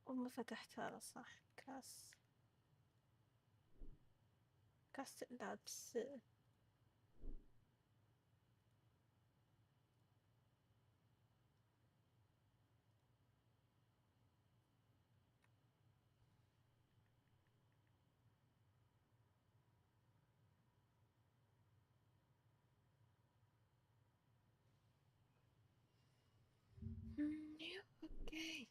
وما فتحت هذا صح. كاس لابس. اوكي.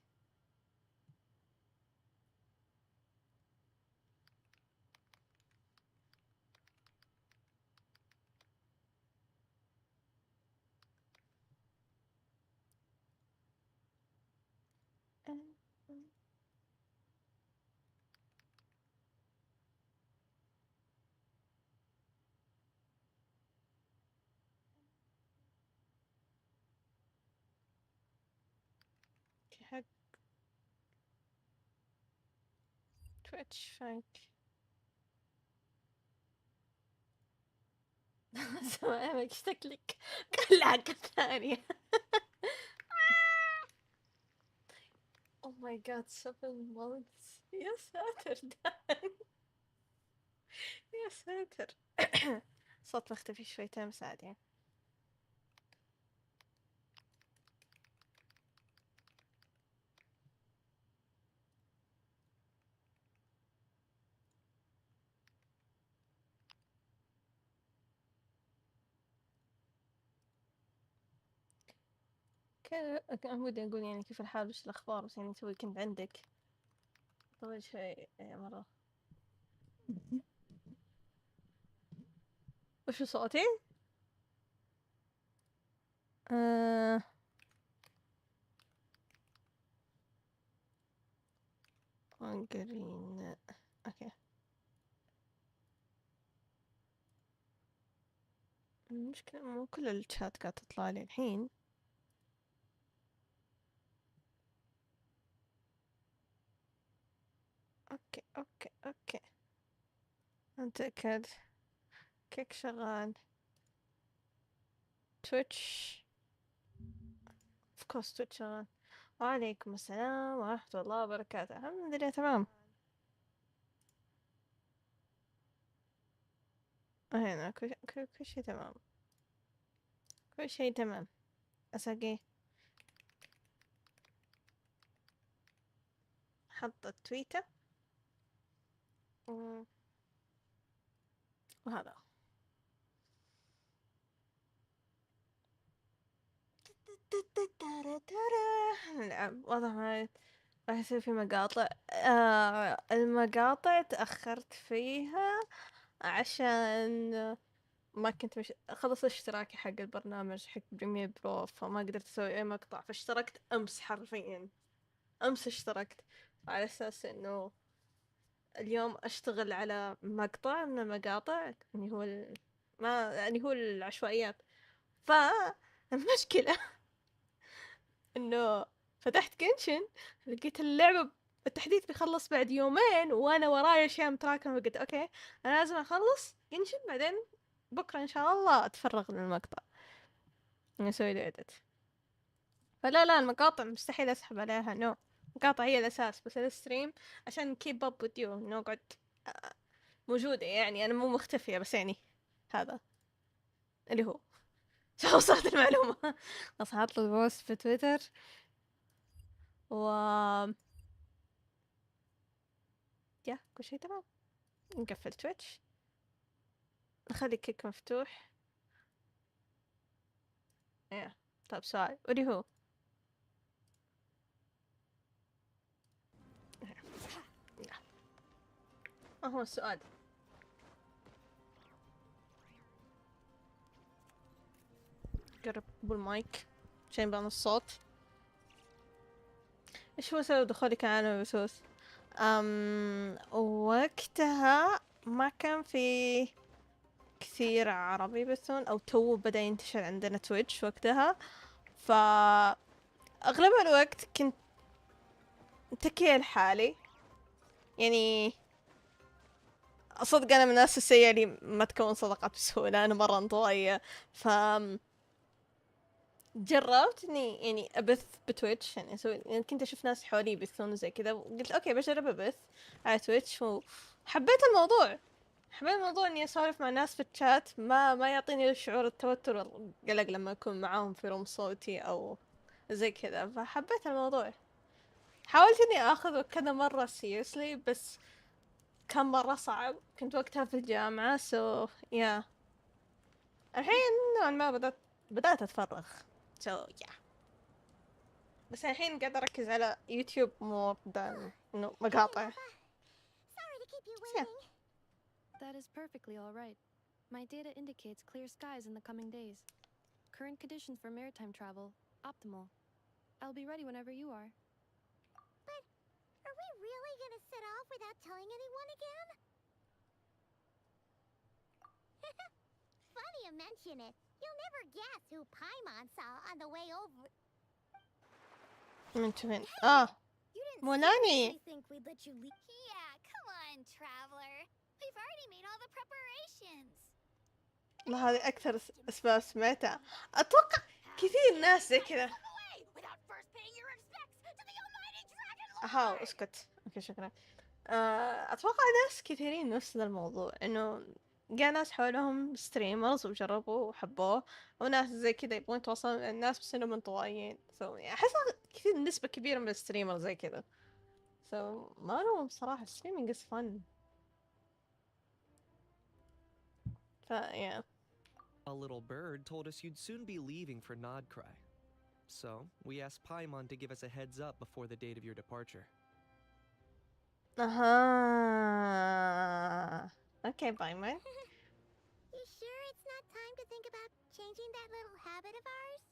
حق تويتش فانك. سوامك شكلك كل حاجة ثانية. Oh my god 7 months. يا ساتر دان. يا ساتر. صوت مختفي شويتين بس عادي يعني. كان ودي أقول يعني كيف الحال وش الأخبار، بس يعني توي كنت عندك طول شوي مرة. وشو صوتي؟ قرين. اوكي. المشكلة مو كل الشات قاعدة تطلع لي الحين. اوكي اوكي اوكي. نتأكد. كيك شغال. تويتش. اوف كورس تويتش شغال. وعليكم السلام ورحمة الله وبركاته. الحمد لله تمام. هنا كل شي تمام. كل شي تمام. أساقي. حط التويتة. وهذا نلعب. واضح ما راح يصير في مقاطع. المقاطع تأخرت فيها عشان ما كنت خلص اشتراكي حق البرنامج حق بريمير برو، فما قدرت اسوي اي مقطع، فاشتركت امس حرفيا. امس اشتركت على اساس انه اليوم اشتغل على مقطع من المقاطع اللي هو ما يعني هو العشوائيات. فالمشكلة انه فتحت قينشن، لقيت اللعبة التحديث بيخلص بعد يومين وانا وراي اشياء متراكمة، فقلت اوكي انا لازم اخلص قينشن بعدين بكرة ان شاء الله اتفرغ للمقطع نسوي له edit. فلا المقاطع مستحيل اسحب عليها، نو. المقاطع هي الاساس، بس الستريم عشان keep up with you نقعد موجودة، يعني انا مو مختفية بس يعني هذا اللي هو. شو وصلت المعلومة. خلاص حاط له بوست في تويتر و يا كل شيء تمام. نقفل تويتش، نخلي كيك مفتوح. ايه. طيب سؤال واللي هو ما هو السؤال؟ قرب بالمايك عشان يبان الصوت. ايش هو سبب دخولك عالم البثوث؟ وقتها ما كان في كثير عربي يبثون، او تو بدأ ينتشر عندنا تويتش وقتها، فأغلب الوقت كنت متكية لحالي يعني. صدق انا من الناس السيئة اللي ما تكون صداقات بسهولة، انا مرة انطوائية. ف جربت اني يعني ابث بتويتش، يعني اسوي، يعني كنت اشوف ناس حولي يبثون زي كذا، وقلت اوكي بجرب ابث على تويتش، وحبيت الموضوع. حبيت الموضوع اني اسولف مع ناس في الشات، ما يعطيني شعور التوتر والقلق لما اكون معاهم في روم صوتي او زي كذا، فحبيت الموضوع. حاولت اني اخذه كذا مرة seriously، بس كان مرة صعب، كنت وقتها في الجامعة يا الحين نوعا ما بدأت اتفرغ yeah. بس الحين قاعدة اركز على يوتيوب مور ذان انه مقاطع. That is perfectly all right. My data indicates clear skies in the coming days. Current conditions for maritime travel, optimal. I'll be ready whenever you are. But are we really gonna set off without telling anyone again? Funny you mention it. You'll never guess who Paimon saw on the way over. من وين؟ You didn't مولاني. seriously think we'd let you leave? Yeah, come on, traveler. We've already made all the preparations. والله هذه أكثر أسباب سمعتها. أتوقع كثير ناس زي كذا. اسكت. أوكي شكرا. أتوقع ناس كثيرين نفس ذا الموضوع، إنه جاء ناس حولهم ستريمرز وجربوا وحبوه، وناس زي كذا يبغون يتواصلون مع الناس بس إنهم انطوائيين. يعني أحس كثير نسبة كبيرة من الستريمر زي كذا. ما لهم صراحة streaming is fun. yeah. A little bird told us you'd soon be leaving for Nodcry. So, we asked Paimon to give us a heads up before the date of your departure. Okay, Paimon. You sure it's not time to think about changing that little habit of ours?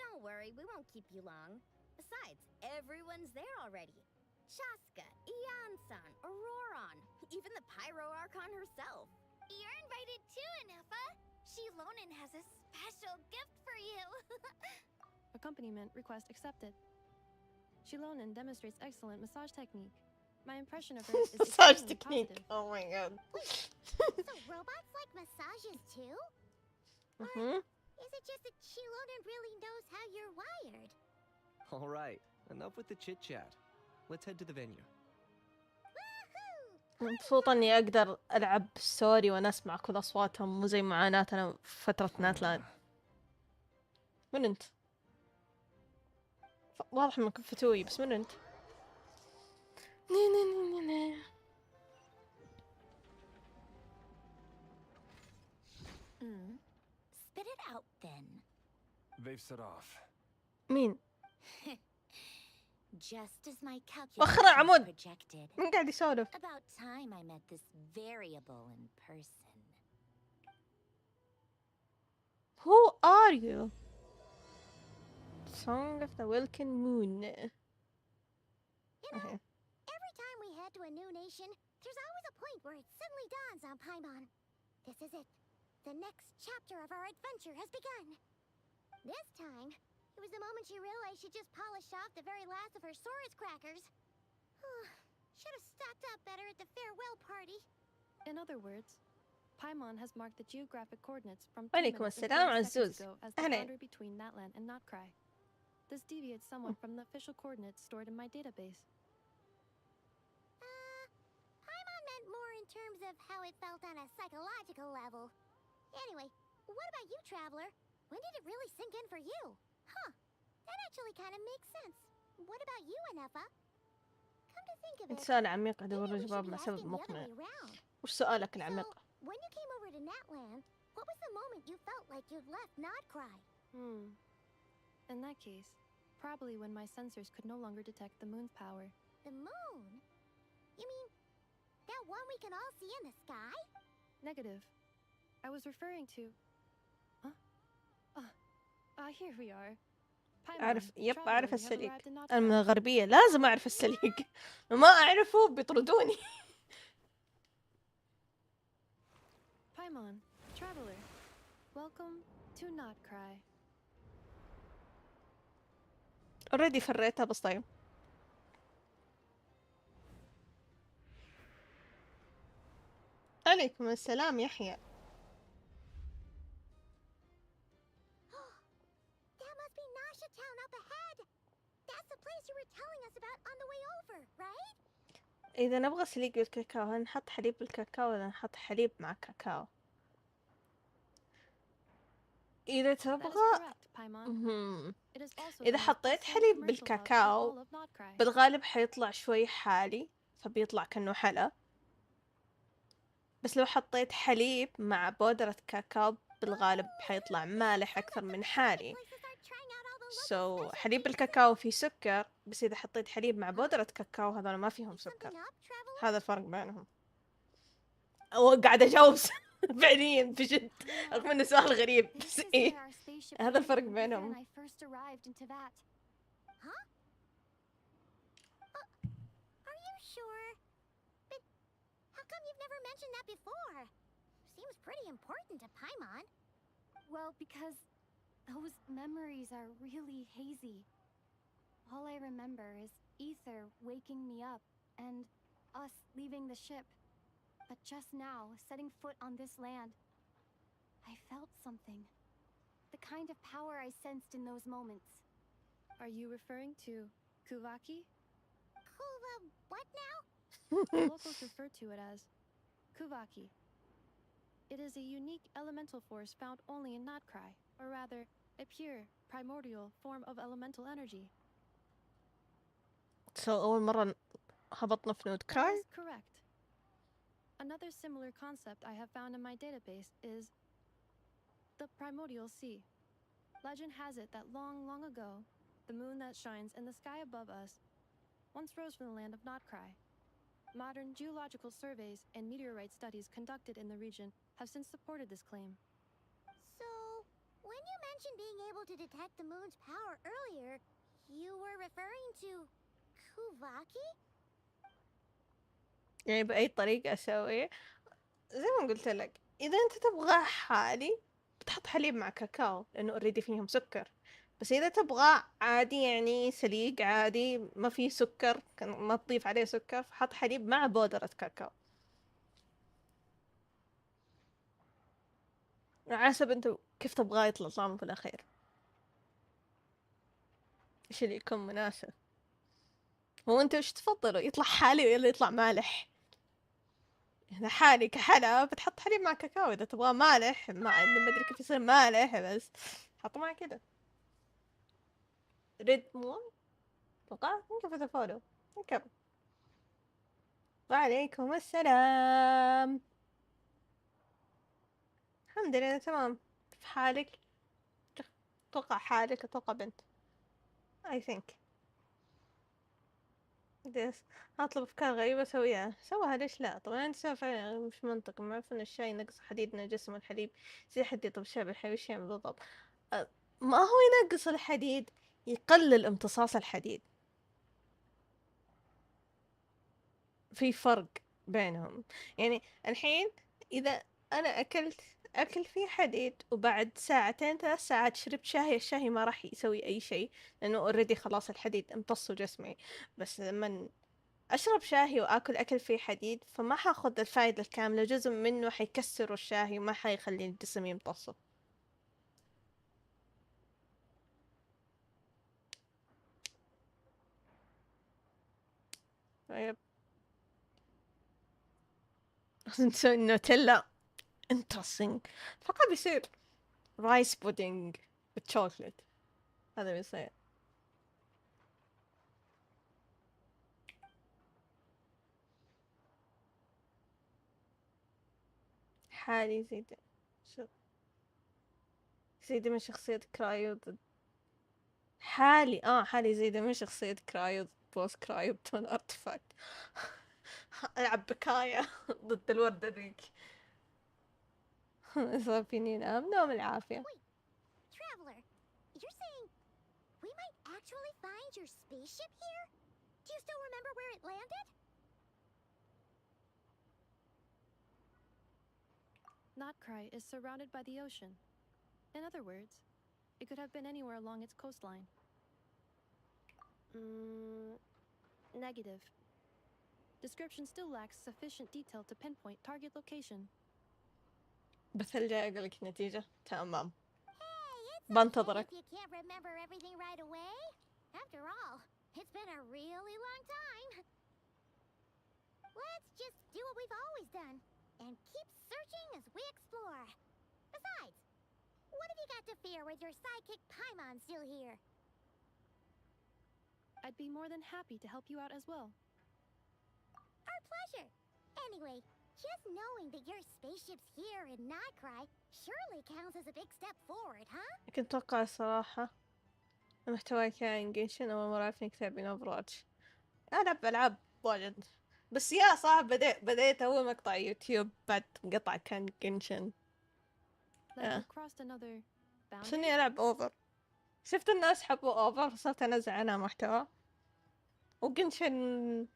Don't worry, we won't keep you long. Besides, everyone's there already. Shaska, Ian-san, Auroron, even the Pyro Archon herself. You're invited too, Anefa. Shilonen has a special gift for you. Accompaniment request accepted. Shilonen demonstrates excellent massage technique. My impression of her is massage extremely technique. positive. Oh my god. So robots like massages too? Mm-hmm. Is it just that Shilonen really knows how you're wired? All right, enough with the chit-chat. Let's head to the venue. مبسوطة إني أقدر ألعب ستوري وأنا أسمع كل أصواتهم، مو زي معاناتنا في فترة ناتلاند. من أنت؟ واضح إنك فتوي، بس من أنت؟ Spit it out then. They've set off. مين؟ Just as my وخر عمود. calculations projected. مين قاعد يسولف؟ About time I met this variable in person. Who are you? Song of the Wilkin Moon. You know, every time we head to a new nation, there's always a point where it suddenly dawns on Paimon. This is it. The next chapter of our adventure has begun. This time, it was the moment she realized she just polished off the very last of her Saurus crackers. Should have stocked up better at the farewell party. In other words, Paimon has marked the geographic coordinates from 2 وعليكم minutes and السلام 30 عزوز. seconds ago as the أهلين. boundary between Natlan and Notcry. This deviates somewhat from the official coordinates stored in my database. Paimon meant more in terms of how it felt on a psychological level. Anyway, what about you, Traveler? When did it really sink in for you? Huh, that actually kind of makes sense. What about you, Anefa? Come to think of it, سؤال عميق أدور maybe we الجواب should be مع asking سبب the other مقنع. way around. وش سؤالك So, العميق؟ when you came over to Natland, what was the moment you felt like you'd left Nodcry? In that case, probably when my sensors could no longer detect the moon's power. The moon? You mean that one we can all see in the sky? Negative. I was referring to... here we are. أعرف Traveler, أعرف you have السليك. arrived in أنا Notcry. من الغربية، لازم أعرف السليك. ما أعرفه بيطردوني. Paimon, Traveler, welcome to Notcry. already فريتها بس طيب. عليكم السلام يحيى. were telling us about on the way over, right? إذا نبغى سليق بالكاكاو هل نحط حليب بالكاكاو ولا نحط حليب مع كاكاو؟ إذا That is تبغى correct, Paimon. It is also إذا the most حطيت pulsating حليب commercial hub in بالكاكاو all of Nodcry. بالغالب حيطلع شوي حالي فبيطلع كأنه حلا، بس لو حطيت حليب مع بودرة كاكاو بالغالب حيطلع مالح أكثر من حالي. Places are trying out all the local special حليب drinks بالكاكاو فيه سكر، بس إذا حطيت حليب مع بودرة كاكاو هذول ما فيهم and سكر. something up, traveler? هذا الفرق بينهم. قاعدة أجاوب فعليا بجد رغم إنه سؤال غريب This بس is إيه where our spaceship هذا landed الفرق when Ether بينهم. and I first arrived into that. Huh? Are you sure? But how come you've never mentioned that before? Seems pretty important to Paimon. Well, because those memories are really hazy. All I remember is Ether waking me up and us leaving the ship. But just now, setting foot on this land, I felt something. The kind of power I sensed in those moments. Are you referring to Kuvaki? What now? The locals refer to it as Kuvaki. It is a unique elemental force found only in Nodcry, or rather, a pure, primordial form of elemental energy. أول مرة هبطنا في نود That كراي. is correct. Another similar concept I have found in my database is the primordial sea. Legend has it that long, long ago, the moon that shines in the sky above us once rose from the land of Nodcry. Modern geological surveys and meteorite studies conducted in the region have since supported this claim. So, when you mentioned being able to detect the moon's power earlier, you were referring to Kuvaki? يعني بأي طريقة أسوي زي ما قلت لك، إذا أنت تبغاه حالي بتحط حليب مع كاكاو لأنه أوريدي فيهم سكر، بس إذا تبغاه عادي يعني سليق عادي ما فيه سكر ما تضيف عليه سكر فحط حليب مع بودرة كاكاو على حسب أنت كيف تبغاه يطلع طعمه في الأخير، إيش اللي يكون مناسب. هو أنت وش تفضلوا يطلع حالي ولا يطلع مالح؟ إذا حالي كحلا بتحط حليب مع كاكاو، إذا تبغاه مالح مع إنه ما أدري كيف يصير مالح بس حطه مع كده. ريد مون توقعت كيف تفولو نكمل. وعليكم السلام. الحمد لله تمام. في حالك؟ أتوقع حالك أتوقع بنت I think this. أطلب أفكار غريبة أسويها سوها ليش لا. طبعا أنت سوى فعلا مش منطقي. ما عرف إن الشاي نقص حديد من الجسم والحليب زي حد يطلب شاي بالحليب وش يعمل بالضبط؟ ما هو ينقص الحديد يقلل امتصاص الحديد. في فرق بينهم. يعني الحين إذا أنا أكلت أكل فيه حديد وبعد ساعتين 3 ساعات شربت شاي، الشاي ما راح يسوي أي شيء لأنه أوريدي خلاص الحديد امتصوا جسمي. بس لما أشرب شاي وأكل أكل فيه حديد فما حاخذ الفائدة الكاملة، جزء منه حيكسروا الشاي وما حيخلي الجسم يمتصه. طيب نسوي نوتيلا interesting. فقط بيصير رايس بودينج بالشوكلت هذا بيصير. حالي زيدة من شخصية كرايو ضد حالي زيدة من شخصية كرايو ضد بوس كرايو بدون ارتفاكت. ألعب بكايا ضد الوردة ذيك. صار فيني نام نوم العافية. Traveler, you're saying we might actually find your spaceship here? Do you still remember where it landed? Nodcry is surrounded by the ocean. In other words, it could have been anywhere along its coastline. Negative. Description still lacks sufficient detail to pinpoint target location. بس الجاي أقول لك النتيجة تمام. Hey, it's okay بنتظرك. if you can't remember everything right away. After all, It's been a really long time. Let's just do what we've always done and keep searching as we explore. Besides, what have you got to fear with your sidekick Paimon still here? I'd be more than happy to help you out as well. Our pleasure. Anyway, just knowing that your spaceship's here in Nightcry surely counts as a big step forward, huh? كنت أتوقع الصراحة محتوى كائن قينشن أول مرة أعرف إنك تلعبين أوفرواتش. ألعب ألعاب واجد، بس يا صاحب بديت أول مقطع يوتيوب بعد مقطع كان قينشن. Like you crossed another بس boundary? إني ألعب أوفر، شفت الناس حبوا أوفر فصرت أنزل عنها محتوى. وقينشن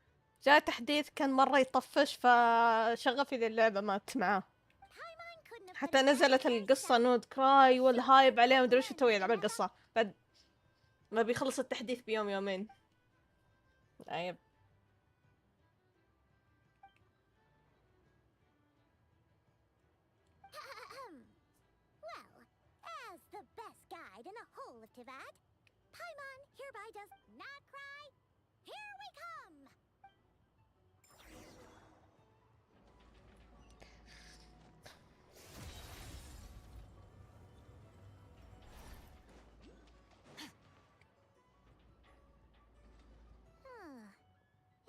جاء تحديث كان مرة يطفش فشغفي للعبة مات معاه. حتى نزلت القصة نود كراي والهايب عليه مدري وش توي يلعب القصة بعد ما بيخلص التحديث بيوم يومين. عيب. Well, as the best guide in the whole of Tibet, Paimon hereby does not cry. Here we come!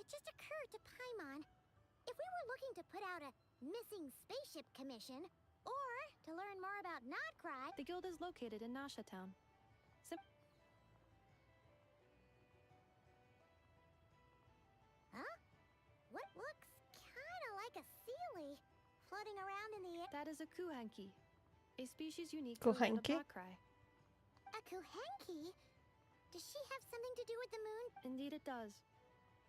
It just occurred to Paimon, if we were looking to put out a missing spaceship commission, or to learn more about Nodcry, The guild is located in Nasha Town. what looks kind of like a sealy floating around in the air. That is a kuhanki, a species unique to the land of Kuhanki? Notcry. A Kuhenki? Does she have something to do with the moon? Indeed it does.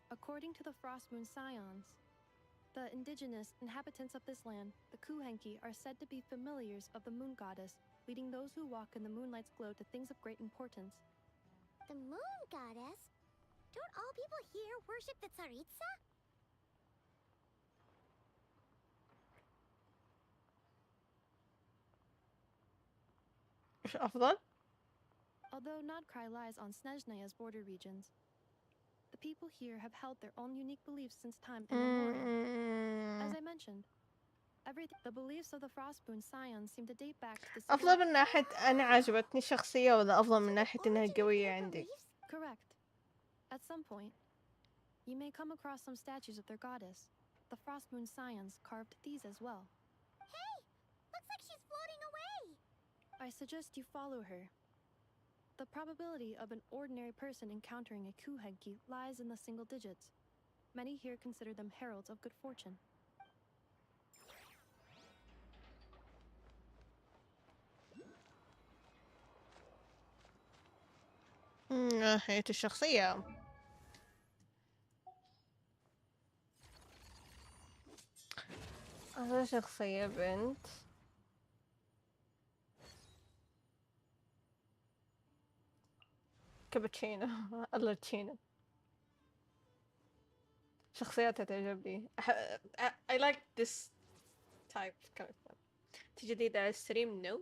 According to the Frost Moon Scions, the indigenous inhabitants of this land, the Kuhenki, are said to be familiars of the moon goddess, leading those who walk in the moonlight's glow to things of great importance. The moon goddess? Don't all people here worship the Tsaritsa? إيش أفضل؟ Although Nodcry lies on Snezhnaya's border regions, the people here have held their own unique beliefs since time immemorial. As I mentioned, the beliefs of the Frostmoon Scions seem to date back to the أفضل من ناحية أنا عجبتني الشخصية ولا أفضل من ناحية إنها قوية عندي؟ Correct. At some point, you may come across some statues of their goddess. The Frostmoon Scions carved these as well. Hey! Looks like she's floating away! I suggest you follow her. The probability of an ordinary person encountering a Kuhenki lies in the single digits. Many here consider them heralds of good fortune. ناحية الشخصية هذا شخصية بنت كابتشينو اللاتشينو شخصياتها تعجبني. I like this type of character. جديد على الستريم؟ no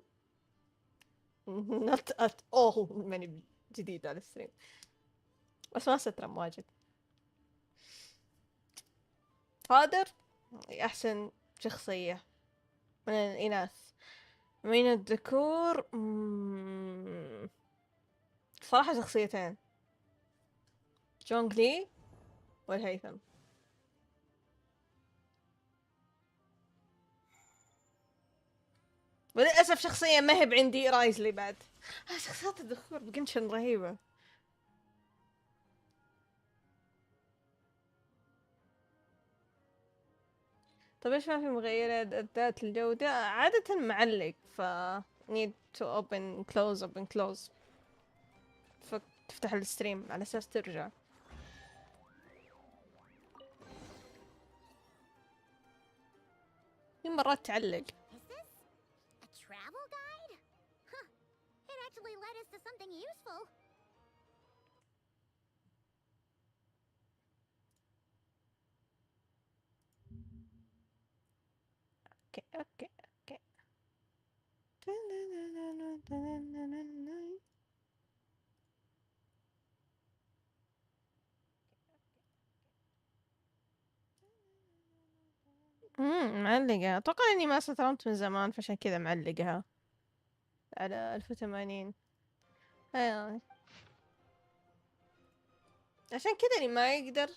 not at all ماني جديد على الستريم بس ما سترم واجد. فادر أحسن شخصية من الإناث. من الذكور صراحة شخصيتين، جونغ لي والهيثم. وللأسف شخصية ما هي بعندي رايزلي بعد. شخصيات الذكور بقنشن رهيبة. طب إيش ما في مغيرة ذات الجودة؟ عادة معلق ف need to open close فتفتح الستريم على أساس ترجع. في مرات تعلق. Is this a travel guide? Huh. It actually led us to something useful. اوكي معلقة. أتوقع إني ما سترمت من زمان فعشان كذا معلقها على 1080. أيوة. عشان كذا اللي ما يقدر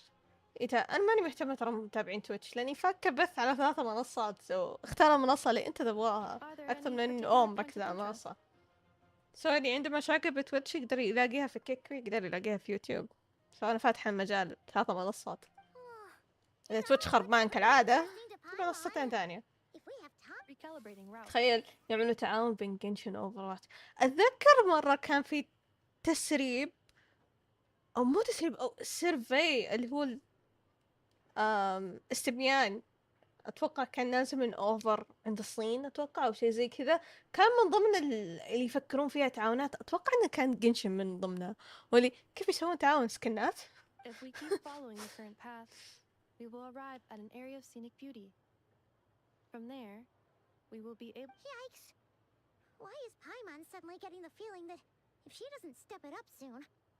أنا ماني مهتمة ترى متابعين تويتش لأني فاكة بث على 3 منصات اختار المنصة اللي أنت تبغاها أكثر من إنه مركز على منصة. سوري عنده مشاكل بتويتش يقدر يلاقيها في كيك ويقدر يلاقيها في يوتيوب. فأنا فاتحة المجال 3 منصات. إذا تويتش خربان كالعادة في منصتين ثانية. تخيل يعملوا تعاون بين قينشن وأوفرواتش. أتذكر مرة كان في تسريب أو مو تسريب أو سيرفي اللي هو استبيان. أتوقع كان نازل من أوفر عند الصين أتوقع أو شيء زي كذا. كان من ضمن اللي يفكرون فيها تعاونات. أتوقع إنه كان قينشن من ضمنها. واللي كيف يسوون تعاون سكنات. If we keep following the current path, we will arrive at an area of scenic beauty. From there, we will be able. Yikes! Why is Paimon suddenly getting the feeling that if she doesn't step it up soon,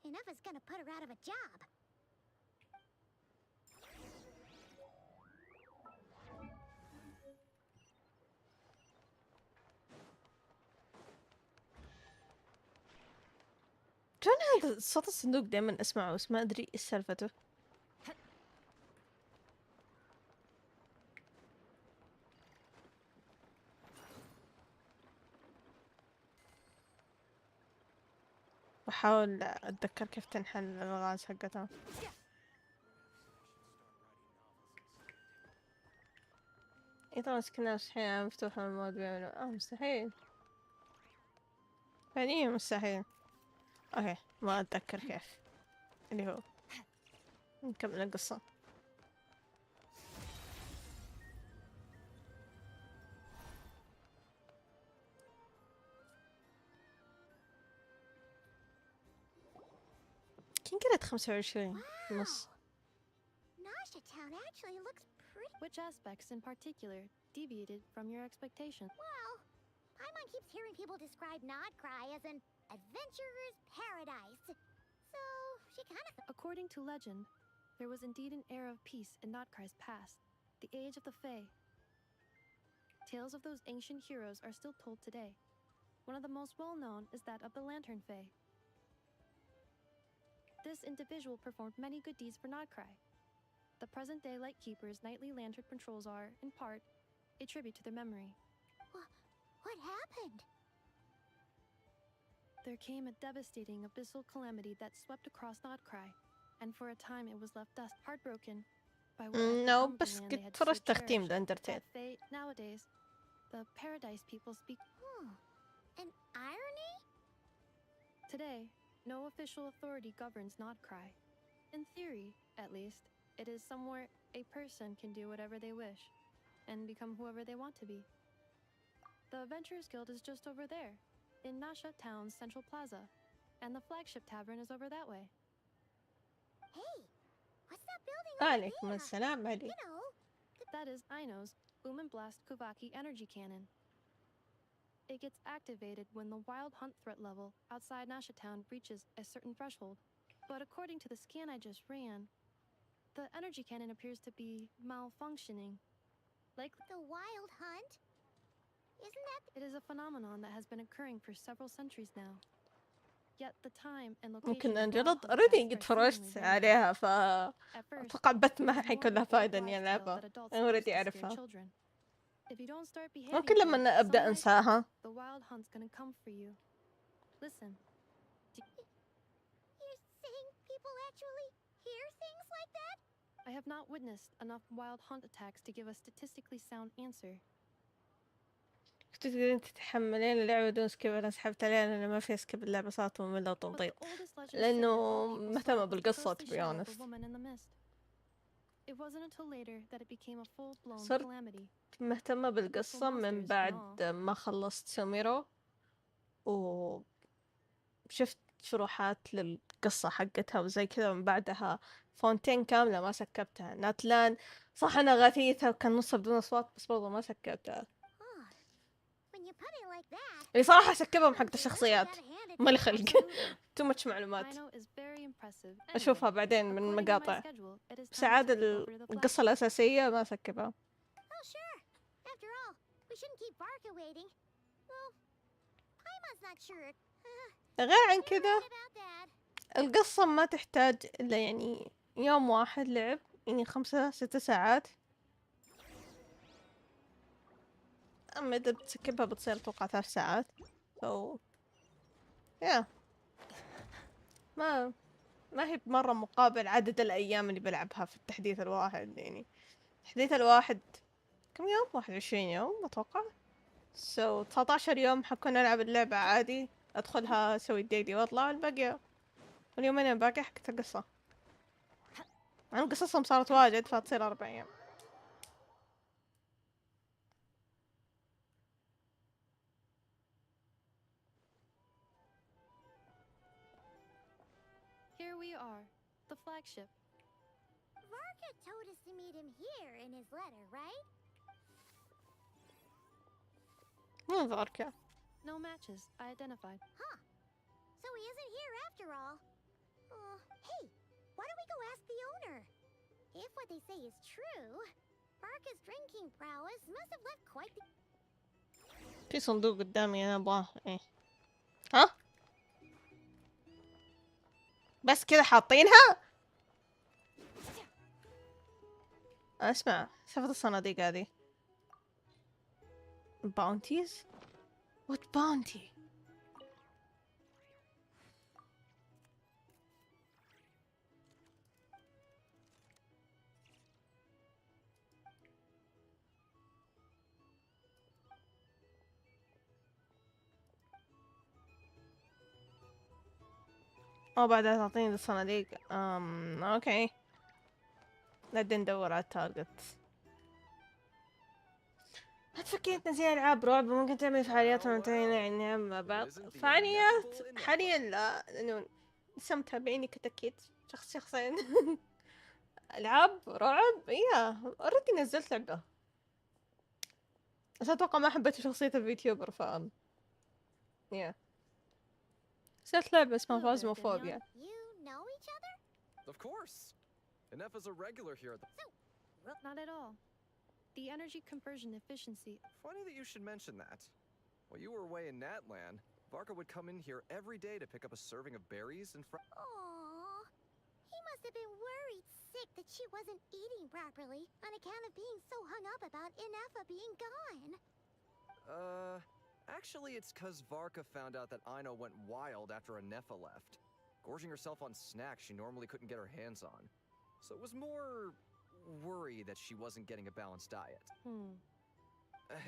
enough is gonna put her out of a job? كان هذا صوت الصندوق دائما أسمعه بس ما أدري إيش سالفته. بحاول أتذكر كيف تنحل الألغاز حقتها. طبعا سكنات أحيانا مفتوحة المود بيعملوا مستحيل. فعليا مستحيل. اوكي ما اتذكر كيف اللي هو. نكمل القصة. كين قلت 25 ونص. Nasha Town actually looks pretty. Which aspects in particular deviated from your expectations? Well, Paimon keeps hearing people describe Nodcry as an adventurer's paradise. So, she kind of... According to legend, there was indeed an era of peace in Nodcry's past, the age of the Fae. Tales of those ancient heroes are still told today. One of the most well-known is that of the Lantern Fae. This individual performed many good deeds for Nodcry. The present-day Lightkeeper's nightly lantern patrols are, in part, a tribute to their memory. What happened? There came a devastating abyssal calamity that swept across Nodcry, and for a time it was left dust heartbroken by what had No become بس the land they قد had so فرجت تختيم cherished. الأندرتيل. That fate, nowadays, the Paradise people speak. An irony? Today, no official authority governs Nodcry. In theory, at least, it is somewhere a person can do whatever they wish, and become whoever they want to be. The Adventurers Guild is just over there, in Nasha Town's Central Plaza, and the flagship tavern is over that way. Hey, what's that building over عليكم there? السلام عليكم. You know, That is Aino's Boom and Blast Kuvaki energy cannon. It gets activated when the wild hunt threat level outside Nasha Town reaches a certain threshold. But according to the scan I just ran, the energy cannon appears to be malfunctioning. Like the wild hunt? Isn't that... it is a phenomenon that has been occurring for several centuries now. Yet the time and location ممكن of أن wild جرد hunt أوريدي sites قد are فرجت seemingly random. عليها At first, أتوقع بث ما it is حيكون more لها of a فايدة old إني wives' tale ألعبها. that adults أنا already use to scare أعرفها. children. If you don't start behaving ممكن good, لما أبدأ some night, أنساها. the wild hunt's gonna come for you. Listen, You're saying people actually hear things like that? I have not witnessed enough wild hunt attacks to give a statistically sound answer. تقدرين تتحملين اللعبة بدون سكيب. أنا سحبت عليها لأن ما في سكيب. اللعبة صارت مملة But the وتمطيط. oldest legend لأنه said that the people مهتمة saw the بالقصة to ghostly be shadow of honest. the woman in the mist. It wasn't until later that it became a full-blown صرت calamity. مهتمة بالقصة من بعد ما خلصت سوميرو وشفت شروحات للقصة حقتها وزي كذا. من بعدها فونتين كاملة ما سكبتها. ناتلان صح أنا غثيتها وكان نصها بدون أصوات بس برضه ما سكبتها. When you put it like that... اللي صراحة سكبهم حق you really الشخصيات gotta hand it ما لي to خلق. Absolutely. تو ماتش معلومات. Aino is very impressive. أشوفها Anyway, بعدين من according to my مقاطع. schedule, it is بس time عاد to take over the القصة flagship. الأساسية ما سكبها. Oh, sure. We shouldn't keep Varka waiting. Well, Paimon's not sure. غير عن You're كذا right about that. القصة ما تحتاج إلا يعني يوم واحد لعب، يعني 5-6 ساعات. أما إذا بتسكبها بتصير أتوقع 3 ساعات. so yeah. ما هي مرة مقابل عدد الأيام اللي بلعبها في التحديث الواحد. يعني التحديث الواحد كم يوم؟ 21 يوم أتوقع. so 19 يوم حكون ألعب اللعبة عادي، أدخلها أسوي الديلي وأطلع. الباقي واليومين الباقي حقت القصة، عن قصصهم صارت واجد فتصير 4 أيام. Here we are, the flagship. Varka told us to meet him here in his letter, right? مو ذاركة. No matches identified. So he isn't here after all. Hey, why don't we go ask the owner? If what they say is true, Varka's drinking prowess must have left quite the... في صندوق قدامي أنا أبغاه. إيه ها بس كذا حاطينها. اسمع سالفة الصناديق هذه. bounties? what bounty? بعدها تعطيني الصناديق. اوكي بعدين ندور على التارجت. لا تفكري تنزلين ألعاب رعب ممكن تعمل فعاليات ومنتهينا يعني مع بعض. فعاليات حاليا لا، لأنه لسه متابعيني كتكيت شخصين. ألعاب رعب اوريدي نزلت لعبة، بس أتوقع ما حبيت شخصية الفيتيوبر نزلت لعبة اسمها فازموفوبيا. You know each other? Of course. Inefa's a regular here at the... Not at all. The energy conversion efficiency. Funny that you should mention that. While you were away in Natland, Varka would come in here every day to pick up a serving of berries and Aww. He must have been worried sick that she wasn't eating properly on account of being so hung up about Inefa being gone. Actually it's 'cause Varka found out that Aino went wild after Inefa left, gorging herself on snacks she normally couldn't get her hands on. So it was more worry that she wasn't getting a balanced diet. I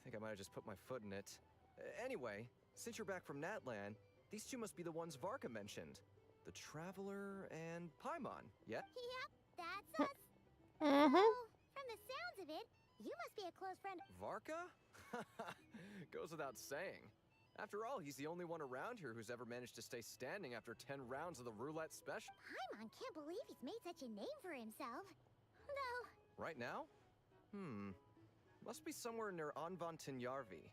think I might have just put my foot in it. Anyway, since you're back from Natland, these two must be the ones Varka mentioned. The Traveler and Paimon, yeah? Yep, that's us. Mm-hmm. So, from the sounds of it, you must be a close friend. Varka? Goes without saying. After all, he's the only one around here who's ever managed to stay standing after 10 rounds of the roulette special. Paimon can't believe he's made such a name for himself. Though, Right now? Must be somewhere near Anvantinyarvi.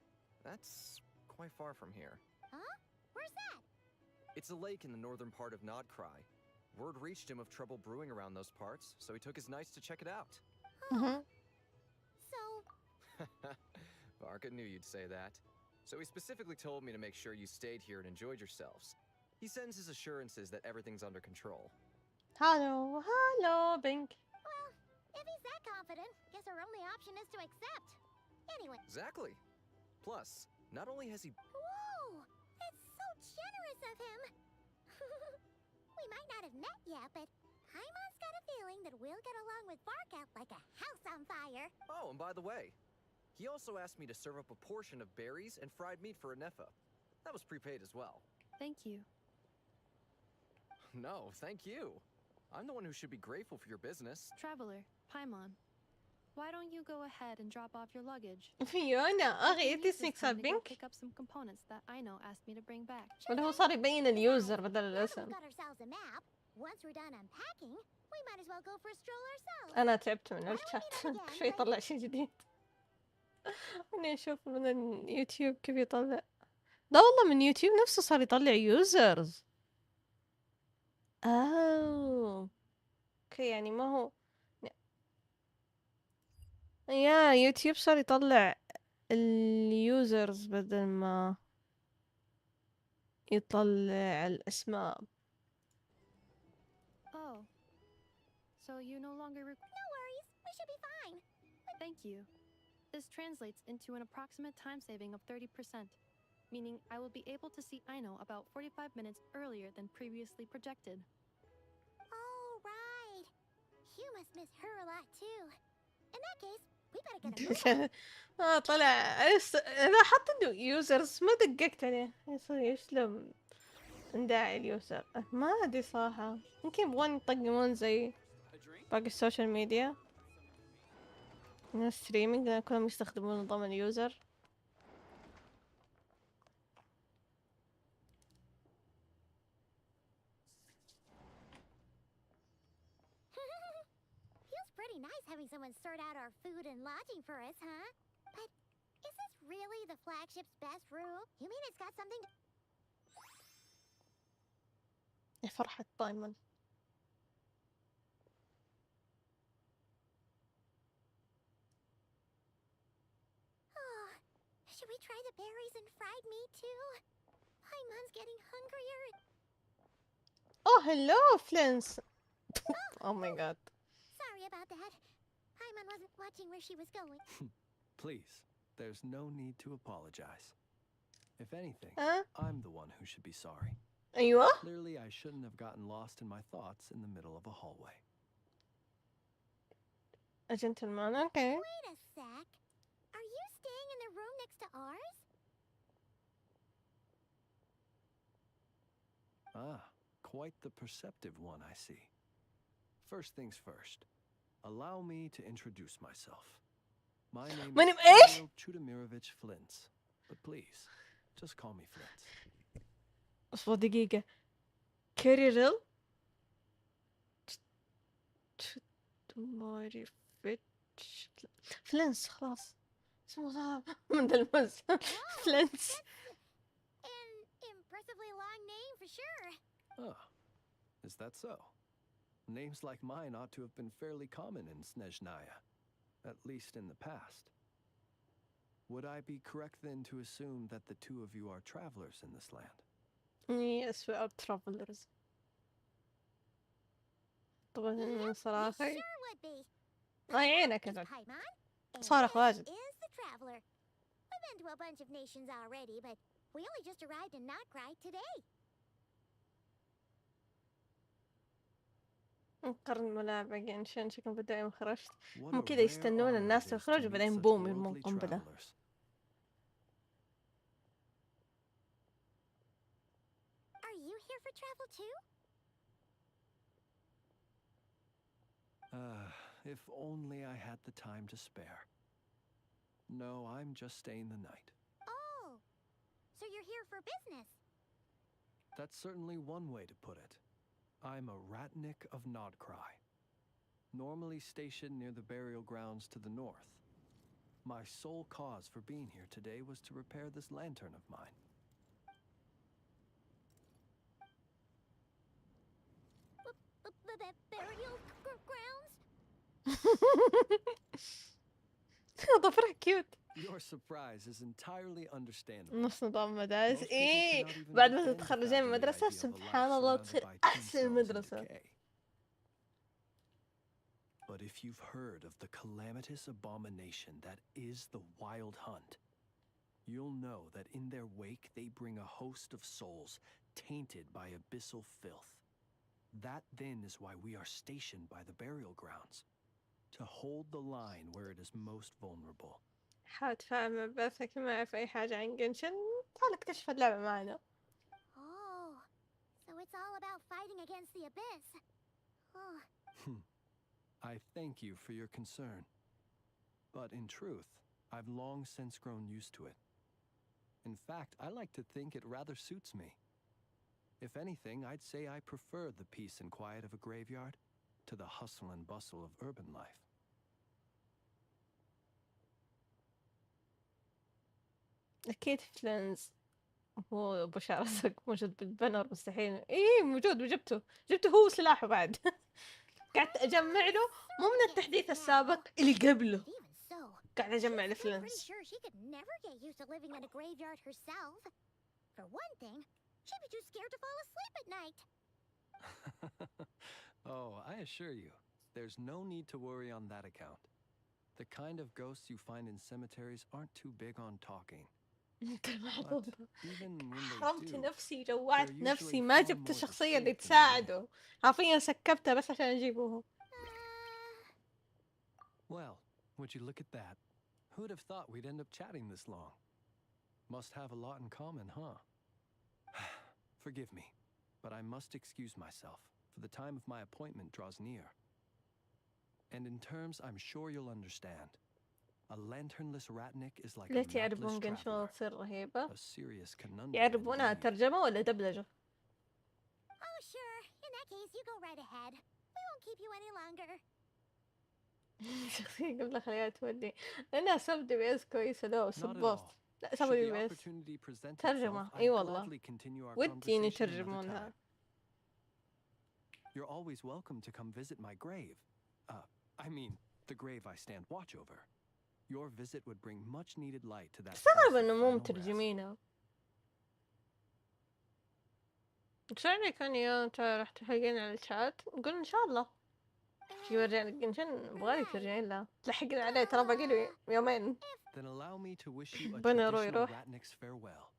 That's quite far from here. huh? Where's that? It's a lake in the northern part of Nodcry. Word reached him of trouble brewing around those parts, so he took his knights to check it out. Mm-hmm. So, Varka knew you'd say that. So he specifically told me to make sure you stayed here and enjoyed yourselves. He sends his assurances that everything's under control. hello Bink. well, if he's that confident, guess our only option is to accept. Anyway, Exactly. Plus, not only has he... whoa! That's so generous of him! We might not have met yet, but Paimon's got a feeling that we'll get along with Varka like a house on fire. Oh, and by the way, he also asked me to serve up a portion of berries and fried meat for Inefa. That was prepaid as well. Thank you. No, thank you. I'm the one who should be grateful for your business. Traveler, Paimon. Why don't you go ahead and drop off your luggage? فيونا I أغي can use this اسمك time صار to go بينك pick up some components that Aino asked me to bring back. ولا هو صار يبين اليوزر بدل Now that الاسم. we've got ourselves a map, once we're done unpacking, we might as well go for a stroll ourselves. أنا تعبت من Why don't we الشات meet up again شوي when- يطلع شيء جديد. أنا أشوف من اليوتيوب كيف يطلع. لا والله من يوتيوب نفسه صار يطلع يوزرز. اوكي يعني ما هو يا يوتيوب صار يطلع اليوزرز بدل ما يطلع الاسماء. Oh, so you no longer No worries, we should be fine. Thank you. This translates into an approximate time saving of 30%, meaning I will be able to see Aino about 45 minutes earlier than previously projected. Oh, right. You must miss her a lot too. In that case, we better get a move. طلع اذا حط انه يوزرز ما دققت عليه يصير يسلم داعي اليوزر. ما ادري صراحة، يمكن يبغون يطقمون زي باقي السوشيال ميديا من الستريمينج لان كلهم يستخدمون نظام اليوزر. Feels pretty nice having someone sort out our food and lodging for us, huh? But is this really the flagship's best room? You mean it's got something to... يا فرحة طايمن. Oh, should we try the berries and fried meat too? Paimon's getting hungrier. Oh hello Flins. Oh my god. Sorry about that. Paimon wasn't watching where she was going. Please, there's no need to apologize. If anything, Huh? I'm the one who should be sorry. ايوه. Clearly, I shouldn't have gotten lost in my thoughts in the middle of a hallway. A gentleman. Okay. Wait a sec. Are you staying in the room next to ours? Ah, quite the perceptive one, I see. First things first, allow me to introduce myself. My name My is name is? Kirill Chudamirovich Flintz, but please, just call me Flintz. اصبر دقيقة. كيريرل ماري فيتش فلنس خلاص اسمه صعب من ذا المز. فلنس. An impressively long name for sure. Ah, is that so? Names like mine ought to have been fairly common in Snezhnaya, at least in the past. Would I be correct then to assume that the two of you are travelers in this land? Yes, we are travelers. طبعا صراحة Sure would be. عينك It's كذا Paimon, and صارخ this واجد. is the traveler. We've been to a bunch of nations already, but we only just arrived in Notcry today. قرن ملاعب قينشن شكلهم بدأوا يوم خرجت What هم a كذا rare يستنون honor الناس it is to تخرج meet وبعدين such بوم يرمون worldly قنبلة. travelers. Are you here for travel too? If only I had the time to spare. No, I'm just staying the night. Oh, so you're here for business. That's certainly one way to put it. I'm a ratnik of Nodcry, normally stationed near the burial grounds to the north. My sole cause for being here today was to repair this lantern of mine. Burial grounds? ضفرها كيوت. Your surprise is entirely understandable. نص نظام مدارس Most people ايه cannot even بعد ما begin to تتخرجين من fathom the المدرسة idea of a life سبحان الله surrounded تصير by أحسن tombstones and مدرسة. decay. But if you've heard of the calamitous abomination that is the Wild Hunt, you'll know that in their wake they bring a host of souls tainted by abyssal filth. That then is why we are stationed by the burial grounds, to hold the line where it is most vulnerable. حاول تفاعل مع بعثك ما يعرف أي حاجة عن قنشن تعال اكتشف اللعبة معنا. Oh, so it's all about fighting against the abyss. Oh, I thank you for your concern. But in truth, I've long since grown used to it. In fact, I like to think it rather suits me. If anything, I'd say I prefer the peace and quiet of a graveyard to the hustle and bustle of urban life. أكيد فلنز هو بشار أزرق موجود بالبنر مستحيل. إيه موجود وجبته هو سلاحه بعد. قعدت أجمع له مو من التحديث السابق اللي قبله. even so, قاعدة أجمع She's still pretty الفلنس. sure she could never get used to living in a graveyard herself. For one thing, she'd be too scared to fall asleep at night. Oh, I assure you, there's no need to worry on that account. The kind of ghosts you find in cemeteries aren't too big on talking. But even when they حرمت do, نفسي جوعت they're نفسي usually ما far جبت more الشخصية اللي discreet than they look. تساعده حرفيا سكبتها بس عشان أجيبوه. Well, would you look at that? Who'd have thought we'd end up chatting this long? Must have a lot in common, huh? Forgive me, but I must excuse myself, for the time of my appointment draws near. And in terms I'm sure you'll understand, a lanternless ratnik is like a ليت mapless يعرفون قنشن traveler, تصير رهيبة. a serious conundrum يعرفونها indeed. ترجمة ولا دبلجة؟ Oh, sure. In that case, you go right ahead. We won't keep you any longer. شخصية قبل خليها تودي لأنها سب دي بي اس كويسة لو Not at سبورت. all. لا Should سوي دي the بي اس opportunity present itself, ترجمة. I'd اي والله gladly continue our ودي إني conversation another ترجمونها. time. You're always welcome to come visit my grave. I mean, the grave I stand watch over. Your visit would bring much needed light to that place استغرب of إنه مو final rest. مترجمينها. شلون كان يا راح تلحقين على الشات نقول إن شاء الله يورجعني قنشن نبغالي ترجعين له تلحقين عليه ترى باقي له يومين. Then allow me to wish you a بنا traditional يروح. ratnik's farewell.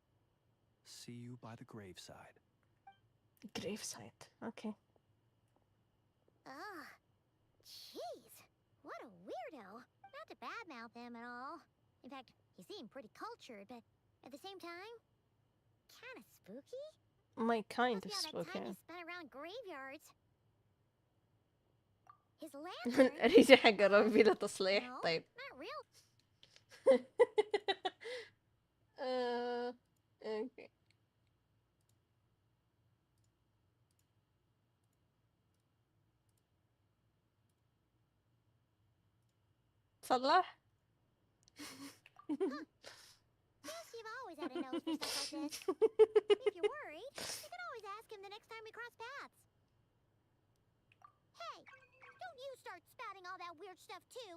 See you by the graveside. جريف سايت. أوكي. Ugh. Jeez. What a weirdo. Not to badmouth him at all. In fact, he seemed pretty cultured, but at the same time, kind of spooky. My kind Must of be all that time he spooky. spent around graveyards. His lantern? أريد حق ربي له تصليح. No, طيب. not real. أوكي. صلح. Yes, you've always had a nose for stuff like this. If you're worried, you can always ask him the next time we cross paths. Hey, don't you start spouting all that weird stuff too.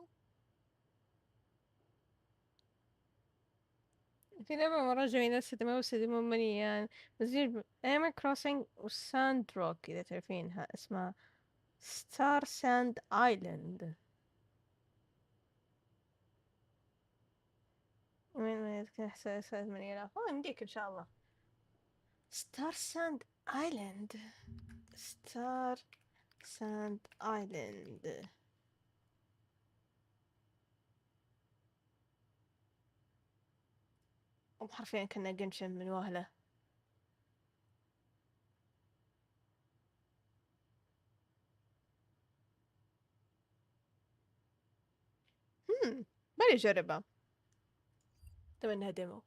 في لعبة مرة جميلة يستخدمون مليان مزيج Animal Crossing وساند روك إذا تعرفينها اسمها ستار ساند آيلاند. من يذكر إحساس 8000 يمديك إن شاء الله. ستار ساند آيلاند. ستار ساند آيلاند. حرفيا كنا قنشن من وهله. بالي أجربها. أتمنى ديمو.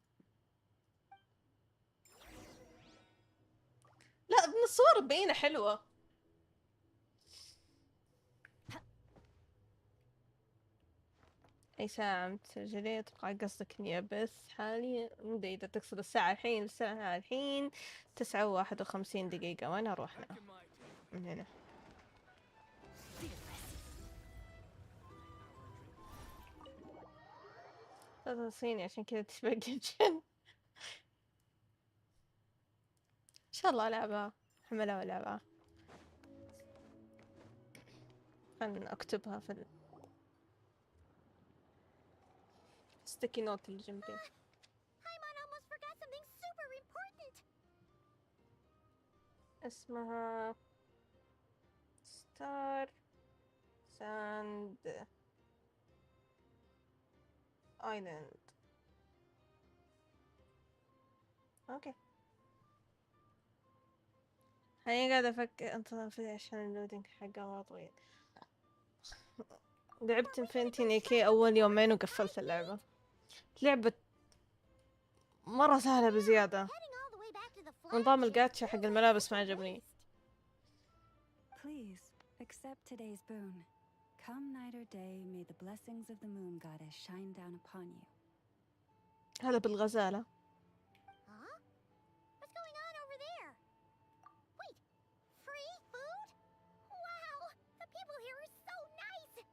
لا من الصور مبينة حلوة. أي ساعة متسجلة؟ أتوقع قصدك إني أبث حاليا. مدري إذا تقصد الساعة الحين. الساعة الحين 9:51 دقيقة. وين أروحنا؟ من هنا. 93 عشان كذا تشبه قنشن. إن شاء الله ألعبها. حملها وألعبها. خلنا أكتبها في ستيكي نوت اللي جنبي. Paimon almost forgot something super important. اسمها ستار ساند آيلاند. اوكي هاني قاعدة أفكر أنتظر فيه عشان اللودينج حقه مرة طويل. لعبت انفينيتي نيكي أول يومين وقفلت اللعبة. لعبة مرة سهلة بزيادة. Heading all the way back to the نظام flagship. الجاتشا حق الملابس ما عجبني. Please, accept today's boon. Come night or day, may the blessings of the moon goddess shine down upon you. هذا بالغزالة. Huh? What's going on over there? Wait, free food? Wow, the people here are so nice.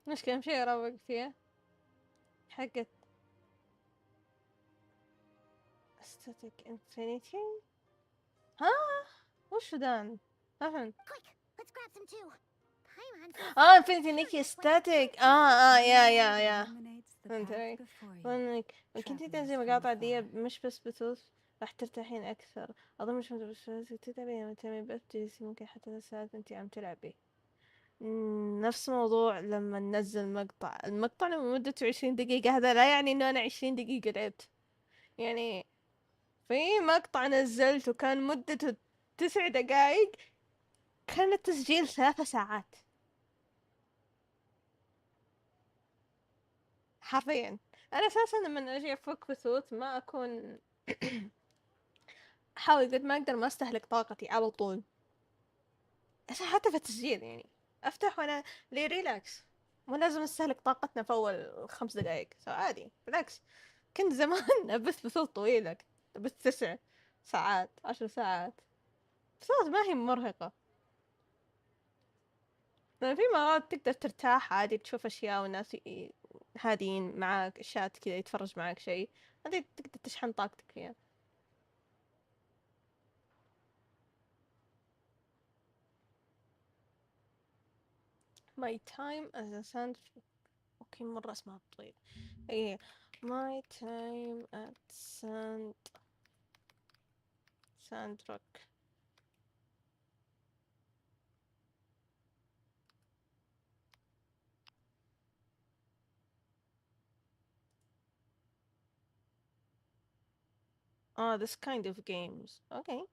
مش كم شيء أروق فيها. حقت static infinity. ها وش دان؟ ما فهمت. Quick, let's grab some too. Paimon. infinity نيكي static. يا فهمت عليك. وانك كنتي تنزلي مقاطع دي مش بس بثوث راح ترتاحين اكثر. اظن مش بس تتابعين لما تعملين بث جلسي ممكن حتى 3 ساعات انتي عم تلعبي. نفس موضوع لما ننزل المقطع لما مدته 20 دقيقة، هذا لا يعني انه انا 20 دقيقة لعبت. يعني في مقطع نزلته كان مدته 9 دقايق، كان التسجيل 3 ساعات حرفيا. انا اساسا لما اجي افك بثوث ما اكون احاول قد ما اقدر ما استهلك طاقتي على طول، عشان حتى في التسجيل يعني افتح وانا لي ريلاكس، مو لازم نستهلك طاقتنا في اول 5 دقايق. عادي بالعكس، كنت زمان ابث بثوث طويلة، ابث 9 ساعات 10 ساعات. بثوث ما هي مرهقة، لأن في مرات تقدر ترتاح عادي تشوف اشياء والناس هادين معاك، شات كذا يتفرج معاك شيء، هذه تقدر تشحن طاقتك فيها. My time as a sand. اوكي مرة اسمها طويل. ايه My time at Sandrock. This kind of games. Okay.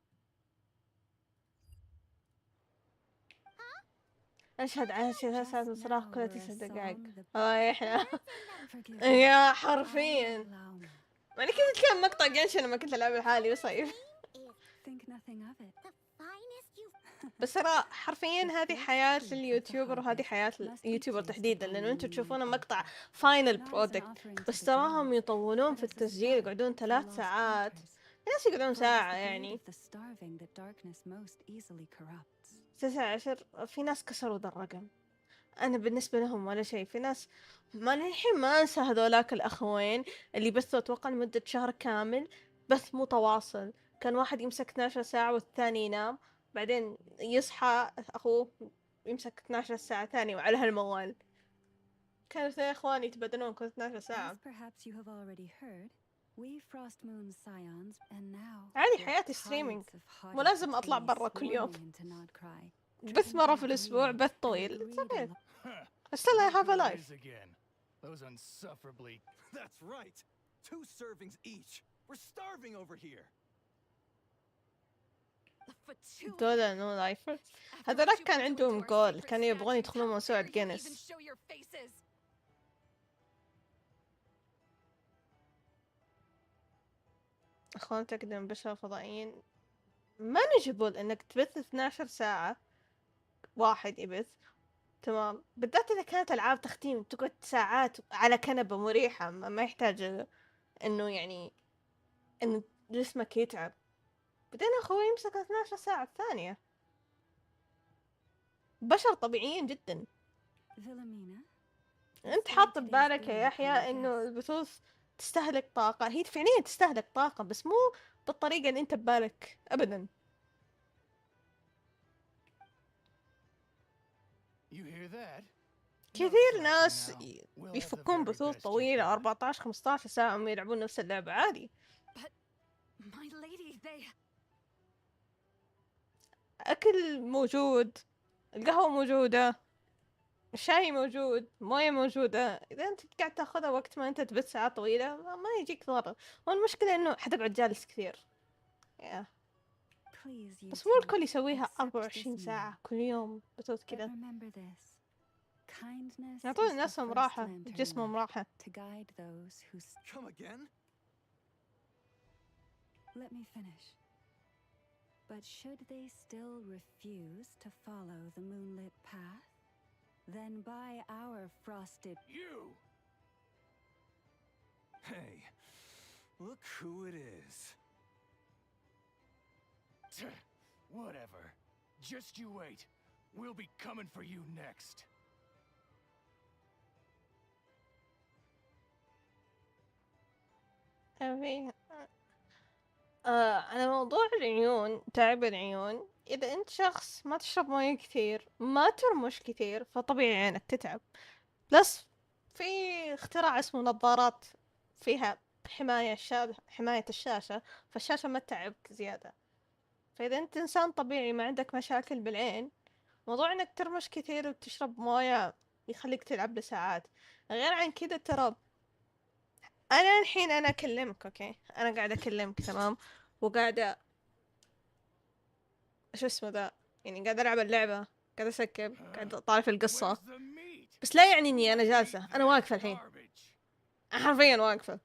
أشهد على 3 ساعات من صراخ كل 9 دقايق. احنا يا حرفيا يعني كنت أتكلم مقطع قينشن لما كنت ألعب لحالي وصيف. بس ترى حرفيا هذه حياة اليوتيوبر، وهذه حياة اليوتيوبر تحديدا، لأنه أنتم تشوفون مقطع فاينل برودكت، بس تراهم يطولون في التسجيل، يقعدون 3 ساعات، الناس يقعدون ساعة يعني 19. في ناس كسروا ذا الرقم، أنا بالنسبة لهم ولا شيء. في ناس ما للحين ما أنسى هذولاك الأخوين اللي بثوا أتوقع لمدة شهر كامل، بث متواصل. كان واحد يمسك 12 ساعة والثاني ينام، بعدين يصحى أخوه يمسك 12 ساعة ثاني وعلى هالموال. كانوا 2 إخوان يتبادلون كل 12 ساعة. عادي حياتي ستريمينج، مو لازم أطلع برا كل يوم. بث مرة في الأسبوع، بث طويل. Still I have a life. Those unsufferably. That's right. 2 servings each. We're starving over here. دولة نو لايفر. هذولاك كان عندهم جول، كانوا يبغون يدخلون موسوعة جينيس. أخوان تقدم بشر فضائيين manageable إنك تبث 12 ساعة واحد يبث تمام، بالذات إذا كانت ألعاب تختيم تقعد ساعات على كنبة مريحة، ما يحتاج إنه يعني إن جسمك يتعب. بعدين أخوي يمسك 12 ساعة الثانية. بشر طبيعيين جدا. أنت حاط ببالك يا يحيى إنه البثوث تستهلك طاقة، هي فعليا تستهلك طاقة، بس مو بالطريقة اللي أنت ببالك أبدا. كثير ناس يفكون بثوث طويلة 14-15 ساعة وما يلعبون نفس اللعبة عادي. أكل موجود، القهوة موجودة، الشاي موجود، موية موجودة. إذا أنت قاعد تاخذها وقت ما أنت تبث ساعات طويلة ما يجيك ضرر. والمشكلة إنه حتقعد جالس كثير. بس مو الكل يسويها 24 ساعة كل يوم بثوث كذا. يعطون الناس راحة، جسمهم راحة. Let me finish. But should they still refuse to follow the moonlit path, then by our frosted... You! Hey, look who it is. Whatever. Just you wait. We'll be coming for you next. أبي على موضوع العيون، تعب العيون، إذا أنت شخص ما تشرب موية كثير، ما ترمش كثير، فطبيعي عينك تتعب. بلس في اختراع اسمه نظارات فيها حماية الشاشة، فالشاشة ما تتعبك زيادة. فإذا أنت إنسان طبيعي ما عندك مشاكل بالعين، موضوع إنك ترمش كثير وتشرب موية يخليك تلعب لساعات. غير عن كذا ترى أنا الحين أنا أكلمك، أوكي، أنا قاعدة أكلمك تمام، وقاعدة شو اسمه ذا، يعني قاعدة ألعب اللعبة، قاعدة أسكب، قاعدة أطالع في القصة، بس لا يعني إني أنا جالسة، أنا واقفة الحين، حرفيا واقفة،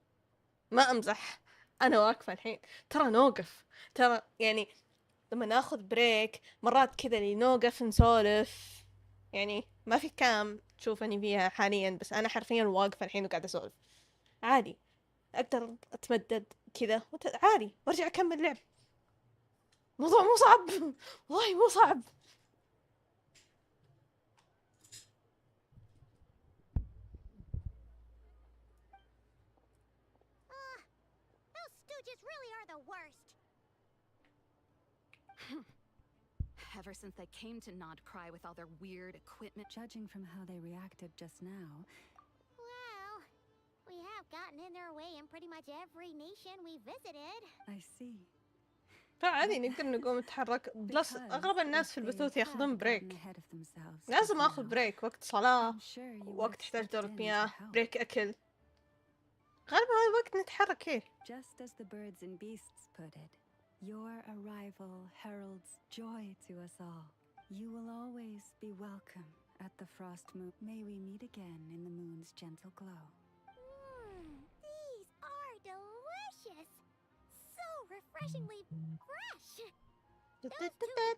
ما أمزح، أنا واقفة الحين. ترى نوقف، ترى يعني لما ناخذ بريك مرات كذا اللي نوقف نسولف، يعني ما في كام تشوفني فيها حاليا، بس أنا حرفيا واقفة الحين وقاعدة أسولف عادي، أقدر أتمدد كذا عادي وأرجع أكمل لعب. موضوع مو صعب والله مو صعب. Those stooges really are the worst. Ever since they came to Nod Cry with all their weird equipment. Judging from how they reacted just now. Well, we have gotten in their way in pretty much every nation we visited. I see. فعادي نقدر نقوم نتحرك، بلس أغلب الناس في البثوث ياخذون بريك. لازم أخذ بريك وقت صلاة، وقت تحتاج دورة مياه، بريك أكل، غالبا هذا الوقت نتحرك فيه. Just as the birds and beasts put it, your arrival heralds joy to us all. You will always be welcome at the Frost Moon. May we meet again in the moon's gentle glow. These are delicious. So refreshingly fresh. Those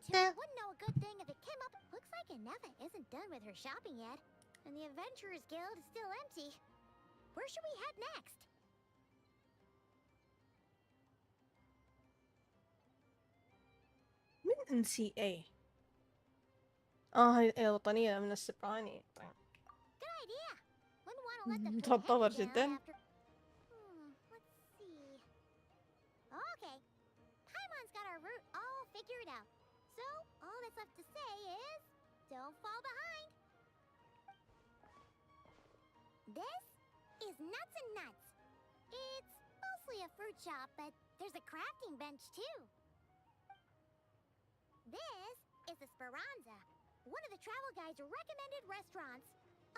two wouldn't know a good thing if it came up. Looks like Anefa isn't done with her shopping yet, and the Adventurers Guild is still empty. Where should we head next? من NCA هاي وطنية من السبراني. Good idea. Wouldn't want to let them متطور جدا. Let's see. Okay. Paimon's got our route all figured out. So, all that's left to say is, don't fall behind. This is Nuts and Nuts. It's mostly a fruit shop, but there's a crafting bench too. This is the Speranza, one of the travel guide's recommended restaurants.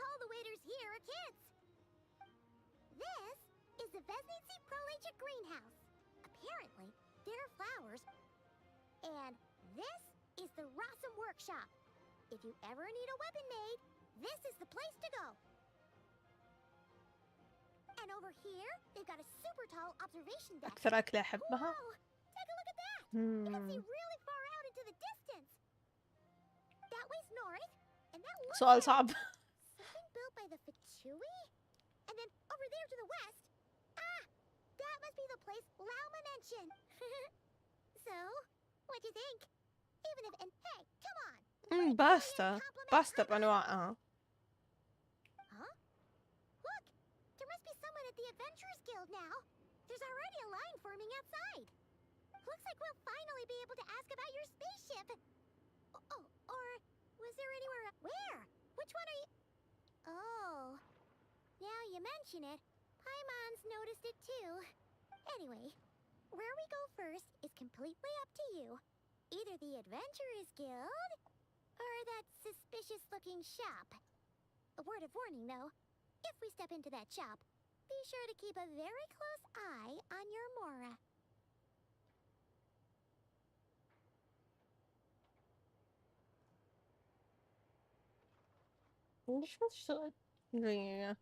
All the waiters here are kids. This is the Vesnici Prolecha greenhouse. Apparently, there are flowers. And this is the Rossum workshop. If you ever need a weapon made, this is the place to go. And over here, they've got a super tall observation deck. أكثر أكلة أحبها. Whoa, take a look at that. I can see really far out into the distance. That way's north, and that looks سؤال like صعب. something built by the Fichui? And then over there to the west, that must be the place Lauma mentioned. So, what do you think? Even if, and hey, come on. باستا بأنواعها. Huh? Look, there must be someone at the Adventurers Guild now. There's already a line forming outside. Looks like we'll finally be able to ask about your spaceship. Oh, or was there anywhere? Where? Which one are you? Oh, now you mention it, Paimon's noticed it too. Anyway, where we go first is completely up to you. Either the Adventurers Guild, or that suspicious-looking shop. A word of warning, though. If we step into that shop, be sure to keep a very close eye on your Mora. ليش ما تشتغل؟ دقيقة.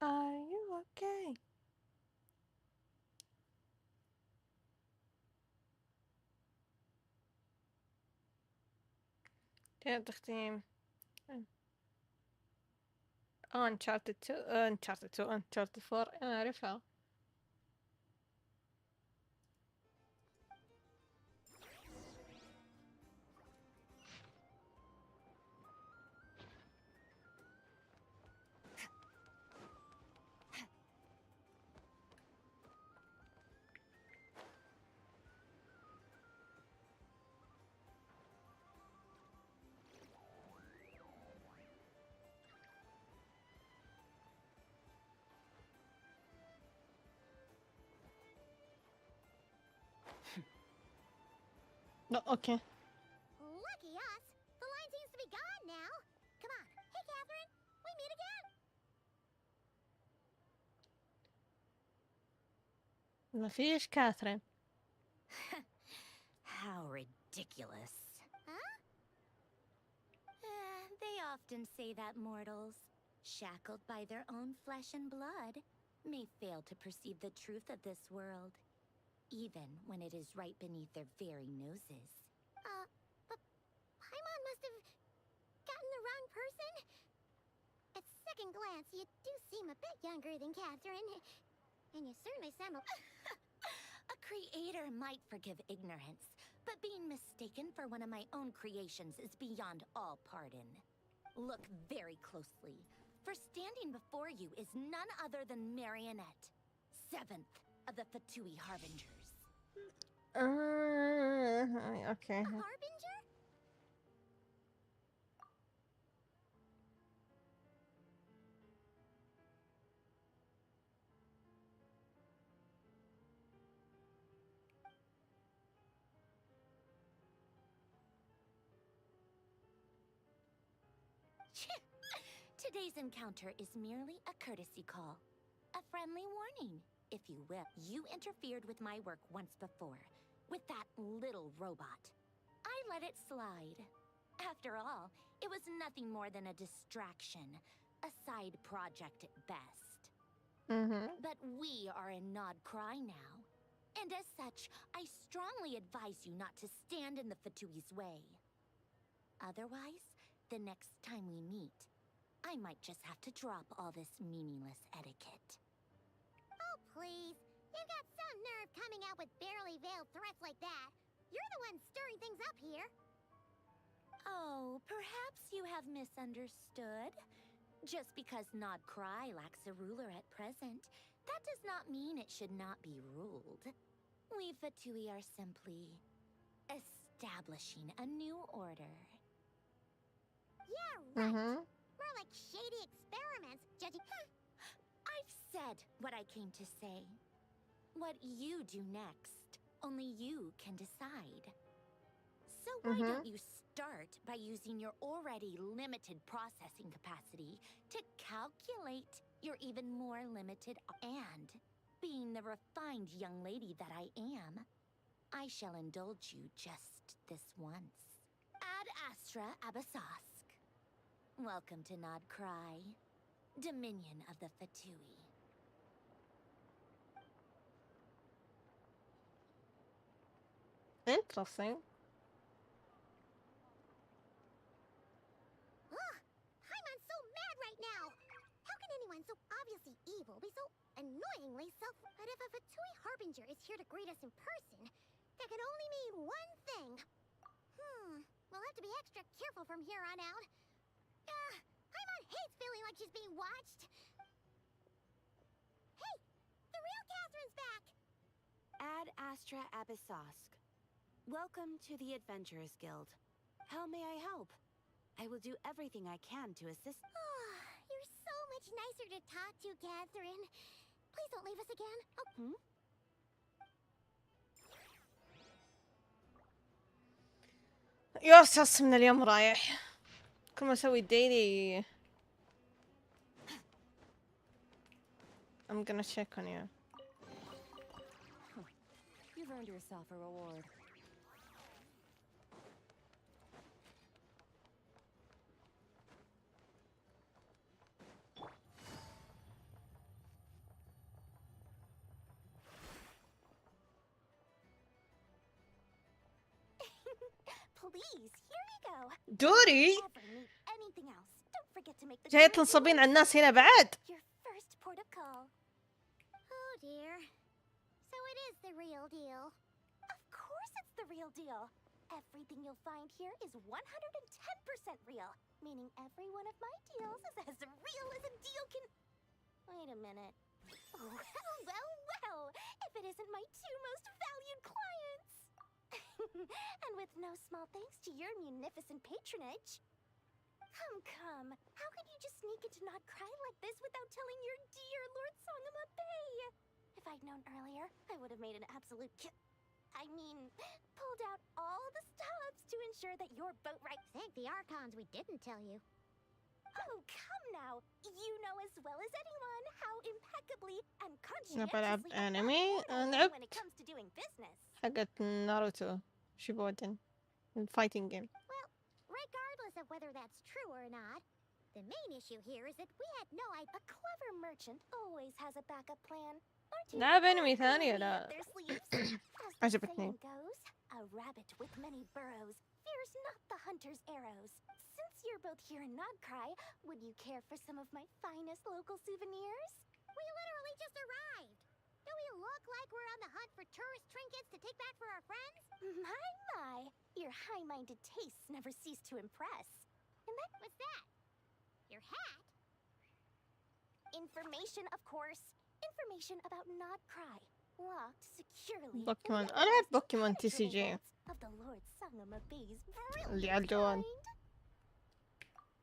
Are you okay? تختيم. Uncharted 2 Uncharted 2 Uncharted 4 أعرفها. لا أوكي. Lucky us. The line seems to be gone now. Come on. Hey, Catherine. We meet again. ما فيش كاثرين. How ridiculous. Huh? They often say that mortals, shackled by their own flesh and blood, may fail to perceive the truth of this world, even when it is right beneath their very noses. But Paimon must have gotten the wrong person. At second glance, you do seem a bit younger than Catherine. And you certainly sound A creator might forgive ignorance, but being mistaken for one of my own creations is beyond all pardon. Look very closely, for standing before you is none other than Marionette, 7th of the Fatui Harbingers. Okay. a harbinger? Today's encounter is merely a courtesy call. A friendly warning, if you will. You interfered with my work once before, with that little robot. I let it slide. After all, it was nothing more than a distraction, a side project at best. But we are in Nod Cry now. And as such, I strongly advise you not to stand in the Fatui's way. Otherwise, the next time we meet, I might just have to drop all this meaningless etiquette. Oh, please. You've got some nerve coming out with barely veiled threats like that. You're the one stirring things up here. Oh, perhaps you have misunderstood. Just because Nod Cry lacks a ruler at present, that does not mean it should not be ruled. We Fatui are simply establishing a new order. Yeah, right. More like shady experiments, judging. I've said what I came to say. What you do next, only you can decide. So why don't you start by using your already limited processing capacity to calculate your even more limited, and being the refined young lady that I am, I shall indulge you just this once. Ad Astra Abyssosk. Welcome to Nod Cry, Dominion of the Fatui. Interesting. Paimon's so mad right now. How can anyone so obviously evil be so annoyingly self... But if a Fatui Harbinger is here to greet us in person, that can only mean one thing. We'll have to be extra careful from here on out. Paimon hates feeling like she's being watched. Hey, the real Catherine's back. Ad Astra Abyssosk. Welcome to the Adventurers Guild. How may I help? I will do everything I can to assist. You're so much nicer to talk to, Catherine. Please don't leave us again. Oh. يوسس من اليوم رايح. كل ما اسوي daily I'm gonna check on you. You've earned yourself a reward. Please, here you go. دوري Never need anything else. Don't forget to make the جاية correct تنصبين choice. على الناس هنا بعد. Your first port of call. Oh dear. So it is the real deal. Of course it's the real deal. Everything you'll find here is 110% real, meaning every one of my deals is as real as a deal can... Wait a minute. Well, if it isn't my two most valued clients. And with no small thanks to your munificent patronage. Come. How could you just sneak into Not Cry like this without telling your dear Lord Sangama Bay? If I'd known earlier, I would have made an absolute pulled out all the stops to ensure that your boat right... Thank the Archons we didn't tell you. Oh, come now. You know as well as anyone how impeccably and بلعب conscientiously انمي when it لعبت comes to doing business. حقت ناروتو شيبودن الفايتنج جيم. Well, regardless of whether that's true or not, the main issue here is that we had no idea. A clever merchant always has a backup plan. Aren't you لعب انمي all ثانية clearly لا up their sleeves? As the عجبتني. saying goes, a rabbit with many burrows fears not the hunter's arrows. Since you're both here in Nodcry, would you care for some of my finest local souvenirs? We literally just arrived. Do we look like we're on the hunt for tourist trinkets to take back for our friends? My, your high-minded tastes never cease to impress. And that What's that? Your hat? information, of course. Information about Nodcry. Locked securely. in بوكيمون. the أنا أعرف most بوكيمون TCG. impenetrable vaults of the Lord Sangama Bay's اللي على الجوال. brilliant mind.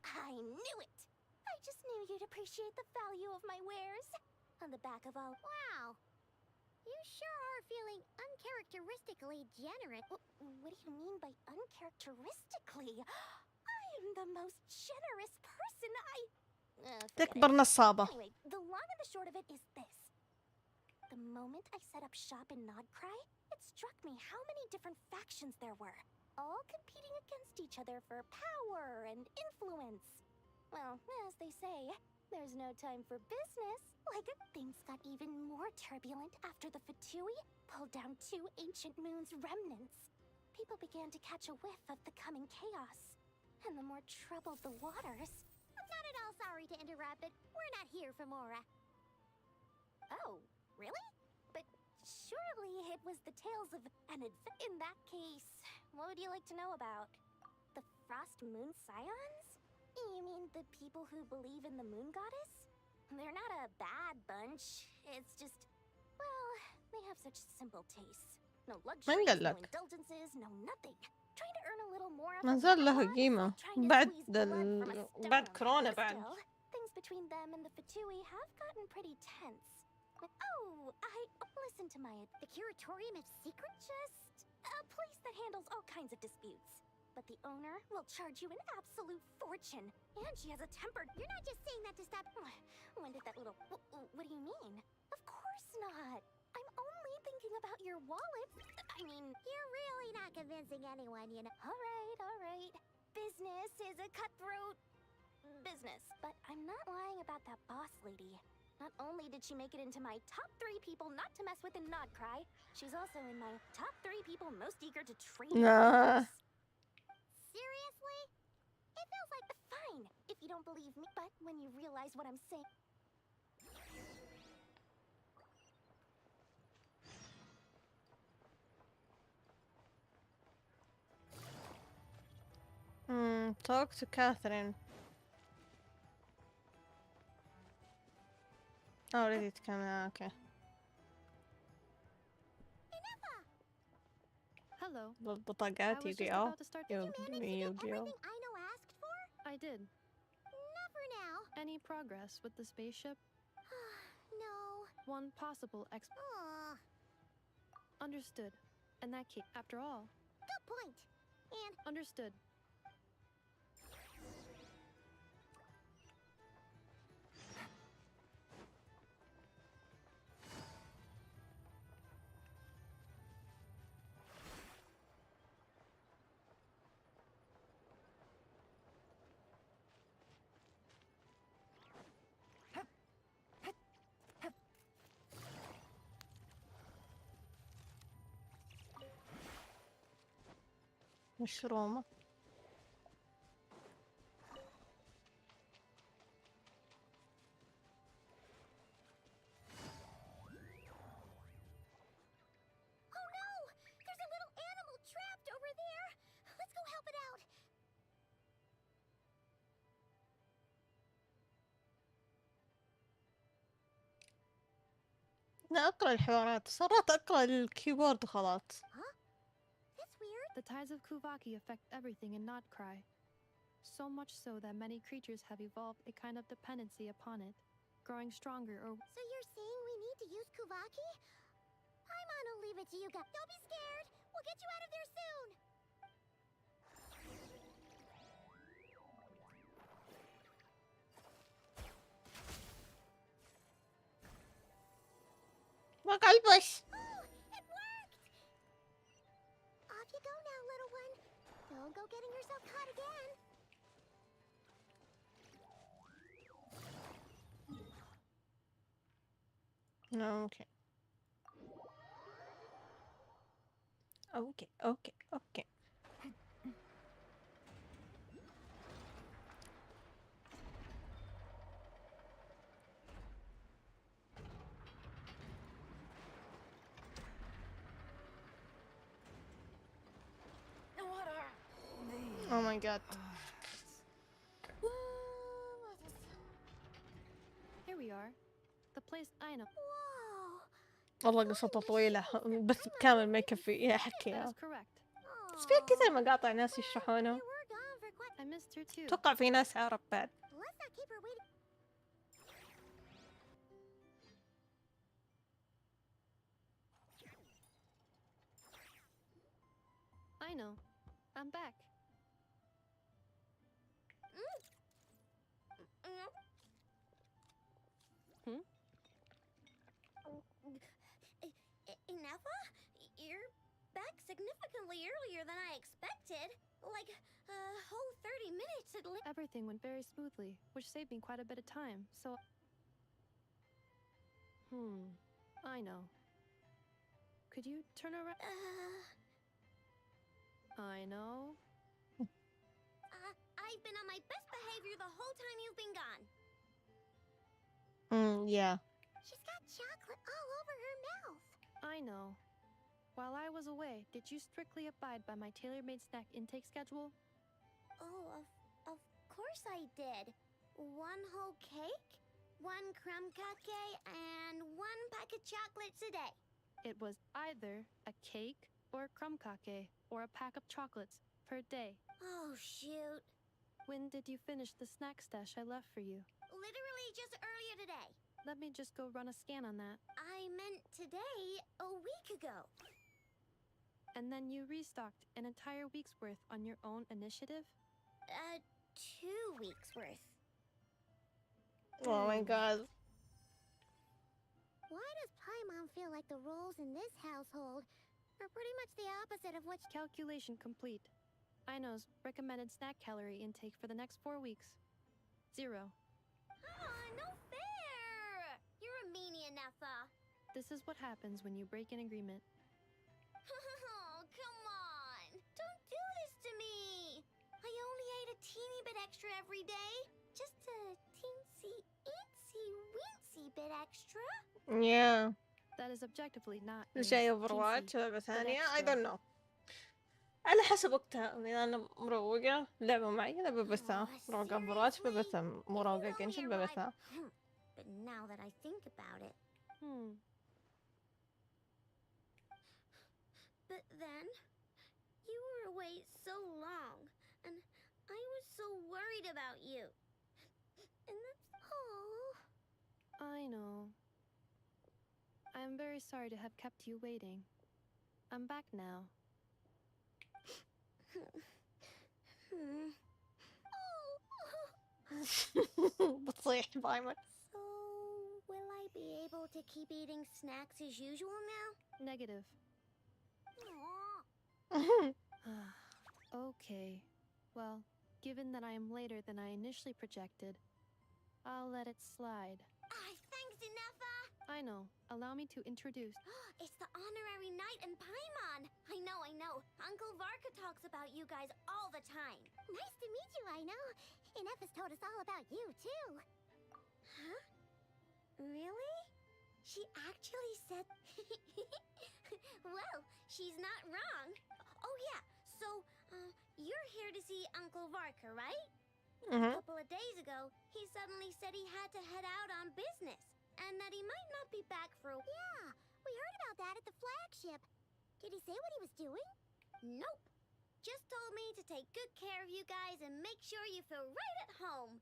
I knew it! I just knew you'd appreciate the value of my wares. On the back of all... Wow. You sure are feeling uncharacteristically generous. What do you mean by uncharacteristically? I am the most generous person forget it. تكبر نصابة. Anyway, the long and the short of it is this. The moment I set up shop in Nodcry, it struck me how many different factions there were, all competing against each other for power and influence. Well, as they say, there's no time for business. Like, things got even more turbulent after the Fatui pulled down 2 ancient moon's remnants. People began to catch a whiff of the coming chaos. And the more troubled the waters... I'm not at all sorry to interrupt, but we're not here for Mora. Oh, really? But surely it was the tales of an In that case, what would you like to know about? The Frost Moon Scions? You mean the people who believe in the Moon Goddess? They're not a bad bunch. It's just, well, they have such simple tastes. No luxuries, no لك. indulgences, no nothing. Trying to earn a little more ما from زال the له gods, قيمة trying to بعد squeeze blood from a stone. بعد كورونا بعد. Still, things between them and the Fatui have gotten pretty tense. Oh, listen to my... The Curatorium of Secrets? Just a place that handles all kinds of disputes. But the owner will charge you an absolute fortune. And she has a temper. You're not just saying that to stop... When did that little... What do you mean? Of course not. I'm only thinking about your wallet. I mean... You're really not convincing anyone, you know. All right. Business is a cutthroat... business. But I'm not lying about that boss lady. Not only did she make it into my top 3 people not to mess with in Nodcry, she's also in my top 3 people most eager to trade. Nah. Seriously? It feels like fine if you don't believe me, but when you realize what I'm saying. Talk to Catherine. Already it's coming. Okay. Hello. I البطاقات was just يوغي-أو. about to start. You managed to get Yu-Gi-Oh. everything Aino asked for? I did. Not for now. Any progress with the spaceship? No. One possible Aw, Understood. And that case, after all. good point. And Understood. مشرومة. Oh no! There's a little animal trapped over there! Let's go help it out! لا أقرأ الحوارات، صارت أقرأ الكيبورد وخلاص. Huh? That's weird. The tides of Kuvaki affect everything in Nodcry. So much so that many creatures have evolved a kind of dependency upon it, growing stronger or So you're saying we need to use Kuvaki? Paimon will leave it to you guys. Don't be scared! We'll get you out of there soon! وقع البش. Oh, it worked! Off you go now, little one. Don't go getting yourself caught again. اوكي اوكي اوكي اوكي. Oh my god. here we are. The place I know. Whoa! والله قصته طويلة بس كامل ما يكفي That أحكيها. is correct. بس في كثير مقاطع ناس يشرحونه. We're gone for quite. I missed her too. أتوقع في ناس عرب بعد. Let's not keep her waiting. I know. I'm back. Hmm? Ineffa? You're back significantly earlier than I expected. Like a whole 30 minutes at least. Everything went very smoothly, which saved me quite a bit of time, so... I know. Could you turn around? I know. I've been on my best behavior the whole time you've been gone. Yeah. She's got chocolate all over her mouth. I know. While I was away, did you strictly abide by my tailor-made snack intake schedule? Oh, of course I did. One whole cake, one crumb cake, and one pack of chocolates a day. It was either a cake or a crumb cake or a pack of chocolates per day. Oh, shoot. When did you finish the snack stash I left for you? Literally just earlier today. Let me just go run a scan on that. I meant today, a week ago. And then you restocked an entire week's worth on your own initiative? 2 weeks worth. Oh my god. Why does Paimon feel like the roles in this household are pretty much the opposite of what Calculation complete. Aino's recommended snack calorie intake for the next 4 weeks. 0. no fair! You're a meanie, Ineffa. This is what happens when you break an agreement. Oh, come on! Don't do this to me! I only ate a teeny bit extra every day. Just a teensy-weensy bit extra. Yeah. That is objectively not a شيء اوفرواتش لعبة ثانية. I don't know. على حسب وقتها. إذا أنا مروقة لعبة معينة ببثها. مروقة اوفرواتش ببثها. مروقة قينشن ببثها. But now that I think about it. But then, you were away so long, and I was so worried about you. And that's all. I know. I am very sorry to have kept you waiting. I'm back now. بتصيح بايمن. So, will I be able to keep eating snacks as usual now? Negative. Okay. Well, given that I am later than I initially projected, I'll let it slide. Thanks, Ineffa! I know. Allow me to introduce. It's the honorary knight in Paimon. I know. Uncle Varka talks about you guys all the time. Nice to meet you, I know. Inef has told us all about you, too. Huh? Really? She actually said... Well, she's not wrong. Oh, yeah. So, you're here to see Uncle Varka, right? A couple of days ago, he suddenly said he had to head out on business, and that he might not be back for a... Yeah, we heard about that at the flagship. Did he say what he was doing? Nope. Just told me to take good care of you guys and make sure you feel right at home.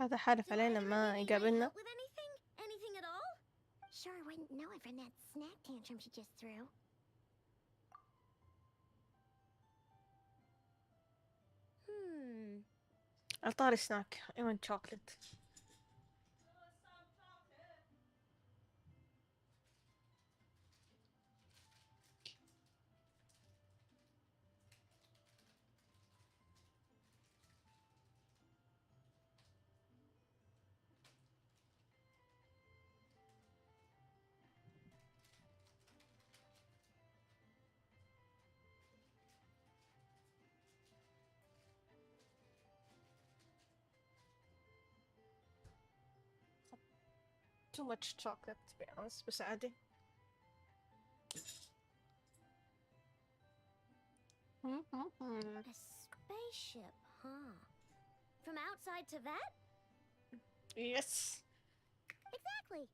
هذا حالف علينا ما يقابلنا. With anything? Anything at all? Sure wouldn't know it from that snack tantrum she just threw. عطاري سناك. I want chocolate. Too much chocolate to be honest, بس عادي. A spaceship, huh? From outside to that? Yes. Exactly.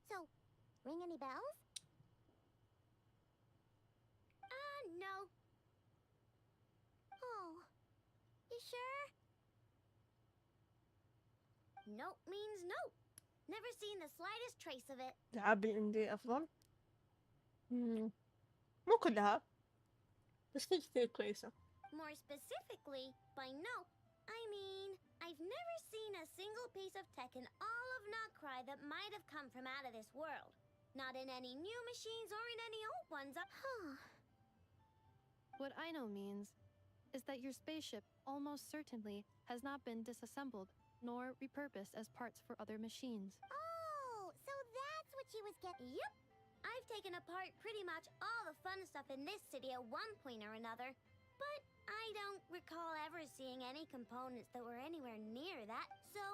So, ring any bells? No. Oh. You sure? Nope means nope. Never seen the slightest trace of it. الألعاب اللي عندي أفضل. مو كلها بس في كثير كويسة. More specifically, by nope, I mean I've never seen a single piece of tech in all of Nokrai that might have come from out of this world. Not in any new machines or in any old ones. What I know means is that your spaceship almost certainly has not been disassembled nor repurposed as parts for other machines. Oh, so that's what she was getting. Yep. I've taken apart pretty much all the fun stuff in this city at one point or another, but I don't recall ever seeing any components that were anywhere near that. So,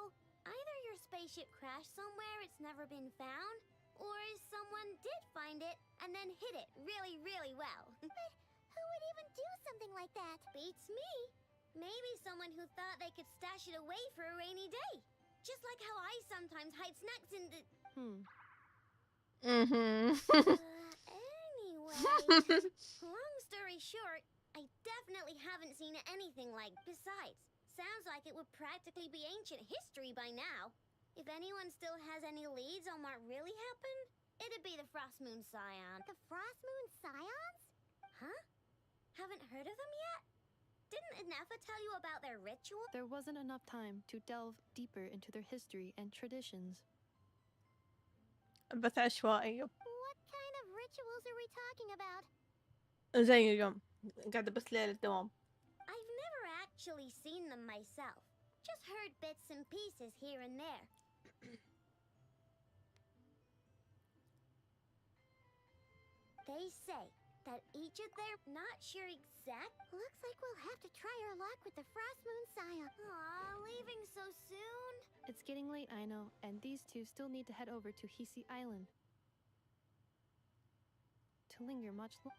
either your spaceship crashed somewhere it's never been found, or someone did find it and then hid it really, really well. But who would even do something like that? Beats me. Maybe someone who thought they could stash it away for a rainy day. Just like how I sometimes hide snacks in the... Anyway, long story short, I definitely haven't seen anything like... Besides, sounds like it would practically be ancient history by now. If anyone still has any leads on what really happened, it'd be the Frost Moon Scion. The Frost Moon Scions? Huh? Haven't heard of them yet? Didn't Inefa tell you about their ritual? There wasn't enough time to delve deeper into their history and traditions. بث عشوائي. What kind of rituals are we talking about? زي اليوم قاعدة بس ليلة دوام. I've never actually seen them myself. Just heard bits and pieces here and there. They say that each of their... Not sure exact... Looks like we'll have to try our luck with the Frost Moon Scion. Aw, leaving so soon? It's getting late, I know, and these two still need to head over to Hisi Island. To linger much Aww.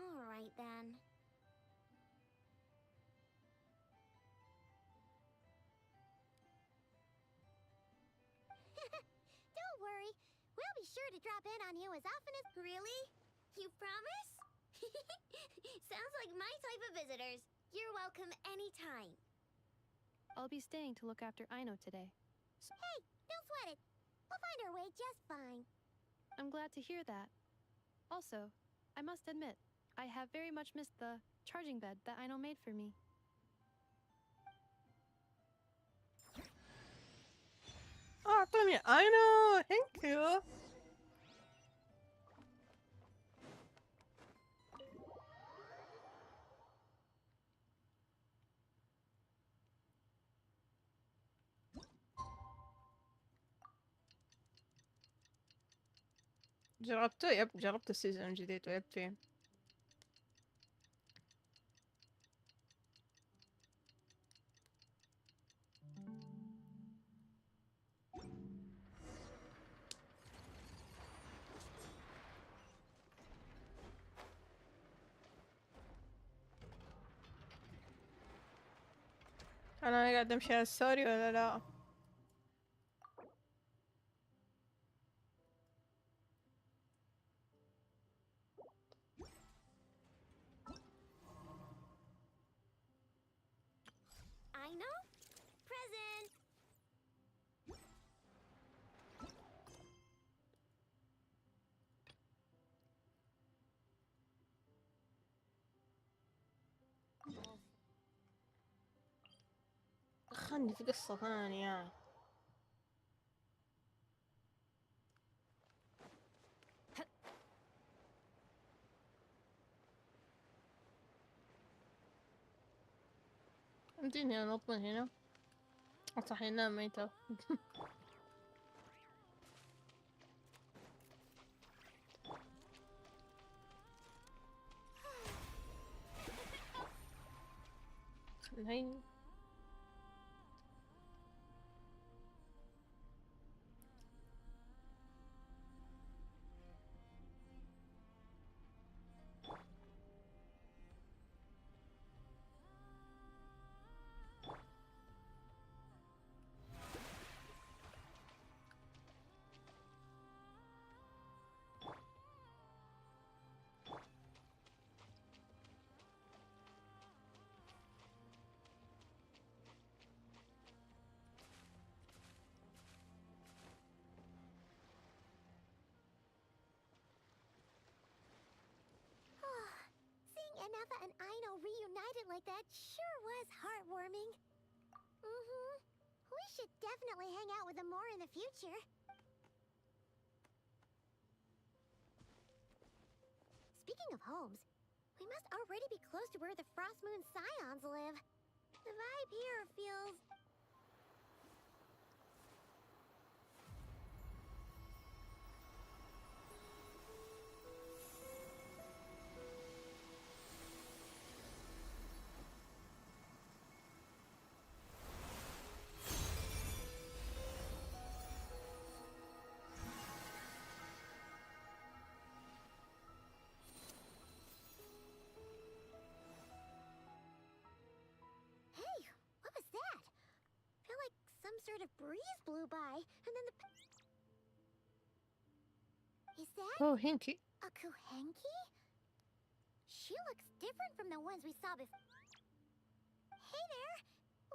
Alright then. Don't worry. We'll be sure to drop in on you as often as... Really? You promise? Sounds like my type of visitors. You're welcome anytime. I'll be staying to look after Aino today. Hey, don't sweat it. We'll find our way just fine. I'm glad to hear that. Also, I must admit, I have very much missed the charging bed that Aino made for me. أعطني أنا. Thank you. جربته؟ يب جربت السيزون الجديد ولعبت فيه. انا قاعد امشي على السوري ولا لا؟ I know. Present. دخلني في قصة ثانية. يمديني انط من هنا. صح ينام ميتة. الحين Seeing Anafa and Aino reunited like that sure was heartwarming. Mm-hmm. We should definitely hang out with them more in the future. Speaking of homes, we must already be close to where the Frost Moon Scions live. The vibe here feels... Hey, what was that? I feel like some sort of breeze blew by, and then the... Is that اوه هينكي. a Kuhenki? She looks different from the ones we saw before. Hey there!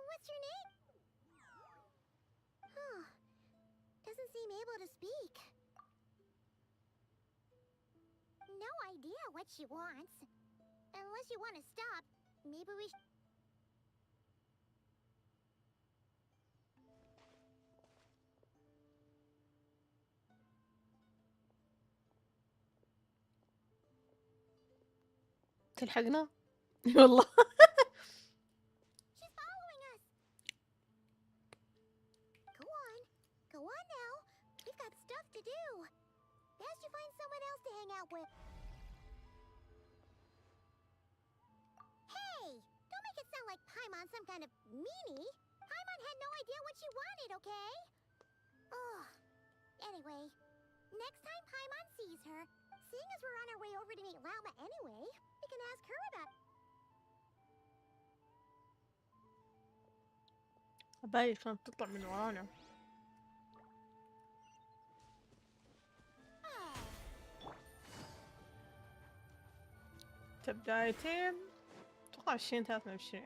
What's your name? Huh. Doesn't seem able to speak. No idea what she wants. Unless you want to stop, maybe we should... تلحقنا؟ والله. She's following us! Go on. Go on now. We've got stuff to do. Best you find someone else to hang out with. Hey! Don't make it sound like Paimon's some kind of meanie. Paimon had no idea what she wanted, okay? Ugh. Anyway, next time Paimon sees her, seeing as we're on our way over to meet Lauma anyway, we can ask her about... بالي كانت تطلع من ورانا. بدايتين اتوقع 2023.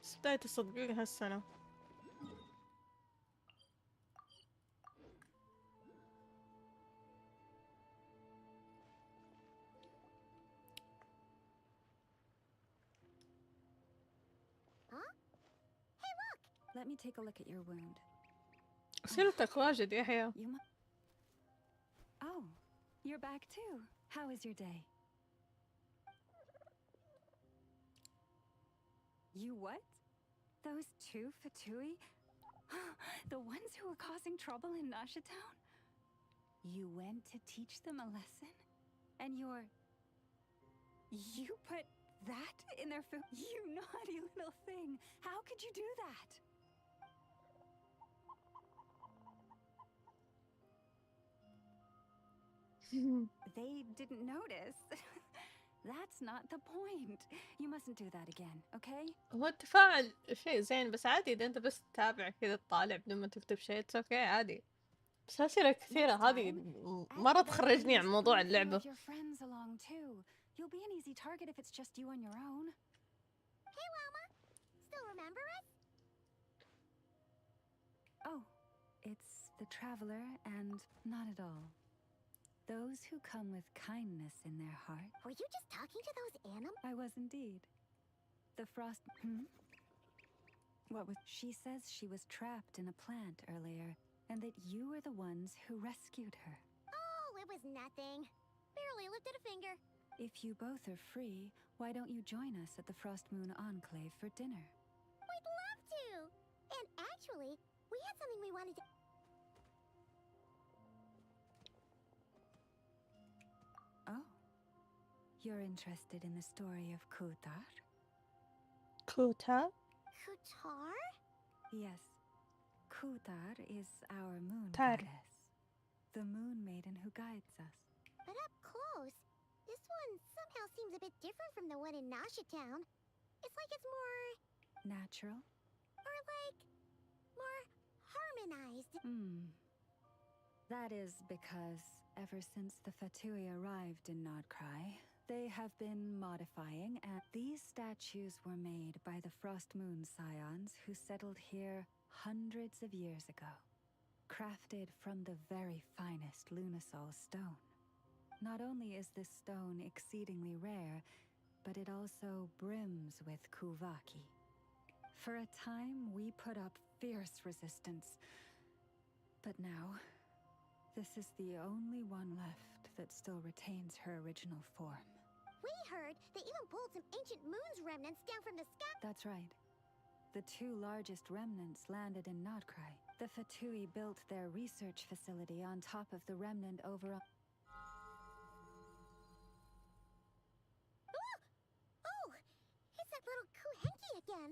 بس بداية الصدقين هالسنة. Let me take a look at your wound. سيرتك واجد يحيى. Oh, you're back too. How was your day? You what? Those two Fatui? The ones who were causing trouble in Nasha Town? You went to teach them a lesson? And you put that in their food? You naughty little thing! How could you do that? They didn't notice. That's not the point. You mustn't do that again, okay? هو التفاعل شيء زين، بس عادي إذا أنت بس تتابع كذا تطالع بدون ما تكتب شيء اوكي عادي. بس أسئلة كثيرة هذه مرة تخرجني عن موضوع اللعبة. You'll be an easy target if it's just you on your own. Hey, Wilma! Still remember us? Oh, it's the traveler and not at all. Those who come with kindness in their heart. Were you just talking to those animals? I was indeed. The frost... What was... She says she was trapped in a plant earlier, and that you were the ones who rescued her. Oh, it was nothing. Barely lifted a finger. If you both are free, why don't you join us at the Frost Moon Enclave for dinner? We'd love to! And actually, we had something we wanted to... Oh. You're interested in the story of Kutar? Kutar? Kutar? Yes. Kutar is our moon Tar. goddess. The moon maiden who guides us. But up close, this one somehow seems a bit different from the one in Nasha Town. It's like it's more... Natural? Or like... more harmonized. That is because ever since the Fatui arrived in Nodcry, they have been modifying, and these statues were made by the Frost Moon Scions who settled here hundreds of years ago. Crafted from the very finest Lunasol stone. Not only is this stone exceedingly rare, but it also brims with Kuvaki. For a time, we put up fierce resistance. But now, this is the only one left that still retains her original form. We heard they even pulled some ancient moon's remnants down from the sky. That's right. The two largest remnants landed in Nodcry. The Fatui built their research facility on top of the remnant over on... Oh! It's that little Kuhenki again!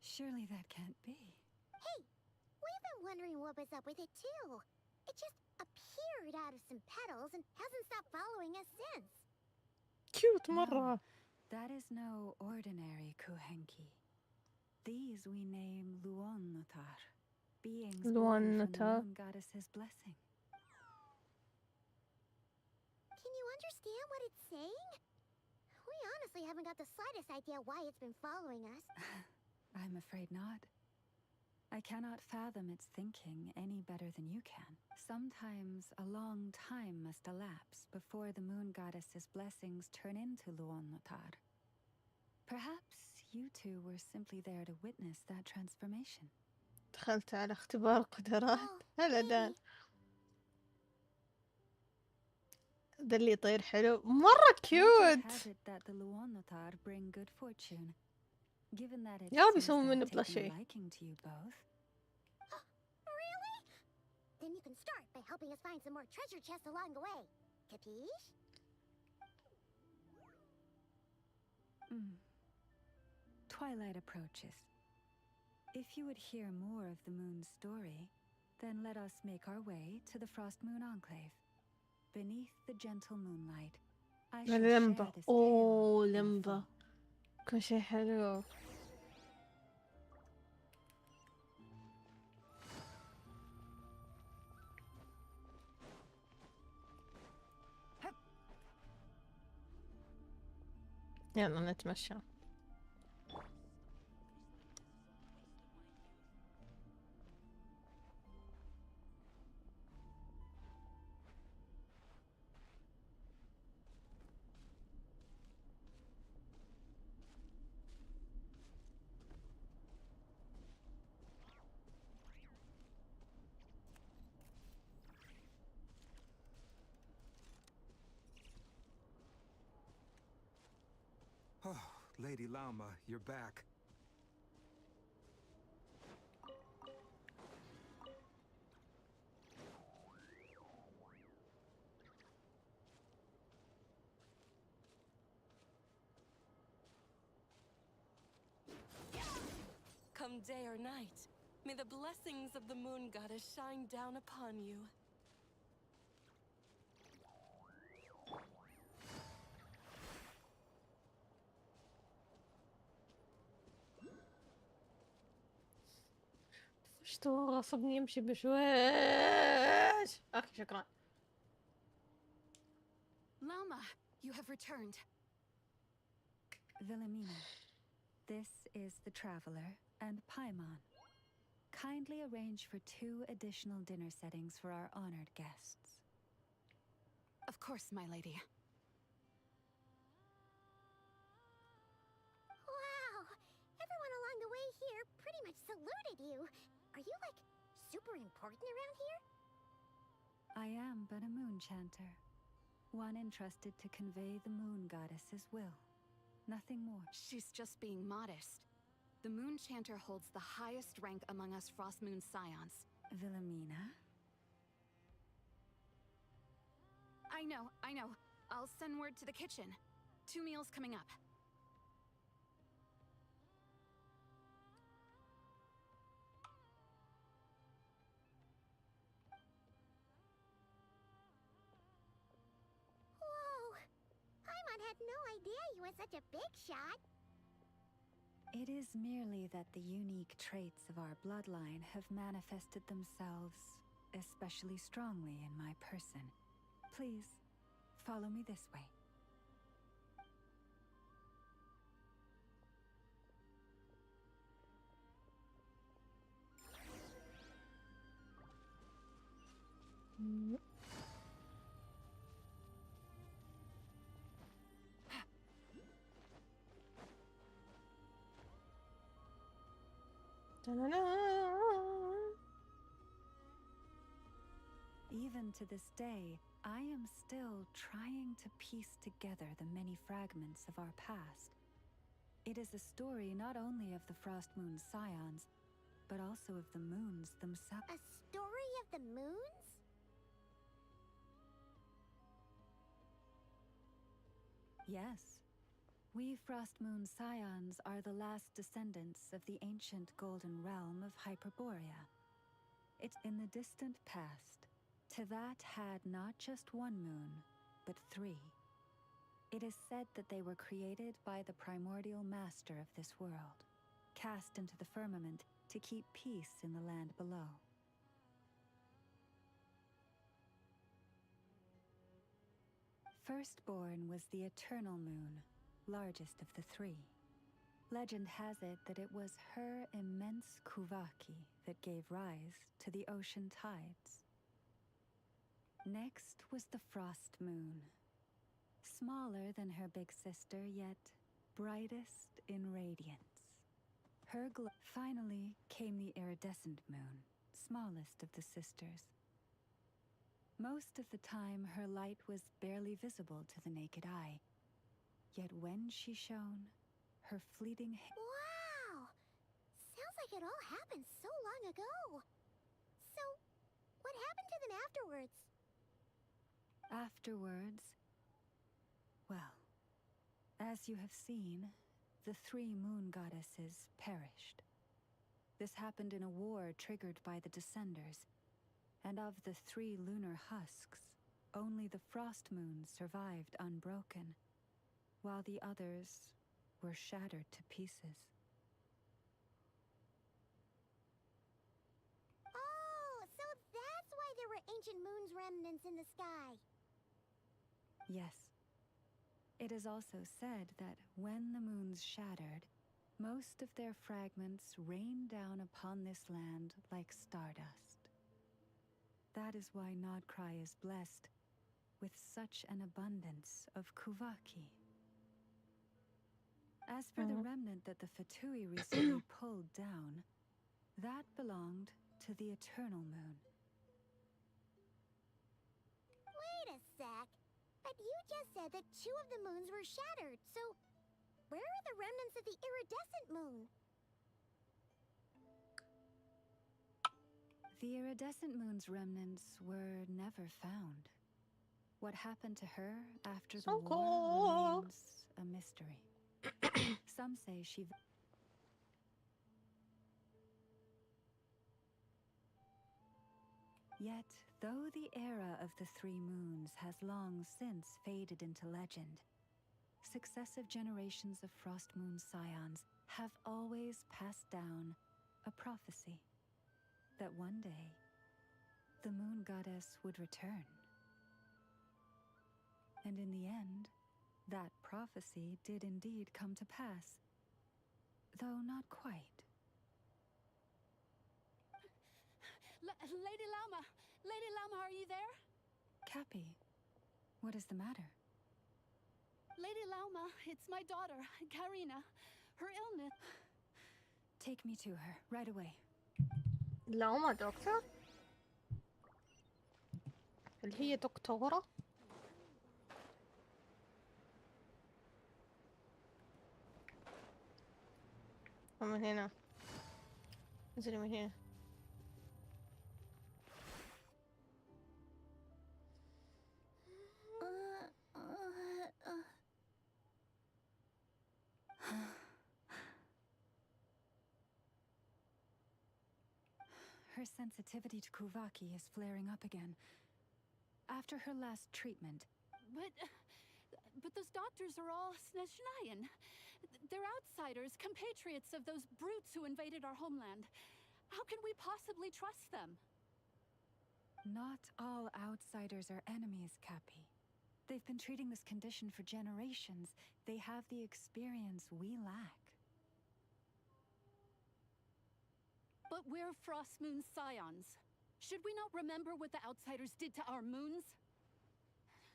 Surely that can't be. Hey! We've been wondering what was up with it too. It just appeared out of some petals and hasn't stopped following us since. Cute مرة. That is no ordinary Kuhenki. These we name Luonnotar, beings born from the moon goddess's blessing. Can you understand what it's saying? We honestly haven't got the slightest idea why it's been following us. I'm afraid not. I cannot fathom its thinking any better than you can. Sometimes a long time must elapse before the moon goddess's blessings turn into Luonnotar. Perhaps you two were simply there to witness that transformation. دخلت على اختبار قدرات. هلا دان. ده اللي يطير حلو مرة كيوت. That the Luonnotar bring good fortune. Given that it يا seems بيسوون منه they've بلا taken a شيء. liking to you both. Really? Then you can start by helping us find some more treasure chests along the way. Capiche? Twilight approaches. If you would hear more of the moon's story, then let us make our way to the Frost Moon Enclave. Beneath the gentle moonlight, I shall share لمبة. this أوه tale. لمبة. كل شيء حلو. يلا نتمشى. Oh, Lady Lauma, you're back. day or night. May the blessings of the moon goddess shine down upon you. اشتو غصبني يمشي بشويش. اوكي شكرا. Lama, you have returned. Wilhelmina, this is the Traveler and Paimon. Kindly arrange for 2 additional dinner settings for our honored guests. Of course, my lady. Wow! Everyone along the way here pretty much saluted you. Are you, like, super important around here? I am but a moon chanter, one entrusted to convey the moon goddess's will. Nothing more. She's just being modest. The Moon Chanter holds the highest rank among us Frost Moon Scions. Wilhelmina? I know. I'll send word to the kitchen. 2 meals coming up. Whoa! Paimon had no idea you were such a big shot. It is merely that the unique traits of our bloodline have manifested themselves especially strongly in my person. Please, follow me this way. Even to this day, I am still trying to piece together the many fragments of our past. It is a story not only of the Frost Moon Scions, but also of the moons themselves. A story of the moons? Yes. We Frost Moon Scions are the last descendants of the ancient golden realm of Hyperborea. It's in the distant past. To that had not just 1 moon, but 3. It is said that they were created by the primordial master of this world, cast into the firmament to keep peace in the land below. Firstborn was the eternal moon, largest of the 3. Legend has it that it was her immense kuvaki that gave rise to the ocean tides. Next was the Frost Moon. Smaller than her big sister, yet brightest in radiance. Her Finally came the iridescent moon, smallest of the sisters. Most of the time, her light was barely visible to the naked eye. Yet when she shone, her fleeting Wow! Sounds like it all happened so long ago. So, what happened to them afterwards? Afterwards, well, as you have seen, the 3 moon goddesses perished. This happened in a war triggered by the Descenders, and of the 3 lunar husks, only the Frost Moon survived unbroken, while the others were shattered to pieces. Oh, so that's why there were ancient moon's remnants in the sky. Yes. It is also said that when the moons shattered, most of their fragments rained down upon this land like stardust. That is why Nodcry is blessed with such an abundance of kuvaki. As for the remnant that the Fatui recently pulled down, that belonged to the Eternal Moon. Wait a sec. But you just said that 2 of the moons were shattered, so where are the remnants of the iridescent moon? The iridescent moon's remnants were never found. What happened to her after the war remains a mystery. Some say she... Yet, though the era of the three moons has long since faded into legend, successive generations of Frost Moon scions have always passed down a prophecy that one day the moon goddess would return. And in the end, that prophecy did indeed come to pass, though not quite. Lady Lauma! Lady Lauma, are you there? Cappy, what is the matter? Lady Lauma, it's my daughter, Karina. Her illness... Take me to her, right away. لاما دكتور؟ اللي هي دكتورة؟ من هنا انزلي من هنا. Her sensitivity to Kuvaki is flaring up again. After her last treatment. But those doctors are all Snezhnayan. They're outsiders, compatriots of those brutes who invaded our homeland. How can we possibly trust them? Not all outsiders are enemies, Cappy. They've been treating this condition for generations. They have the experience we lack. But we're Frost Moon scions. Should we not remember what the outsiders did to our moons?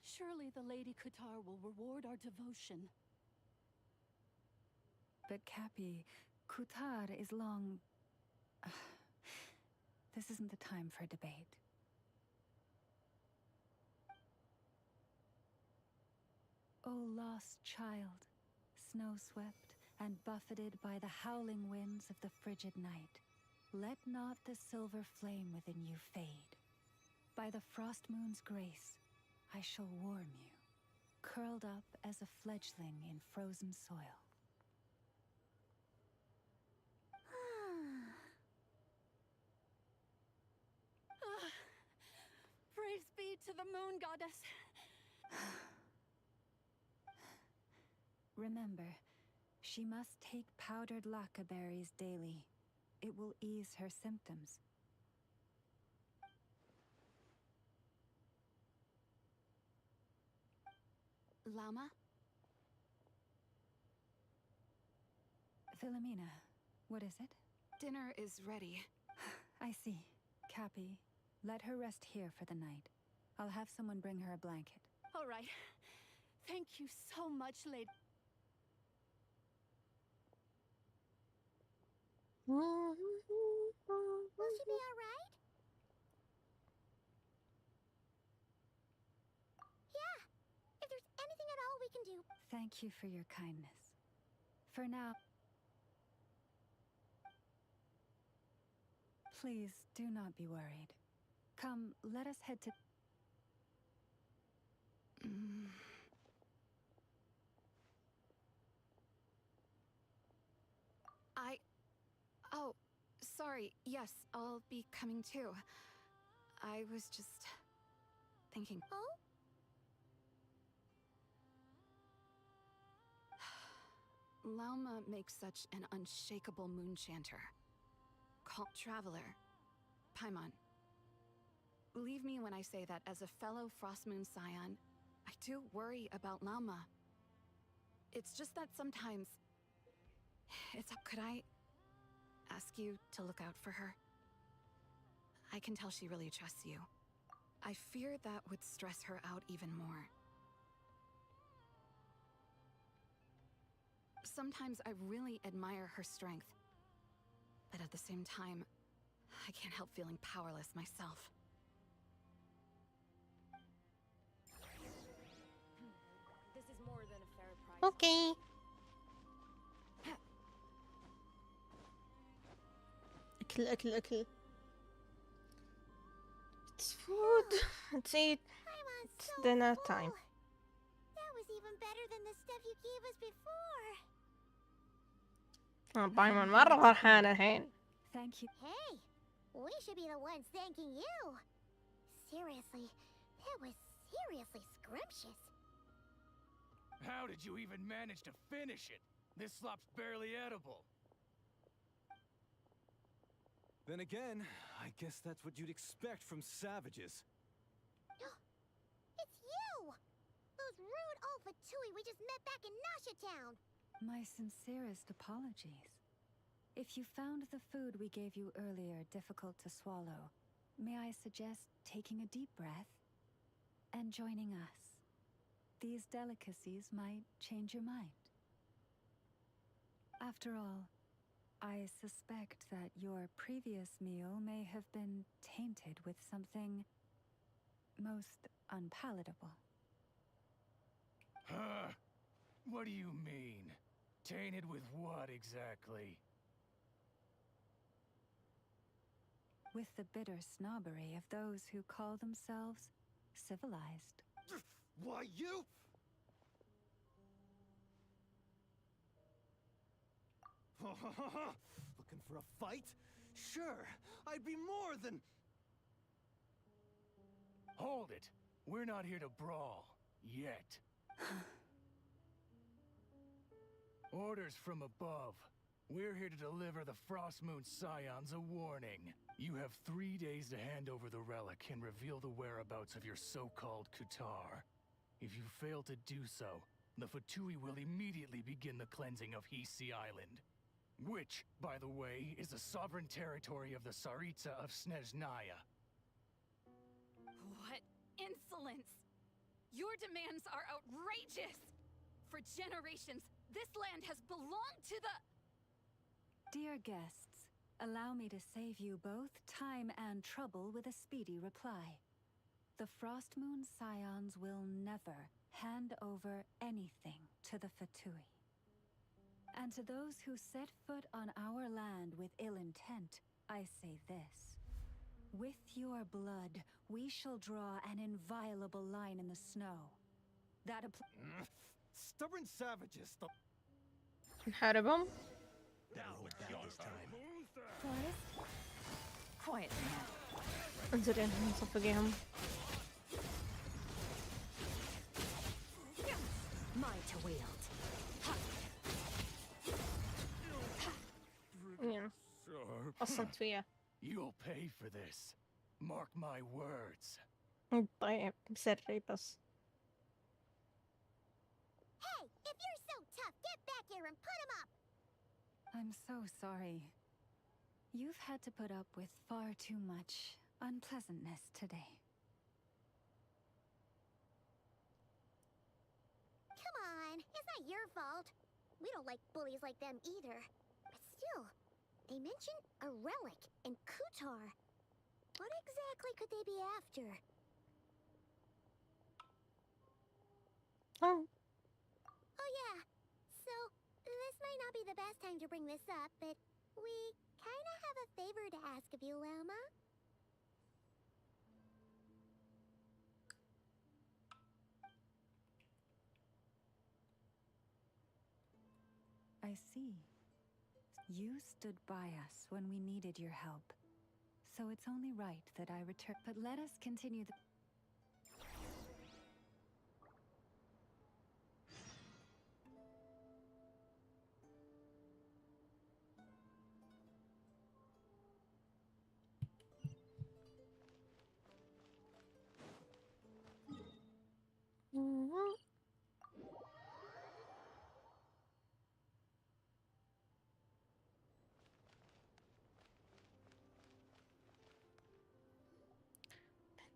Surely the Lady Kutar will reward our devotion. But Cappy, Kutar is long... This isn't the time for debate. O lost child, snow-swept and buffeted by the howling winds of the frigid night, let not the silver flame within you fade. By the frost moon's grace, I shall warm you, curled up as a fledgling in frozen soil. Praise be to the moon goddess. Remember, she must take powdered laka berries daily. It will ease her symptoms. Lama? Philomena, what is it? Dinner is ready. I see. Cappy, let her rest here for the night. I'll have someone bring her a blanket. All right. Thank you so much, lady. Will she be all right? Yeah. If there's anything at all we can do. Thank you for your kindness. For now... Please, do not be worried. Come, let us head to... Oh, sorry. Yes, I'll be coming too. I was just... thinking... Oh? Lauma makes such an unshakable moon chanter. Call Traveler. Paimon. Believe me when I say that as a fellow Frost Moon scion, I do worry about Lauma. It's just that sometimes... Could I ask you to look out for her? I can tell she really trusts you. I fear that would stress her out even more. Sometimes I really admire her strength. But at the same time, I can't help feeling powerless myself. This is more than a fair price. Okay. أكل أكل أكل. It's food. It's eat. It's dinner time. That was even better than the stuff you gave us before. بايمون مرة فرحانة الحين. Thank you. Hey, we should be the ones thanking you. seriously, it was seriously scrumptious. How did you even manage to finish it? This slop's barely edible. Then again, I guess that's what you'd expect from savages. It's you! Those rude old Fatui we just met back in Nasha Town! My sincerest apologies. If you found the food we gave you earlier difficult to swallow, may I suggest taking a deep breath and joining us? These delicacies might change your mind. After all, I suspect that your previous meal may have been tainted with something most unpalatable. Huh? What do you mean? Tainted with what exactly? With the bitter snobbery of those who call themselves civilized. Why, you? Looking for a fight? Sure, I'd be more than... Hold it. We're not here to brawl. Yet. Orders from above. We're here to deliver the Frostmoon Scions a warning. You have 3 days to hand over the relic and reveal the whereabouts of your so-called Kutar. If you fail to do so, the Fatui will immediately begin the cleansing of Hisi Island. Which, by the way, is the sovereign territory of the Tsaritsa of Snezhnaya. What insolence! Your demands are outrageous! For generations, this land has belonged to the... Dear guests, allow me to save you both time and trouble with a speedy reply. The Frostmoon Scions will never hand over anything to the Fatui. And to those who set foot on our land with ill intent, I say this. With your blood, we shall draw an inviolable line in the snow. That Stubborn savages. نحاربهم. Forest? Quiet now. انزلين نصفقيهم. Mine to wield. Yeah. قصت فيها. You'll pay for this. Mark my words. طيب سري بس. Hey, if you're so tough, get back here and put him up! I'm so sorry. You've had to put up with far too much unpleasantness today. Come on, it's not your fault. We don't like bullies like them either. But still, they mentioned a relic in Kutar. What exactly could they be after? Oh. Oh yeah, so this might not be the best time to bring this up, but we kinda have a favor to ask of you, Lama. I see. You stood by us when we needed your help. So it's only right that I return. But let us continue the...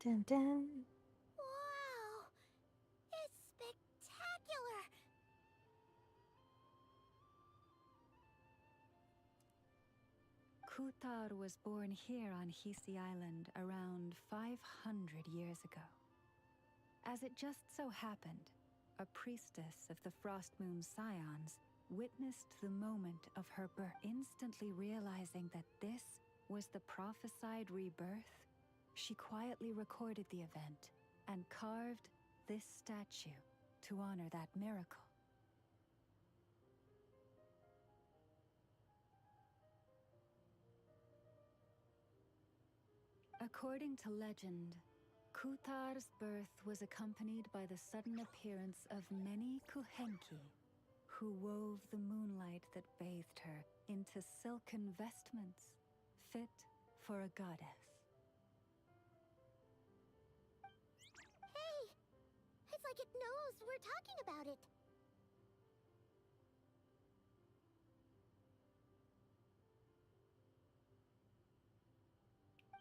Dun dun. Wow! It's spectacular! Kutar was born here on Hisi Island around 500 years ago. As it just so happened, a priestess of the Frostmoon Scions witnessed the moment of her birth. Instantly realizing that this was the prophesied rebirth, she quietly recorded the event and carved this statue to honor that miracle. According to legend, Kutar's birth was accompanied by the sudden appearance of many Kuhenki, who wove the moonlight that bathed her into silken vestments fit for a goddess. Hey! It's like it knows we're talking about it.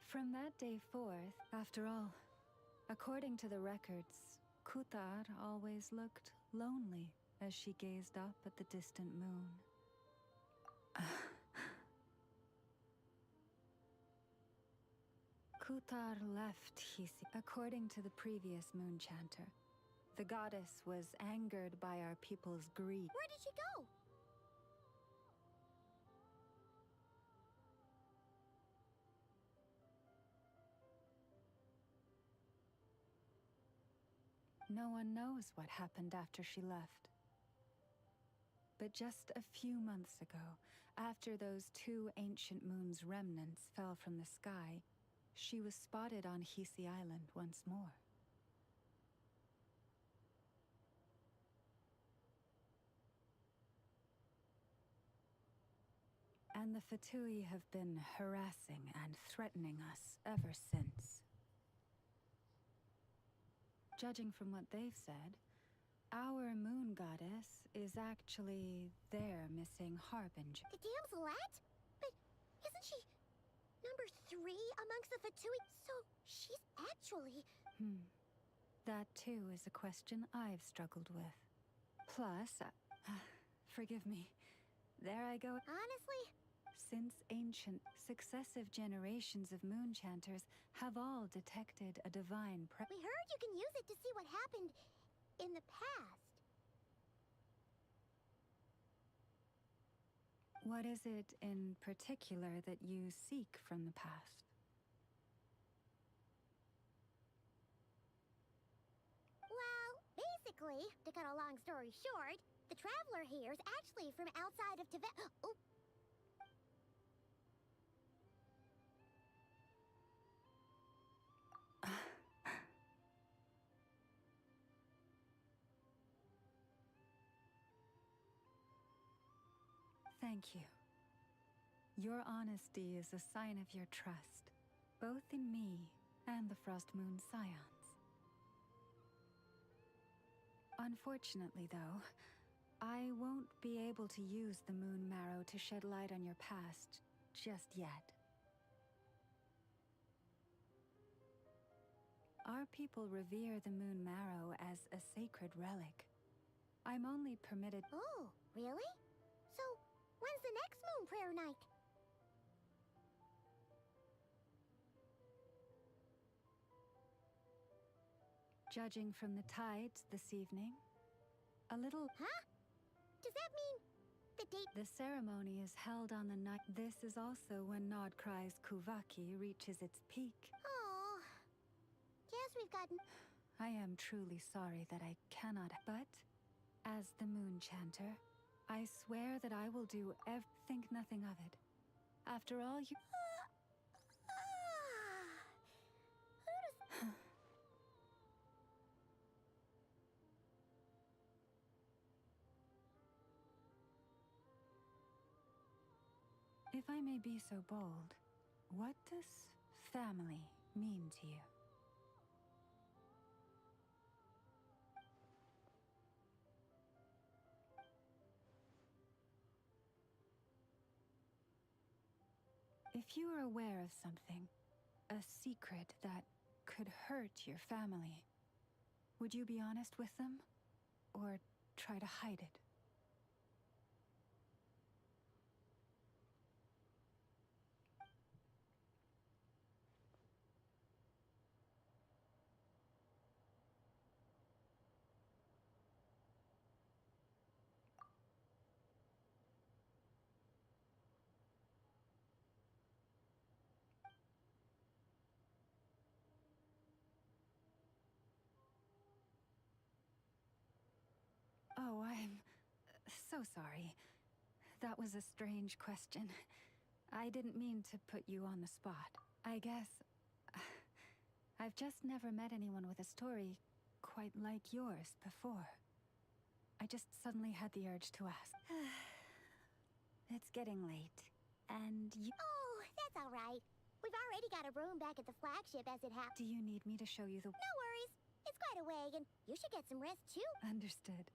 From that day forth, after all, according to the records, Kutar always looked lonely as she gazed up at the distant moon. Kutar left Hisi. According to the previous moon chanter, the goddess was angered by our people's greed. Where did she go? No one knows what happened after she left. But just a few months ago, after those 2 ancient moons' remnants fell from the sky, she was spotted on Hisi Island once more. And the Fatui have been harassing and threatening us ever since. Judging from what they've said, our moon goddess is actually their missing harbinger. The damselat? But isn't she number 3 amongst the Fatui? So she's actually... That too is a question I've struggled with. Plus, forgive me, there I go. Honestly? Since ancient, successive generations of moon chanters have all detected a divine We heard you can use it to see what happened in the past. What is it in particular that you seek from the past? Well, basically, to cut a long story short, the traveler here is actually from outside of Tibet. Oh. Thank you. Your honesty is a sign of your trust, both in me and the Frost Moon Scions. Unfortunately, though, I won't be able to use the Moon Marrow to shed light on your past just yet. Our people revere the Moon Marrow as a sacred relic. I'm only permitted... Oh, really? So, when's the next Moon Prayer Night? Judging from the tides this evening, a little... Huh? Does that mean the date... The ceremony is held on the night... This is also when Nodcry's Kuvaki reaches its peak. Oh, guess we've gotten... I am truly sorry that I cannot... But, as the Moon Chanter, I swear that I will do think nothing of it. After all, you... If I may be so bold, what does family mean to you? If you are aware of something, a secret that could hurt your family, would you be honest with them? Or try to hide it? Oh, I'm so sorry. That was a strange question. I didn't mean to put you on the spot. I guess... I've just never met anyone with a story quite like yours before. I just suddenly had the urge to ask. It's getting late, and you... Oh, that's all right. We've already got a room back at the flagship as it happens. Do you need me to show you the... No worries. It's quite a way, and you should get some rest too. Understood.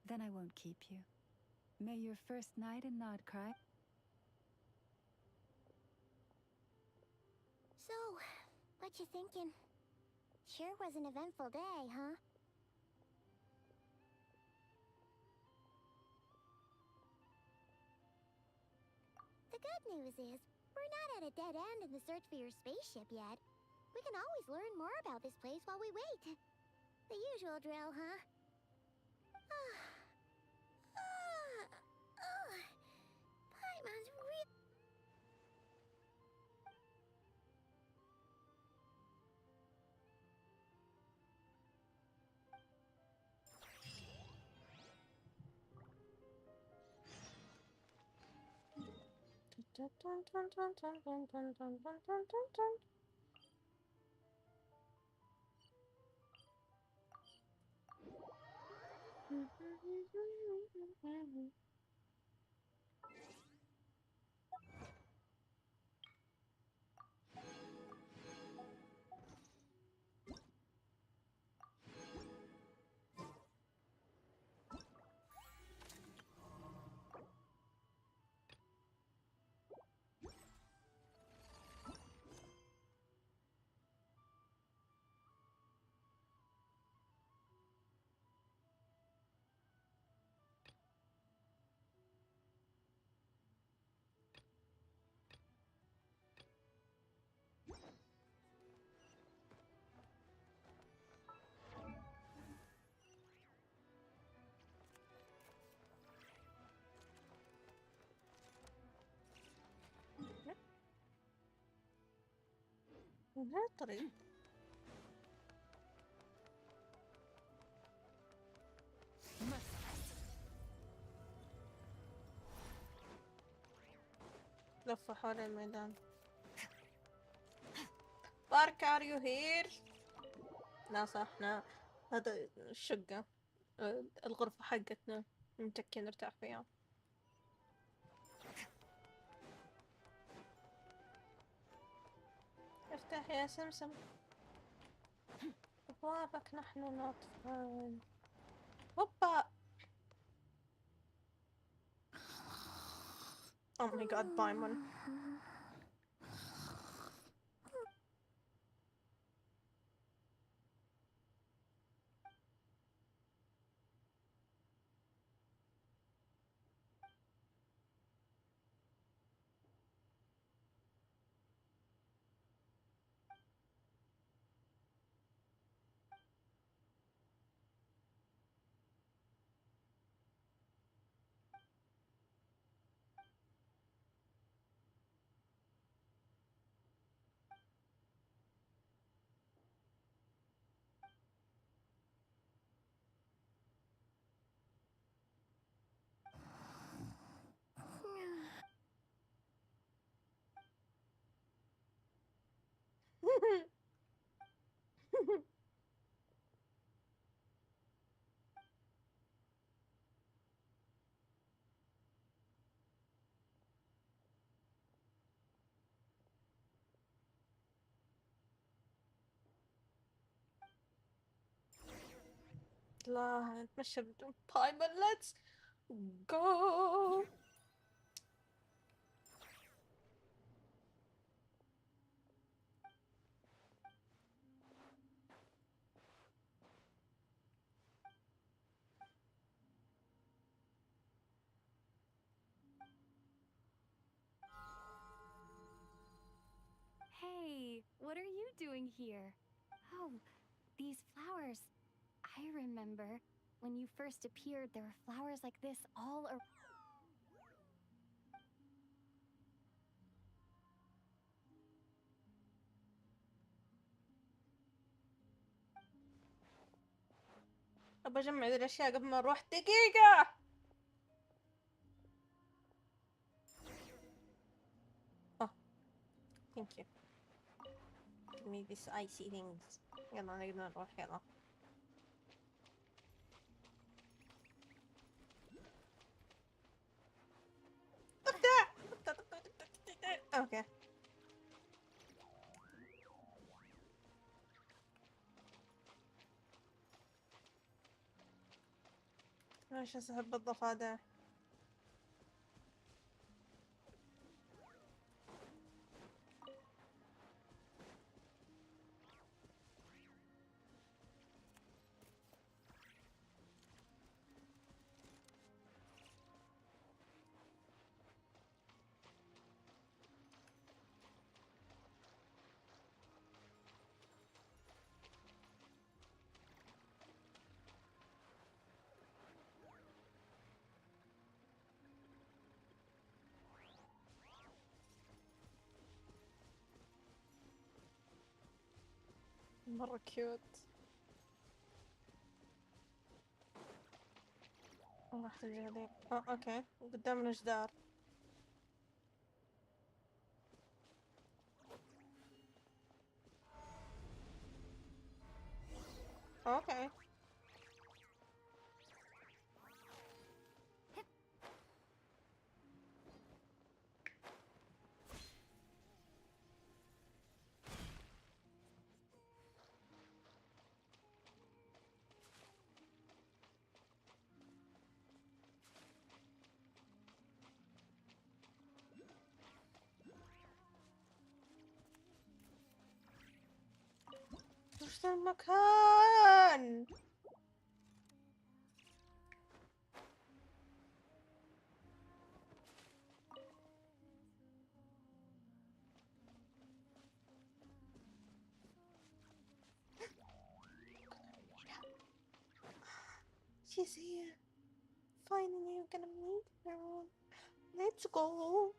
Then I won't keep you. May your first night in Nodcry... So, what you thinking? Sure was an eventful day, huh? The good news is, we're not at a dead end in the search for your spaceship yet. We can always learn more about this place while we wait. The usual drill, huh? Paimon's real. من هذا الطريق. لفة حول الميدان. بارك are you here؟ لا صح، احنا هذا الشقة، الغرفة حقتنا متكي نرتاح فيها. افتح يا سمسم، أبوابك نحن نطفال. هوبا. Oh my god, Paimon. لا نتمشى بدون Paimon. Let's go. Hey, what are you doing here? Oh, these flowers. I remember when you first appeared, there were flowers like this all around. أبى أجمع ذي الأشياء قبل ما نروح. دقيقة. Oh, thank you. give me these icy things. يلا نقدر نروح يلا. اوكي. ليش اسحب الضفادع؟ مرة كيوت. راح تجي هذيك. اوكي قدامنا جدار. اوكي. وش ذا المكان؟ She's here. Finally, you're gonna meet her. Let's go.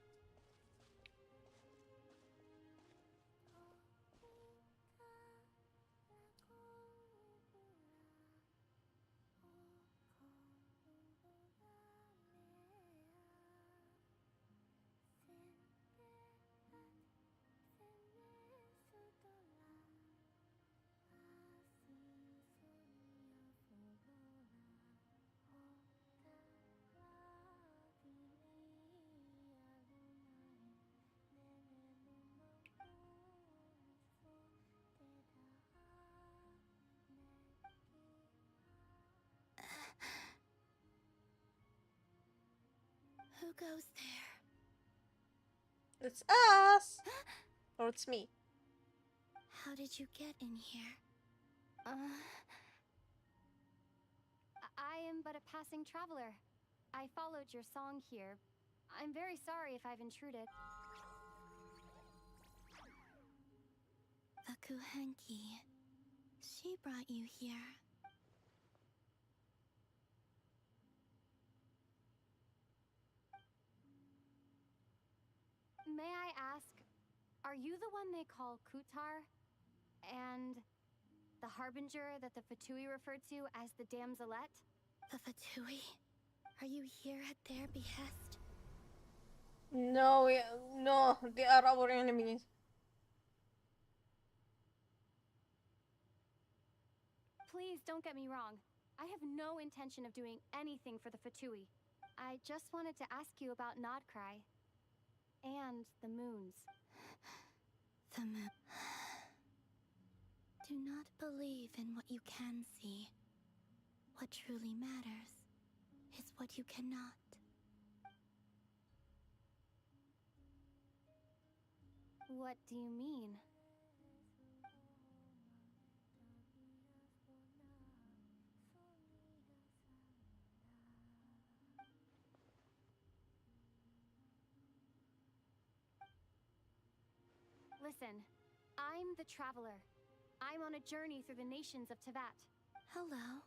Who goes there? It's us! Or it's me. How did you get in here? I am but a passing traveler. I followed your song here. I'm very sorry if I've intruded. Akuhenki. She brought you here. May I ask, are you the one they call Kutar? And the harbinger that the Fatui referred to as the Damselette? The Fatui? Are you here at their behest? No, no, they are our enemies. Please don't get me wrong. I have no intention of doing anything for the Fatui. I just wanted to ask you about Nodcry. And the moons. The moon. Do not believe in what you can see. What truly matters is what you cannot. What do you mean? Listen, I'm the Traveler. I'm on a journey through the nations of Teyvat. Hello.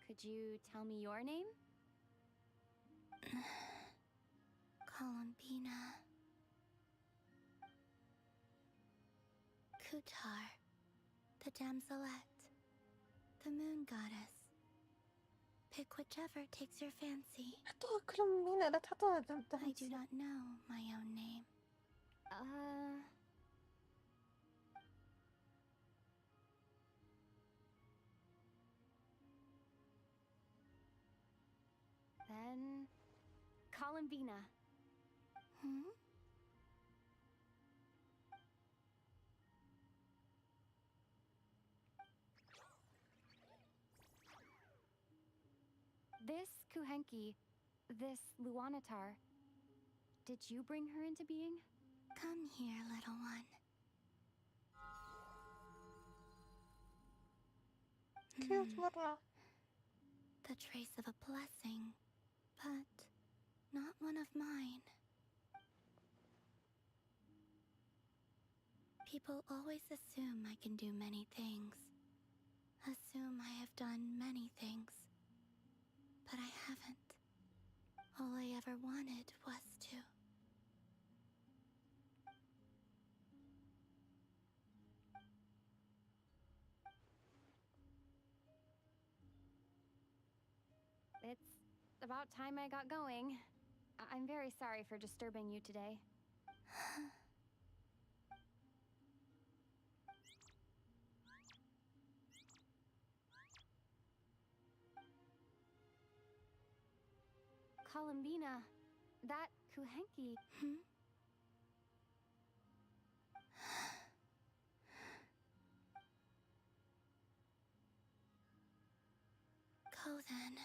Could you tell me your name? Columbina. Kutar. The Damselette. The moon goddess. Pick whichever takes your fancy. حطوها كلهم هنا، لا تحطوها قدام I do not know my own name. Then Columbina. Hmm? This Kuhenki, this Luanatar, did you bring her into being? Come here, little one. كيوت مرة. The trace of a blessing, but not one of mine. People always assume I can do many things. Assume I have done many things. But I haven't. All I ever wanted was to. It's about time I got going. I'm very sorry for disturbing you today. Columbina, that Kuhenki. Hmm? Go then.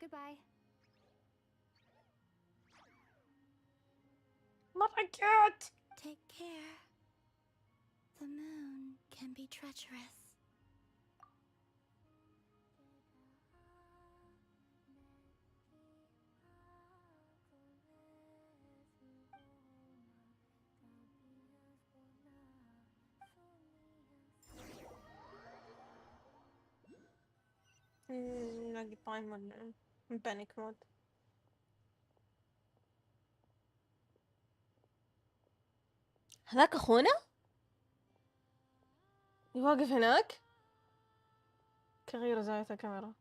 Goodbye. مرة كيوت. Take care. The moon can be treacherous. نلاقي طايم من بانيك مود. هذاك أخونا؟ يواقف هناك؟ كغير زاوية الكاميرا.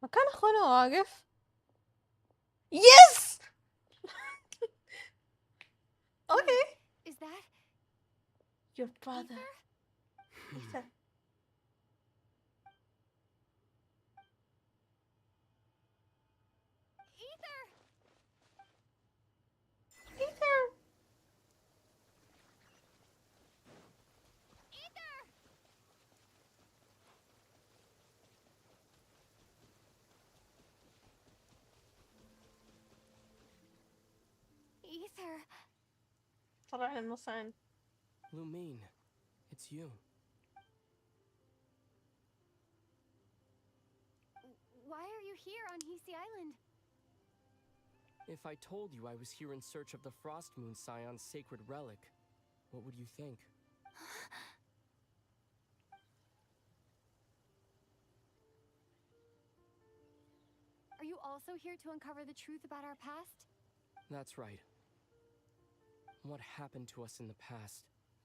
مكان أخونا واقف. يس! Okay. Is that your brother? Ether. Ether. Ether? طلع المصعد. Lumine, it's you. Why are you here on Hisi Island? If I told you I was here in search of the Frost Moon Scion's sacred relic, what would you think? Are you also here to uncover the truth about our past? That's right. What happened to us in the past?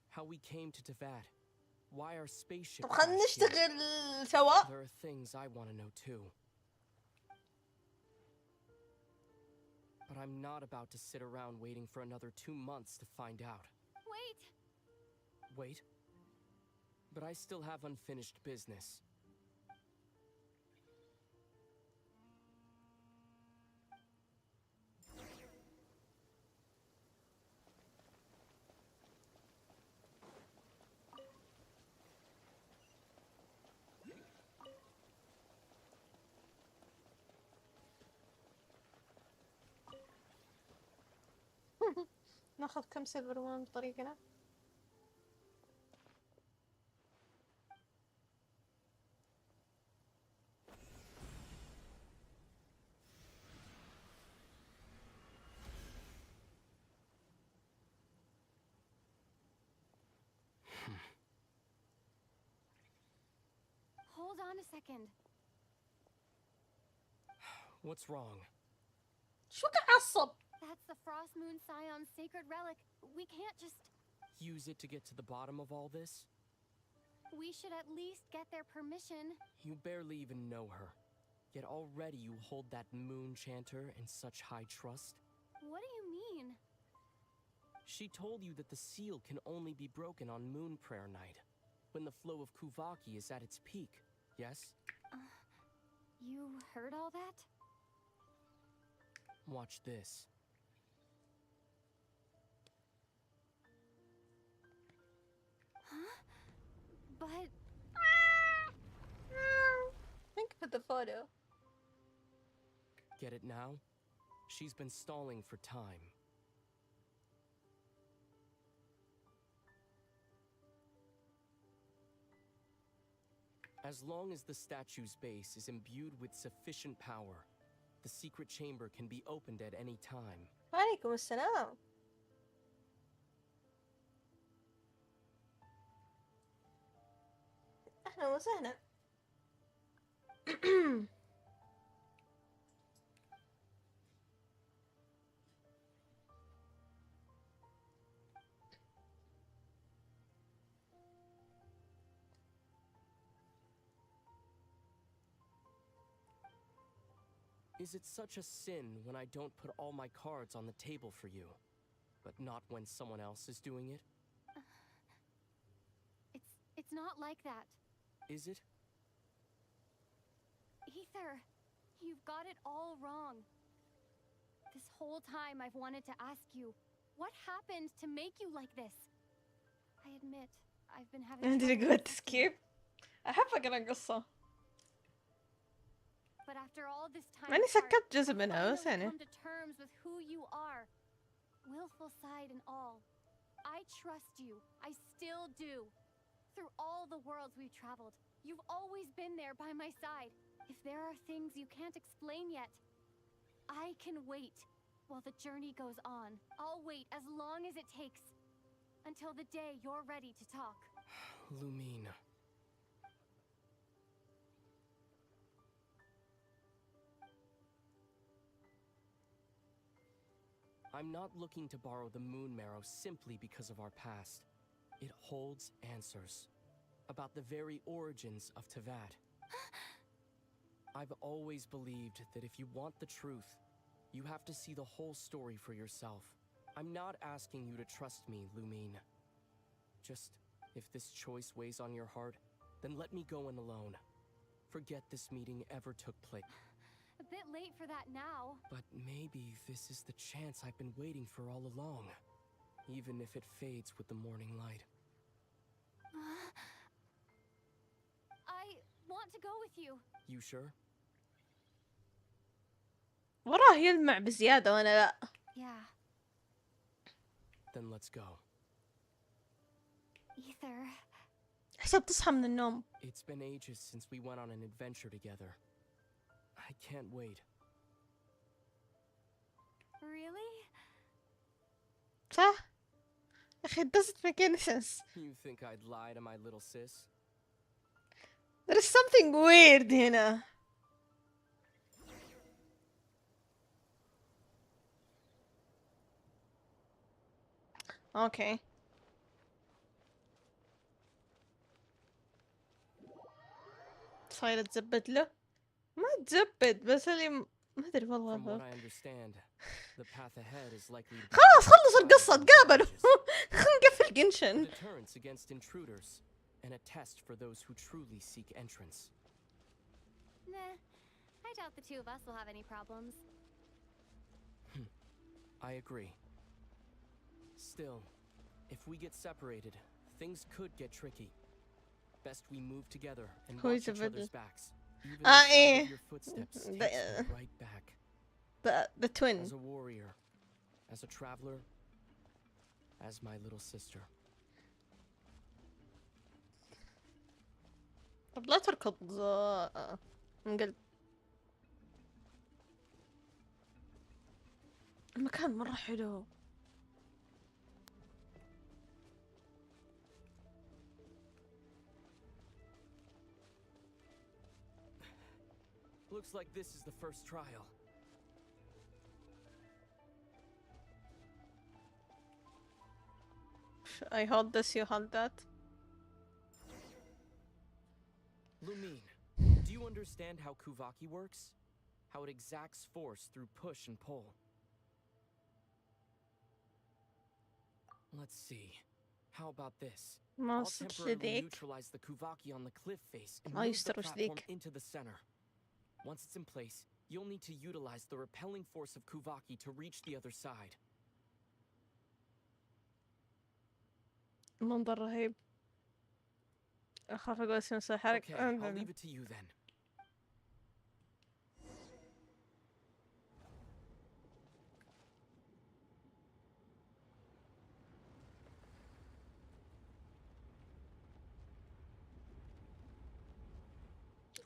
How we came to Tavad? Why our spaceship طب خلنا crashed here? نشتغل سوا. There are things I want to know too. But I'm not about to sit around waiting for another 2 months to find out. Wait! Wait? But I still have unfinished business. ناخذ كم سيلفر وان بطريقنا. Hold on a second. What's wrong? شو قاعد عصب؟ That's the Frost Moon Scion's sacred relic. We can't just... Use it to get to the bottom of all this? We should at least get their permission. You barely even know her. Yet already you hold that moon chanter in such high trust. What do you mean? She told you that the seal can only be broken on Moon Prayer Night, when the flow of Kuvaki is at its peak, yes? You heard all that? Watch this. Huh? But... Think of the photo. Get it now? She's been stalling for time. As long as the statue's base is imbued with sufficient power, the secret chamber can be opened at any time. وعليكم السلام. أهلا وسهلا. Is it such a sin when I don't put all my cards on the table for you, but not when someone else is doing it? It's not like that. Is it? Ether, you've got it all wrong. This whole time I've wanted to ask you, what happened to make you like this? I admit, I've been having عندي trouble قوة accepting سكيب. أحب أقرأ قصة. But after all this time ماني apart, سكبت جزء منها بس finally يعني. come to terms with who you are. Willful side and all. I trust you. I still do. Through all the worlds we've traveled, you've always been there by my side. If there are things you can't explain yet, I can wait while the journey goes on. I'll wait as long as it takes. Until the day you're ready to talk. Lumine. I'm not looking to borrow the moon marrow simply because of our past. It holds answers about the very origins of Tevat. I've always believed that if you want the truth, you have to see the whole story for yourself. I'm not asking you to trust me, Lumine. Just, if this choice weighs on your heart, then let me go in alone. Forget this meeting ever took place. A bit late for that now. But maybe this is the chance I've been waiting for all along. Even if it fades with the morning light. I want to go with you. You sure? وراه يلمع بزيادة وأنا لا. Yeah. Then let's go. Ether. حسب تصحى من النوم. It's been ages since we went on an adventure together. I can't wait. Really? صح؟ أخي it doesn't make any sense. You think I'd lie to my little sis? There is something weird هنا. Okay. صايرة تزبد له؟ ما تزبد بس اللي ما أدري From والله. what I understand, the path ahead is likely to be خلاص خلص القصة تقابلوا. خلينا نقفل قينشن. deterrence against intruders and a test for those who truly seek entrance. Nah. I doubt the two of us will have any problems. I agree. Still, if we get separated, things could get tricky. Best we move together and Who watch is each the other's middle? backs. Even the sound إيه. of your footsteps takes The- me right back. The twin. As a warrior, as a traveler, as my little sister. طب لا تركض من قلب. المكان مرة حلو. Looks like this is the first trial. I hold this, you hold that. Lumine, do you understand how Kuvaki works? How it exacts force through push and pull? Let's see. How about this? ما I'll وصلت temporarily لذيك. neutralize the Kuvaki on the cliff face and ما move the يستر platform ذيك. into the center. Once it's in place, you'll need to utilize the repelling force of Kuvaki to reach the other side. منظر رهيب. أخاف أقول اسم الحركة. Okay, I'll leave it to you then.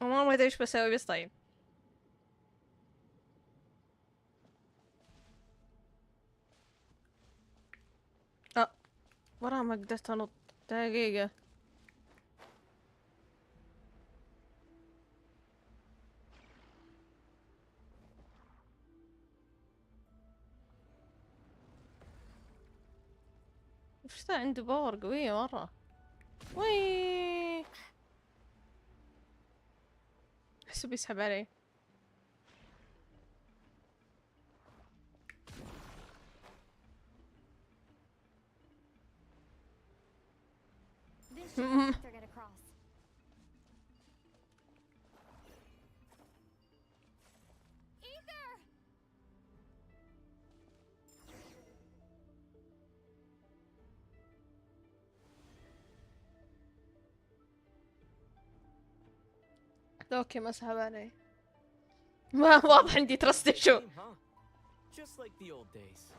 ما أدري إيش بسوي بس طيب. ورا ما قدرت أنط. دقيقة. وش ذا عنده باور قوية مرة. وي. أحسه بيسحب علي. This should help Ether get across. Ether! اوكي ما سحب علي. ما واضح عندي ترست ايشو. Same, huh? Just like the old days.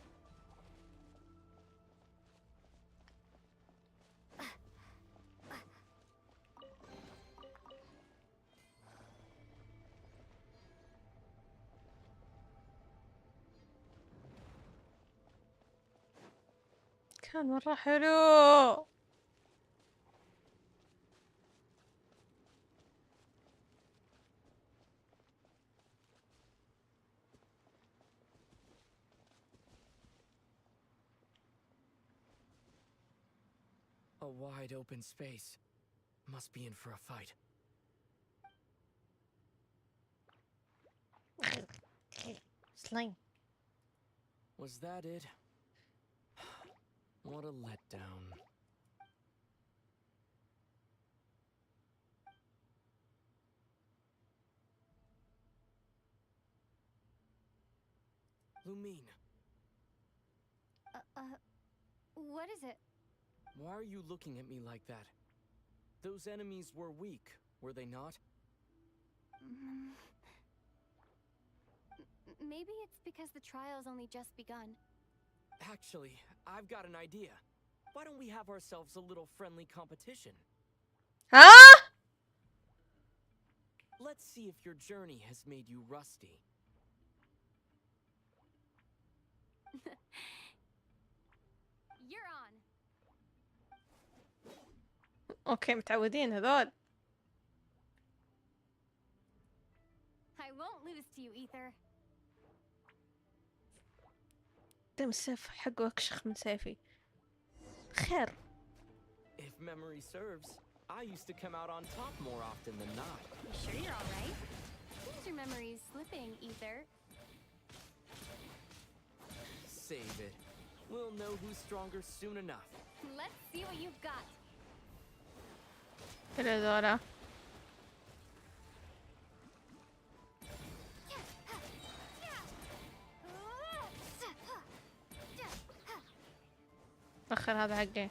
كان مرة حلو. A wide open space. Must be in for a fight. Slime. Was that it? What a letdown. Lumine, What is it? why are you looking at me like that? Those enemies were weak, were they not? Maybe it's because the trial's only just begun. Actually, I've got an idea. Why don't we have ourselves a little friendly competition? Huh? Let's see if your journey has made you rusty. You're on. اوكي متعودين هذول. I won't lose to you, Ether. دم السيف حقه أكشخ من سيفي. خير. If memory serves, I used to come out on top more often than not. You sure you're all right? Seems your memory's slipping, Ether. Save it. We'll know who's stronger soon enough. Let's see what you've got. كل ذولا. أخر هذا حقي.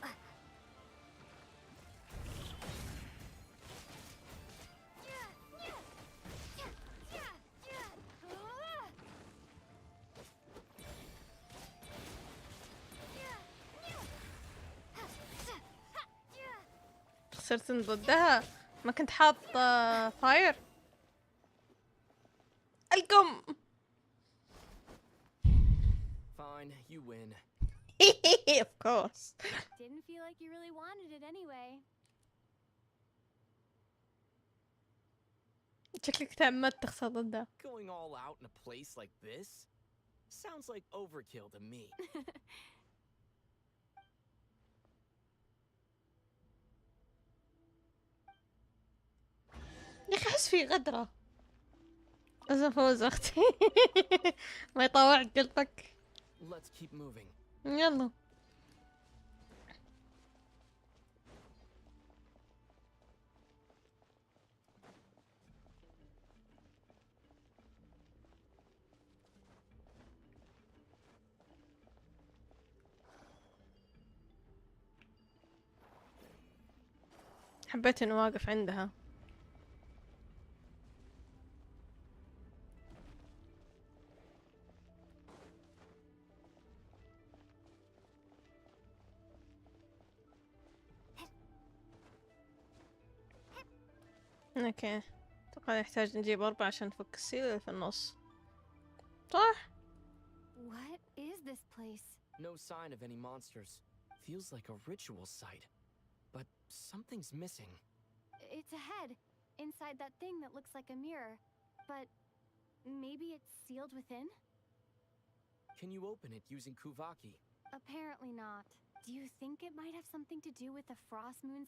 خسرت ضدها. ما كنت حاط فاير. القم. Fine, you win. Of course. Didn't feel like you really wanted it anyway. شكلك تعمدت تخسر ضدها. Going all out in a place like this? Sounds like overkill to me. يا أخي أحس في غدرة. لازم فوز أختي. ما يطاوعك قلبك. Let's keep moving. يلا. حبيت انه واقف عندها. اوكي، اتوقع نحتاج نجيب 4 عشان نفك السيل اللي في النص، صح؟ What is this place? No sign of any monsters. Feels like a ritual site. But something's missing. It's a head inside that thing that looks like a mirror. But maybe it's sealed within? Can you open it using Kuvaki? Apparently not. Do you think it might have something to do with the frost moon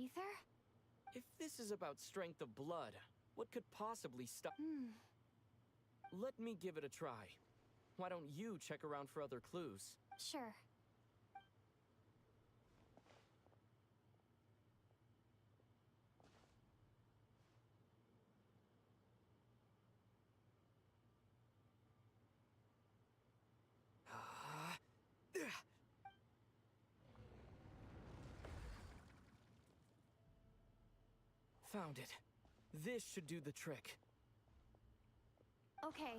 Ether? If this is about strength of blood, what could possibly stop? Let me give it a try. Why don't you check around for other clues? Sure. Found it. This should do the trick. Okay.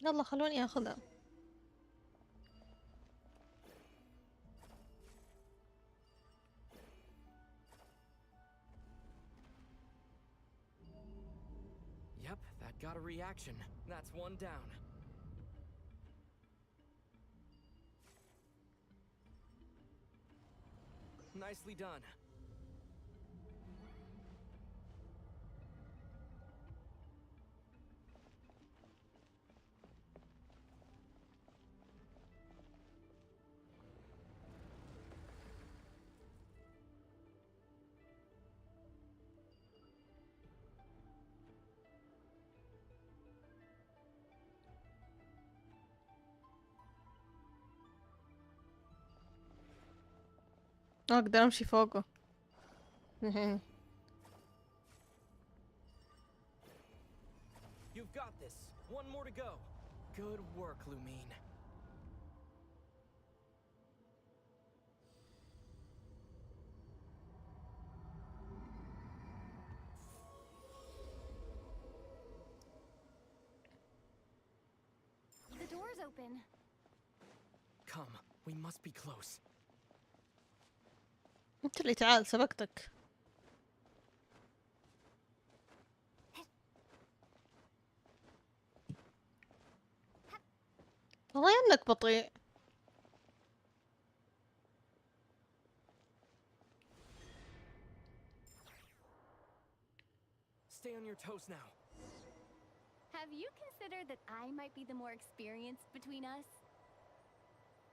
يلا خلوني اخذها. Yep, that got a reaction. That's one down. Nicely done. اقدر امشي فوقه. You've got this. One more to go. Good work, Lumine. The door's open. Come, we must be close. انت اللي تعال سبقتك. والله انك بطيء. Stay on your toes now. Have you considered that I might be the more experienced between us?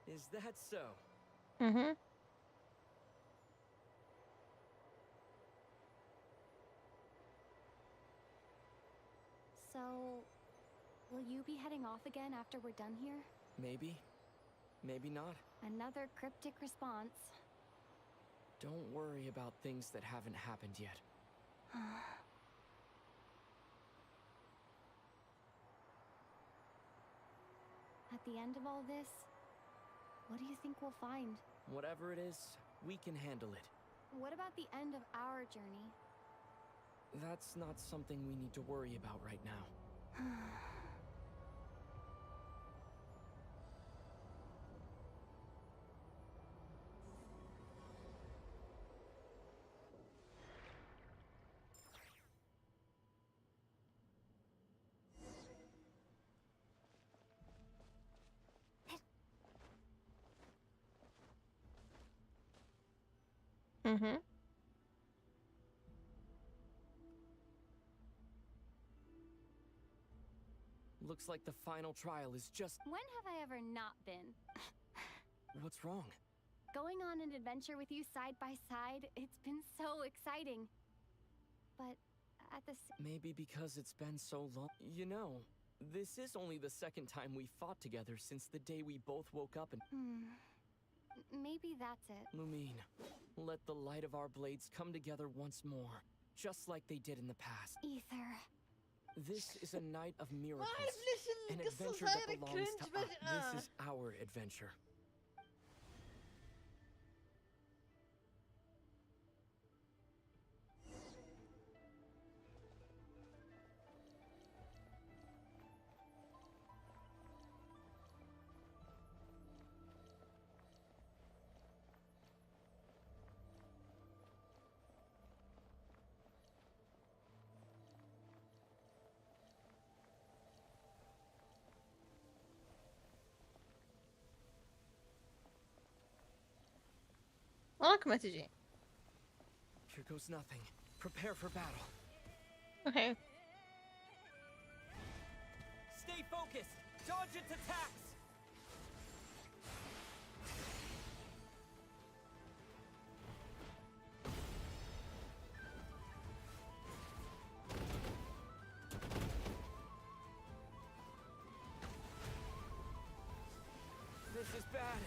Is that so? Mm-hmm. So, will you be heading off again after we're done here? Maybe. Maybe not. Another cryptic response. Don't worry about things that haven't happened yet. At the end of all this, what do you think we'll find? Whatever it is, we can handle it. What about the end of our journey? That's not something we need to worry about right now. Mm-hmm. Looks like the final trial is just... When have I ever not been? What's wrong? Going on an adventure with you side by side, it's been so exciting. But at the Maybe because it's been so long. You know, this is only the second time we fought together since the day we both woke up and... Maybe that's it. Lumine, let the light of our blades come together once more, just like they did in the past. Ether. This is a night of miracles. An ليش adventure القصة that صايرة belongs cringe to us. فجأة؟ This is our adventure. وراك ما تجي. Here goes nothing. Prepare for battle. Okay. Stay focused. Dodge its attacks. This is bad.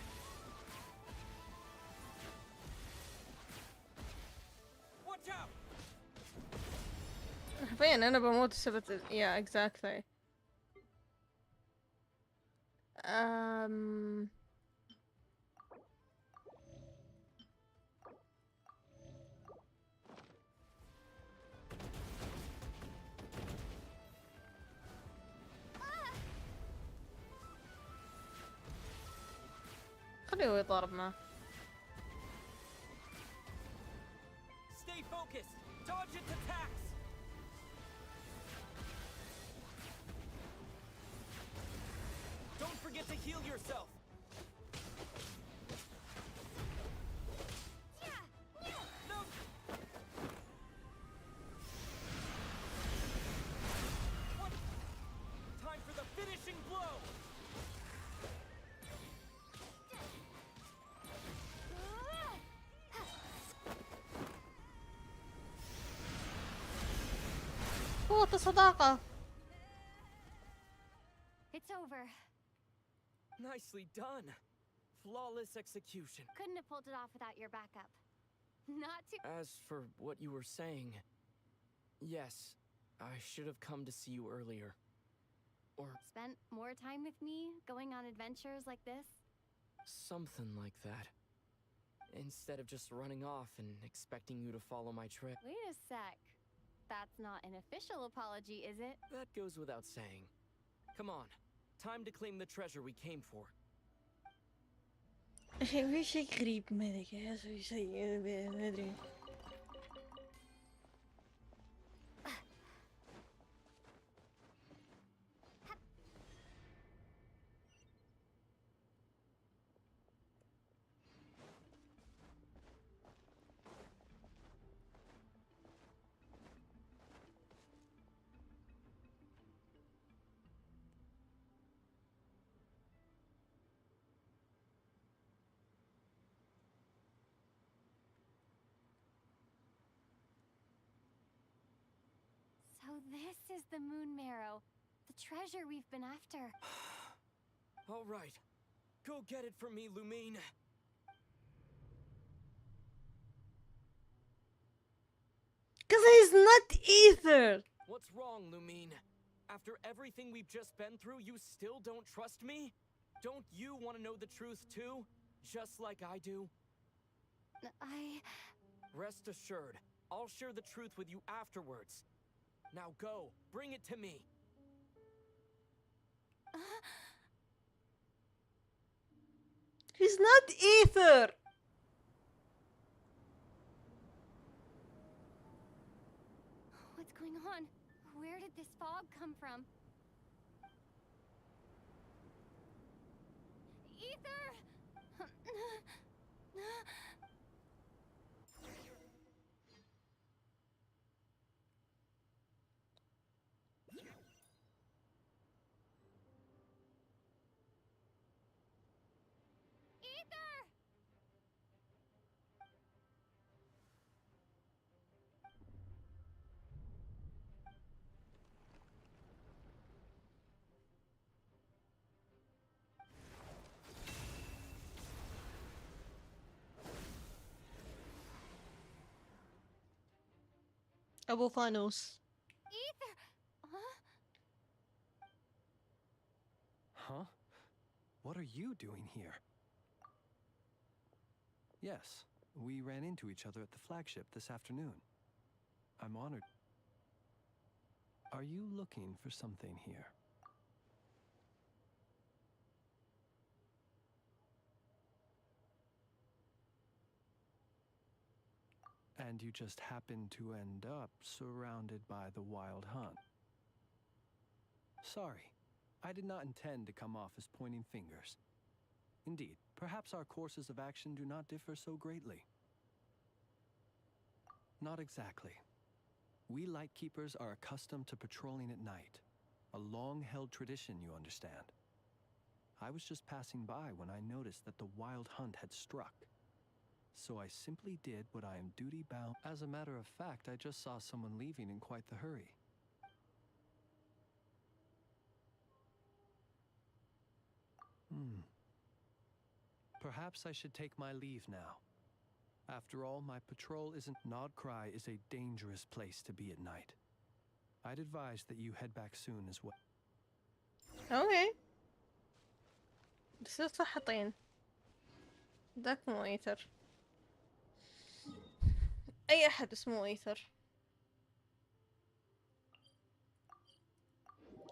Watch out. حرفيا انا بموت بسبب yeah exactly. خليه هو يضارب معه. Stay focused. Dodge its attacks. Don't forget to heal yourself. No. What? Time for the finishing blow. قوة الصداقة. It's over. Nicely done. Flawless execution. Couldn't have pulled it off without your backup. Not too. As for what you were saying, yes, I should have come to see you earlier. Or Spent more time with me, going on adventures like this? something like that. Instead of just running off and expecting you to follow my trail. Wait a sec. That's not an official apology, is it? That goes without saying. Come on. Time to claim the treasure we came for. في شيء غريب ما ادري في شيء ما ادري. So this is the moon marrow, the treasure we've been after. All right. Go get it for me, Lumine. Because he's not Ether. What's wrong, Lumine? After everything we've just been through, you still don't trust me? Don't you want to know the truth too? Just like I do? Rest assured, I'll share the truth with you afterwards. Now go, bring it to me. He's not Ether. What's going on? Where did this fog come from? Ether! Ether! أبو فانوس. Ether! Huh? Huh? What are you doing here? Yes, we ran into each other at the flagship this afternoon. I'm honored. Are you looking for something here? And you just happen to end up surrounded by the Wild Hunt. Sorry, I did not intend to come off as pointing fingers. Indeed, perhaps our courses of action do not differ so greatly. Not exactly. We Lightkeepers are accustomed to patrolling at night. A long-held tradition, you understand. I was just passing by when I noticed that the Wild Hunt had struck. So I simply did what I am duty-bound. As a matter of fact, I just saw someone leaving in quite the hurry. Perhaps I should take my leave now. After all, my patrol isn't... Nodcry is a dangerous place to be at night. I'd advise that you head back soon as well. اوكي. بس صحتين. ذاك مو ايثر. اي احد اسمه ايثر.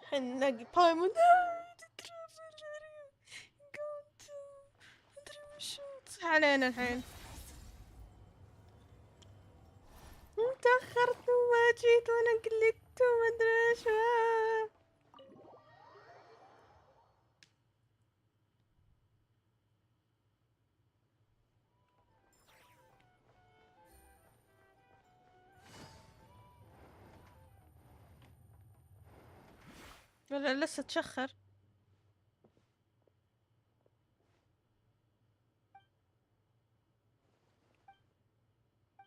حنلاقي بايمون. علينا الحين. تأخرت وما جيت وانا قلقت وما ادري ايش. ولا لسه تشخر.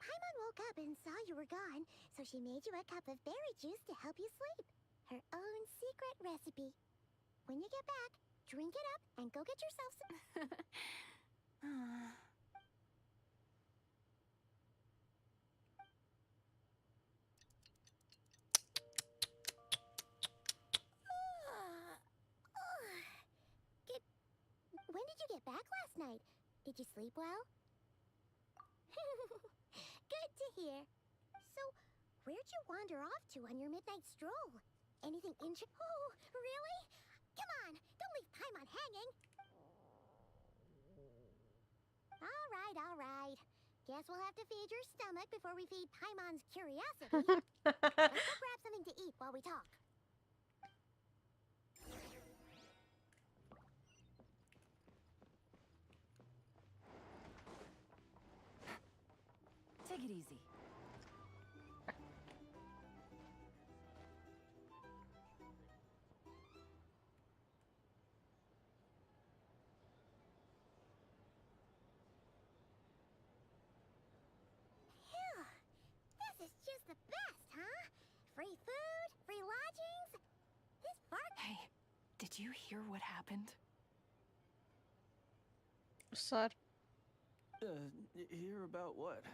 Paimon woke up and saw you were gone, so she made you a cup of berry juice to help you sleep. Her own secret recipe. When you get back, drink it up and go get yourself some... When did you get back last night? Did you sleep well? Good to hear. So, where'd you wander off to on your midnight stroll? Anything Oh, really? Come on, don't leave Paimon hanging. All right. Guess we'll have to feed your stomach before we feed Paimon's curiosity. Let's go grab something to eat while we talk. Take it easy. Phew. This is just the best, huh? Free food, free lodgings. This park... Hey, did you hear what happened? وش صار؟ Hear about what?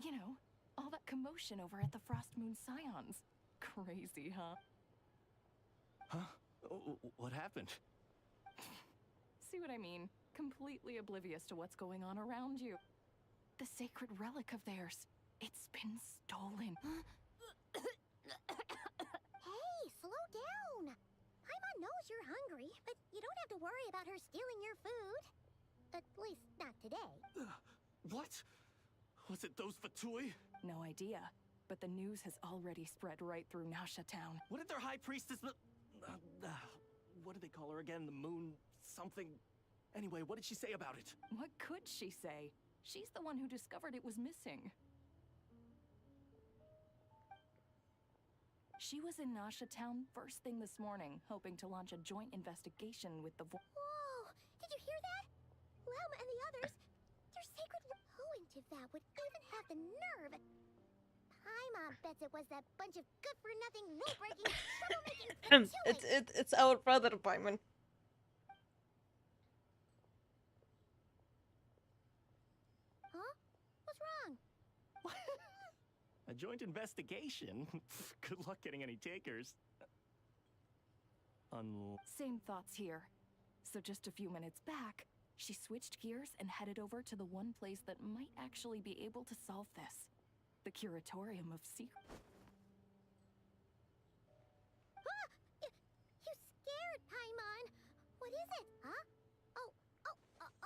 You know, all that commotion over at the Frost Moon Scions. Crazy, huh? Huh? What happened? See what I mean? Completely oblivious to what's going on around you. The sacred relic of theirs. It's been stolen. Hey, slow down. Paimon knows you're hungry, but you don't have to worry about her stealing your food. At least, not today. What? Was it those Fatui? No idea, but the news has already spread right through Nasha Town. What did their high priestess... what do they call her again? The moon... something... Anyway, what did she say about it? What could she say? She's the one who discovered it was missing. She was in Nasha Town first thing this morning, hoping to launch a joint investigation with the Whoa! Did you hear that? Lelma and the others, their sacred... Who in Tivat would even have the nerve? Paimon bets it was that bunch of good-for-nothing, rule-breaking, troublemaking... It's our brother Paimon. A joint investigation? Good luck getting any takers. Same thoughts here. So just a few minutes back, she switched gears and headed over to the one place that might actually be able to solve this. The Curatorium of Secrets. You scared, Paimon. What is it, huh?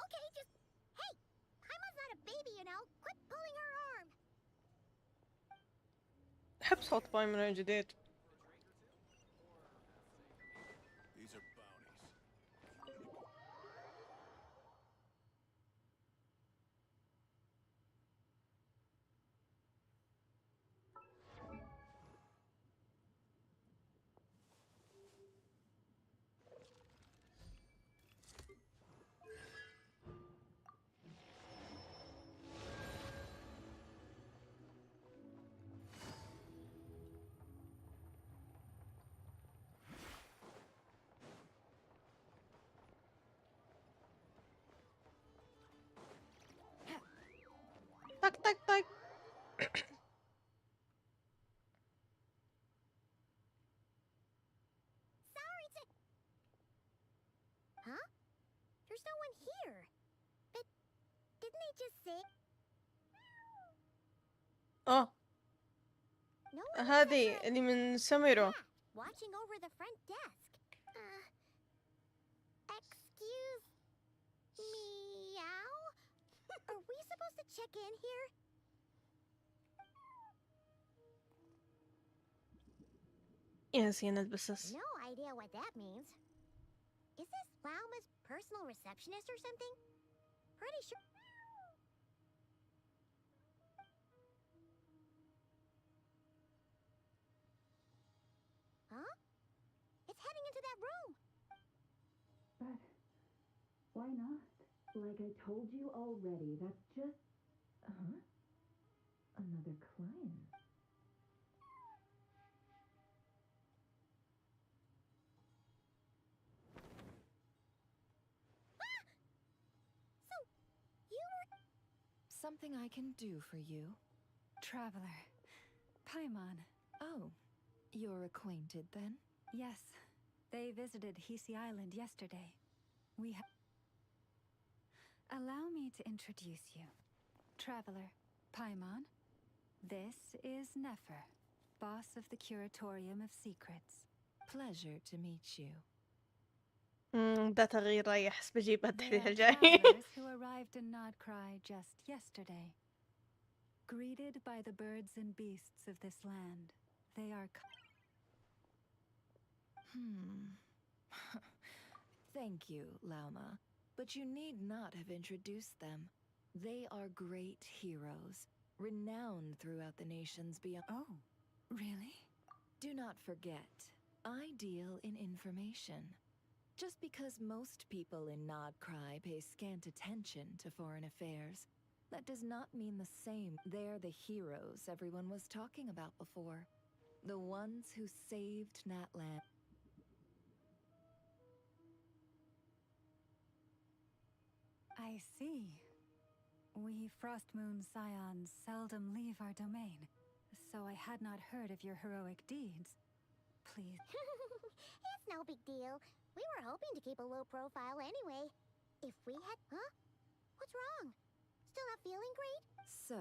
Okay, just... Hey, Paimon's not a baby, you know. Quit pulling her arm. أحب صوت بايمون الجديد. These are bounties. طق طق طق. Sorry to... Huh? There's no one here. But didn't they just say... أوه No one هذه اللي من سميرو. watching over the front desk. Excuse... Meow? Are we supposed to check in here? Yes, نلبسس. No idea what that means. Is this Lauma's personal receptionist or something? Pretty sure... Huh? It's heading into that room! But why not? Like I told you already, that's just... Huh? Another client. So, you were... Something I can do for you? Traveler. Paimon. Oh, you're acquainted then? Yes. They visited Hisi Island yesterday. We have... Allow me to introduce you. Traveler, Paimon. This is Nefer, boss of the Curatorium of Secrets. Pleasure to meet you. ده تغيير رايح بس بجيبها They التحديث are الجاي. travelers who arrived in Nodcry just yesterday. Greeted by the birds and beasts of this land, they are... Thank you, Lauma. But you need not have introduced them. They are great heroes, renowned throughout the nations beyond. Oh, really? Do not forget, I deal in information. Just because most people in Nodcry pay scant attention to foreign affairs, that does not mean the same. They're the heroes everyone was talking about before. The ones who saved Natland. I see. We Frostmoon Scions seldom leave our domain, so I had not heard of your heroic deeds. Please. It's no big deal. We were hoping to keep a low profile anyway. If we had... Huh? What's wrong? Still not feeling great? So,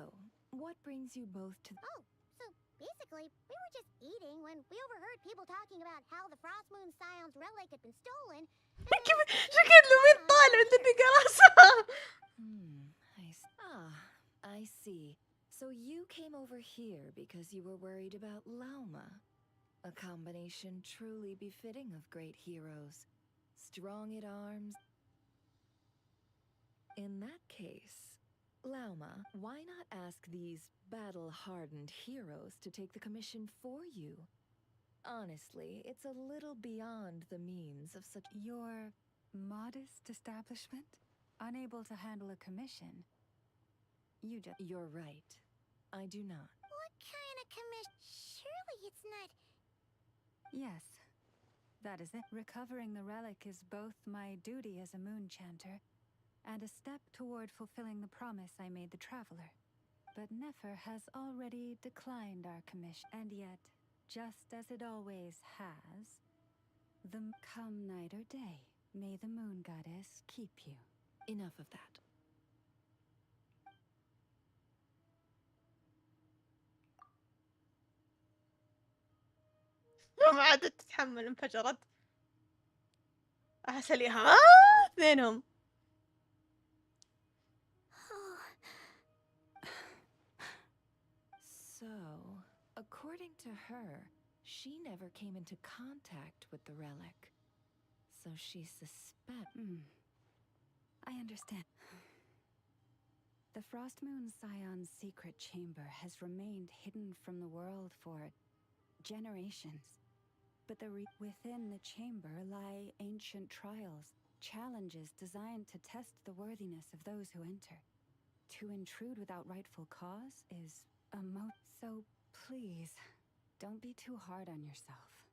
what brings you both to... Oh, so basically, we were just eating when we overheard people talking about how the Frostmoon Scions relic had been stolen. شكل له مين طالع عندني راسها. I see. So you came over here because you were worried about Lauma. A combination truly befitting of great heroes. Strong at arms. In that case, Lauma, why not ask these battle-hardened heroes to take the commission for you? Honestly, it's a little beyond the means of such... Your modest establishment? Unable to handle a commission? You're right. I do not. What kind of commission? Surely it's not... Yes, that is it. Recovering the relic is both my duty as a moon chanter and a step toward fulfilling the promise I made the traveler. but Nefer has already declined our commission. And yet, just as it always has, come night or day, may the moon goddess keep you. Enough of that. ما عادت تتحمل، انفجرت. أحس ليها اثنينهم. So, according to her, she never came into contact with the relic. So she suspects. I understand. The Frost Moon Scion's secret chamber has remained hidden from the world for generations. But within the chamber lie ancient trials, challenges designed to test the worthiness of those who enter. To intrude without rightful cause is so please, don't be too hard on yourself.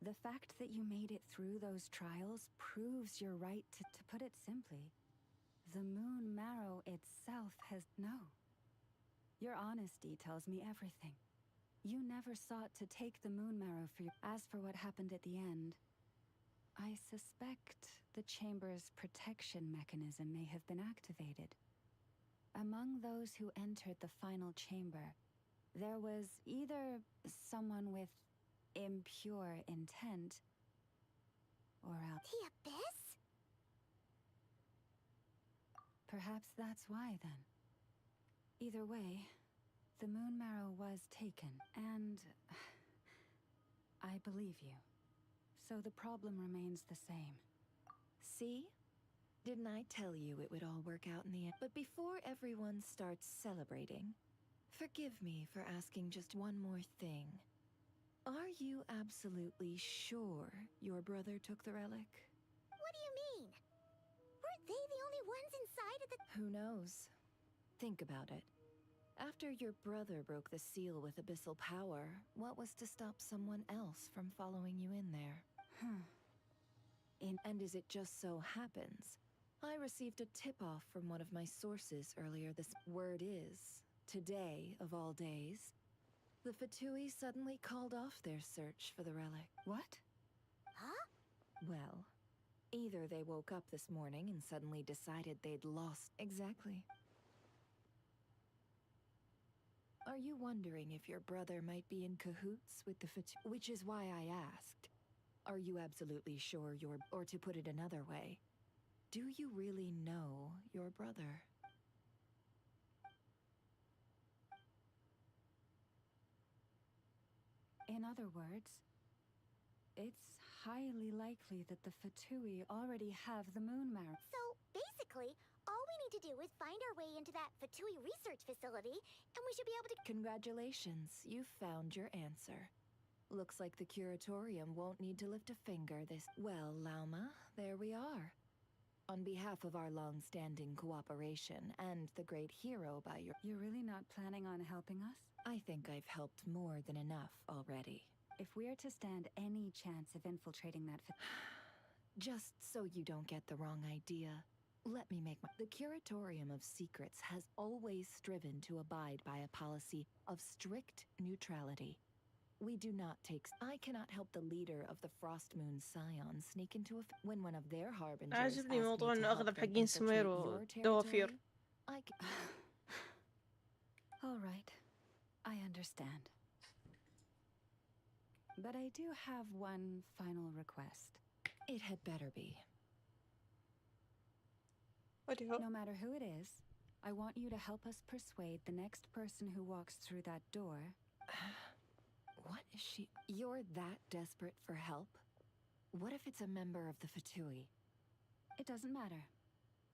The fact that you made it through those trials proves your right to put it simply, the moon marrow itself has Your honesty tells me everything. You never sought to take the moon marrow for you. As for what happened at the end, I suspect the chamber's protection mechanism may have been activated. Among those who entered the final chamber, there was either someone with impure intent, or else The Abyss? perhaps that's why then. Either way, the moon marrow was taken, and I believe you. So the problem remains the same. See? Didn't I tell you it would all work out in the end? But before everyone starts celebrating, forgive me for asking just one more thing. Are you absolutely sure your brother took the relic? What do you mean? Weren't they the only ones inside of the... Who knows? Think about it. After your brother broke the seal with abyssal power, what was to stop someone else from following you in there? And as it just so happens, I received a tip-off from one of my sources earlier this... Word is, today, of all days, the Fatui suddenly called off their search for the relic. What? Huh? Well, either they woke up this morning and suddenly decided they'd lost... Exactly. Are you wondering if your brother might be in cahoots with the Fatui? Which is why I asked. Are you absolutely sure you're... Or to put it another way, do you really know your brother? In other words, it's highly likely that the Fatui already have the moon marrow. So, basically, all we need to do is find our way into that Fatui research facility, and we should be able to... Congratulations, you've found your answer. Looks like the curatorium won't need to lift a finger this... Well, Lauma, there we are. On behalf of our long-standing cooperation and the great hero by your... You're really not planning on helping us? I think I've helped more than enough already. If we're to stand any chance of infiltrating that... Just so you don't get the wrong idea, let me make my... The Curatorium of Secrets has always striven to abide by a policy of strict neutrality. We do not take... I cannot help the leader of the Frost Moon Scion sneak into a... When one of their harbingers عاجبني asked موضوع me to إنه help أغلب them حقين infiltrate سمير your ودوافير. territory, I All right, I understand. But I do have one final request. It had better be. What do you hope? No matter who it is, I want you to help us persuade the next person who walks through that door. What is she... You're that desperate for help? What if it's a member of the Fatui? It doesn't matter.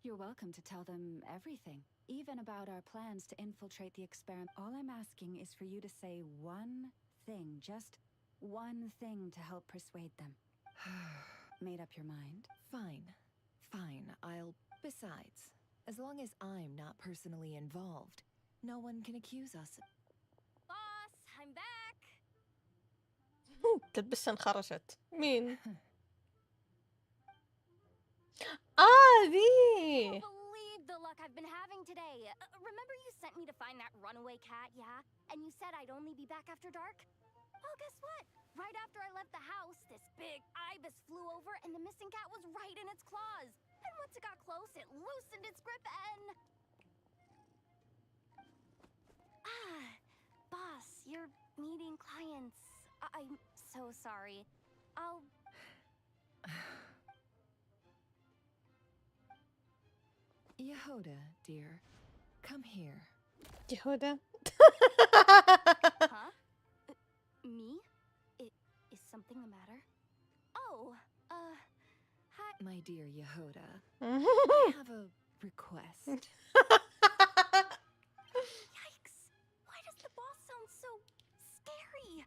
You're welcome to tell them everything, even about our plans to infiltrate the experiment. All I'm asking is for you to say one thing, just one thing to help persuade them. Made up your mind? Fine. Fine, I'll... Besides, as long as I'm not personally involved, no one can accuse us. Boss, I'm back! تلبسها انخرجت. مين؟ ذي! Believe the luck I've been having today. Remember you sent me to find that runaway cat, yeah? And you said I'd only be back after dark? Well, guess what? Right after I left the house, this big ibis flew over and the missing cat was right in its claws. And once it got close, it loosened its grip and... Boss, you're meeting clients. I'm so sorry. I'll... Yehoda, dear, come here. Yehoda? Huh? Me? Is something the matter? Oh, hi. My dear Yehoda, Mhm. I have a request. Yikes! Why does the boss sound so scary?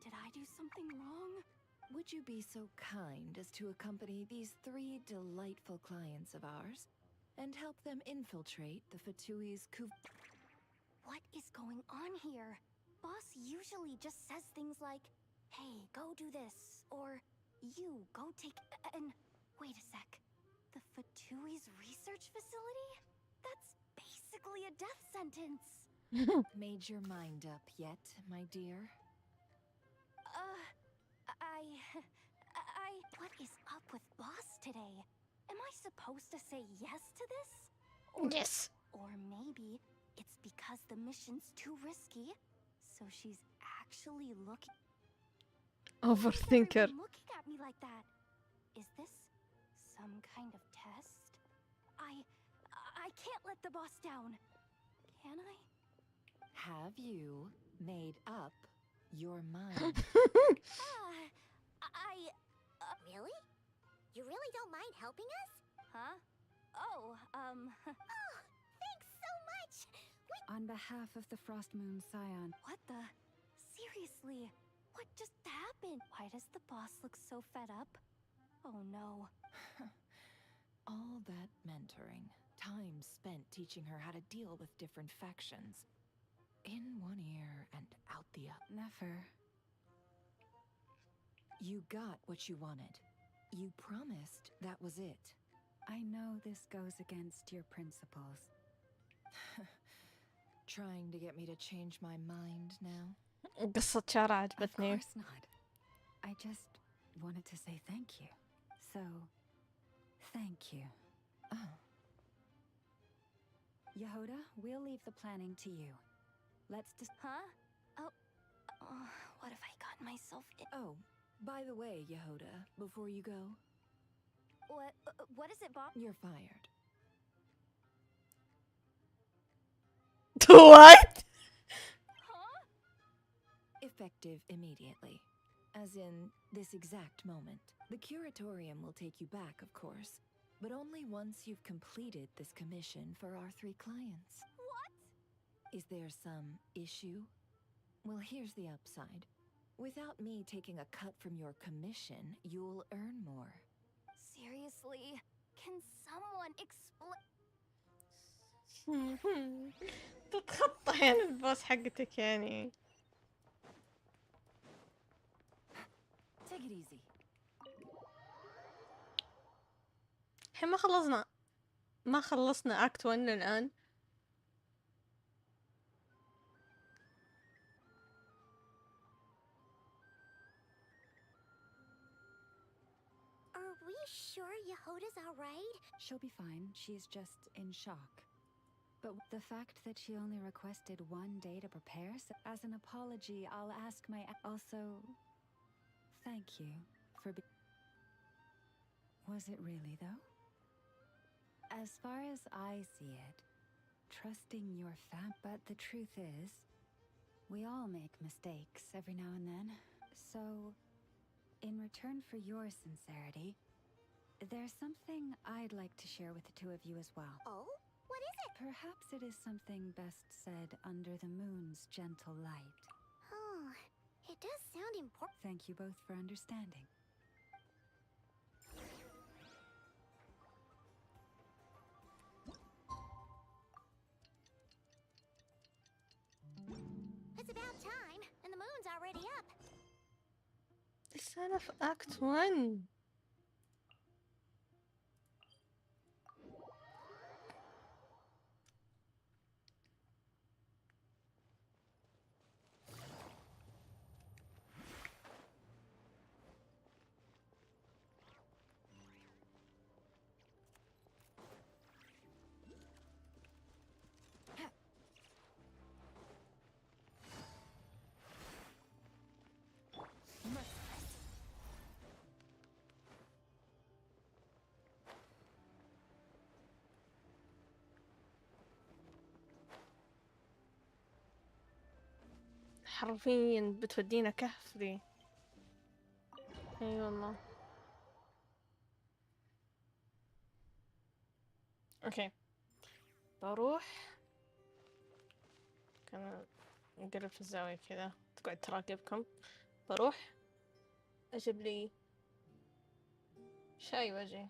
Did I do something wrong? Would you be so kind as to accompany these 3 delightful clients of ours and help them infiltrate the Fatui's coup? What is going on here? Boss usually just says things like, hey, go do this, or you, go take... And wait a sec. The Fatui's research facility? That's basically a death sentence. Made your mind up yet, my dear? What is up with Boss today? Am I supposed to say yes to this? Or, Yes. Or maybe it's because the mission's too risky, so she's actually looking... Overthinker. looking at me like that. Is this some kind of test? I can't let the boss down. Can I? Have you made up your mind? Really? You really don't mind helping us? Huh? Oh, thanks so much! On behalf of the Frost Moon Scion. What the? Seriously? What just happened? Why does the boss look so fed up? Oh no. All that mentoring, time spent teaching her how to deal with different factions. In one ear and out the other. Never. You got what you wanted. You promised that was it. I know this goes against your principles. Trying to get me to change my mind now? قصة شارع Of عجبتني. course not. I just wanted to say thank you. So, thank you. Oh. Yehoda, we'll leave the planning to you. Let's just... Huh? Oh, what have I gotten myself in? Oh, by the way, Yehoda, before you go... What is it, Bob? You're fired. What? Huh? Effective immediately. As in, this exact moment. The curatorium will take you back, of course, but only once you've completed this commission for our 3 clients. What? Is there some issue? Well, here's the upside. Without me taking a cut from your commission, you'll earn more. Seriously? Can someone explain? تتخطى يعني البوس حقتك يعني. Take it easy. الحين ما خلصنا اكت 1 الآن. Are we sure Yehoda's alright? She'll be fine. She's just in shock. But the fact that she only requested 1 day to prepare, so as an apology, I'll ask my... Also, thank you for Was it really, though? As far as I see it, trusting your but the truth is, we all make mistakes every now and then. So, in return for your sincerity, there's something I'd like to share with the 2 of you as well. Oh? What is it? Perhaps it is something best said under the moon's gentle light. Oh, it does sound important. Thank you both for understanding. It's about time, and the moon's already up. لسه أنا في act 1. حرفيا بتودينا كهف ذي. اي والله. اوكي بروح. كان نقرب في الزاوية كذا تقعد تراقبكم. بروح اجيب لي شاي واجي.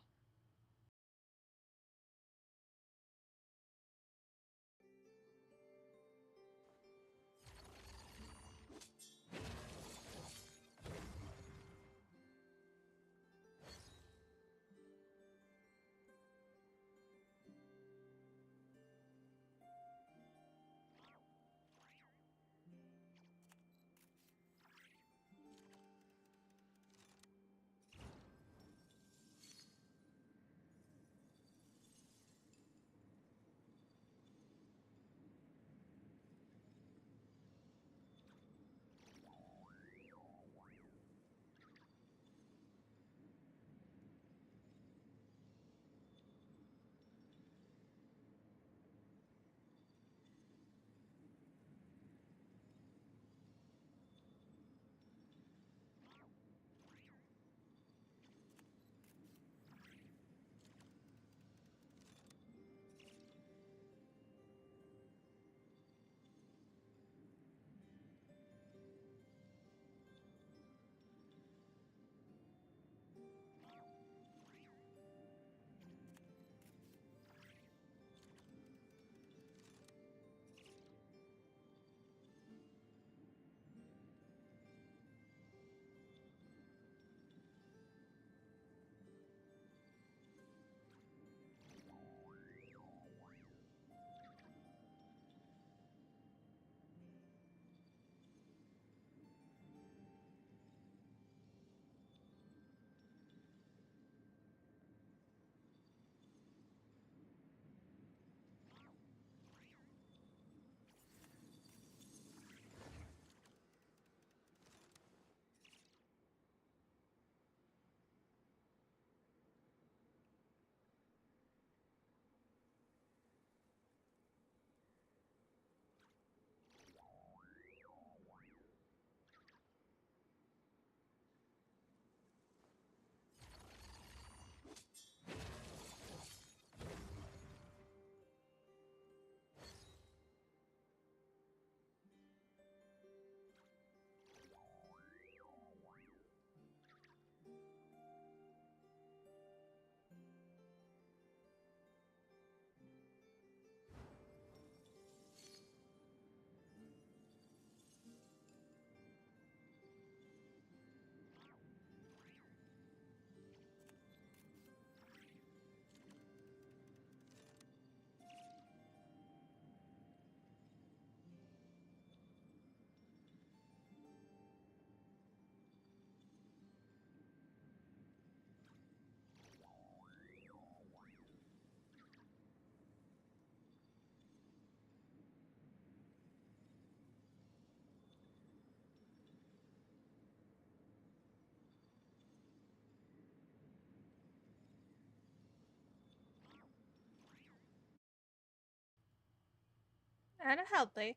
أنا حظي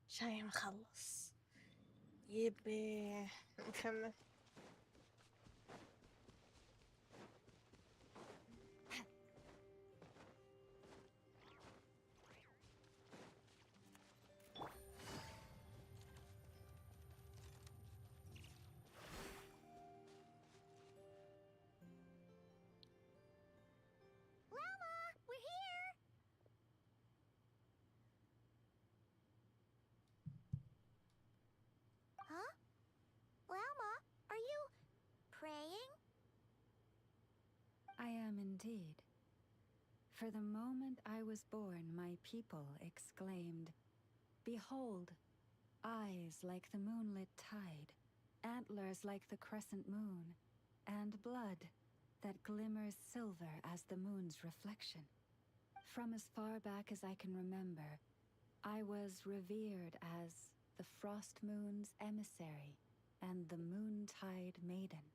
شاي مخلص. يبي نكمل. Llama, we're here! Huh? Llama, are you praying? I am indeed. For the moment I was born, my people exclaimed, "Behold, eyes like the moonlit tide, antlers like the crescent moon, and blood that glimmers silver as the moon's reflection." From as far back as I can remember, I was revered as the Frost Moon's emissary and the Moontide Maiden.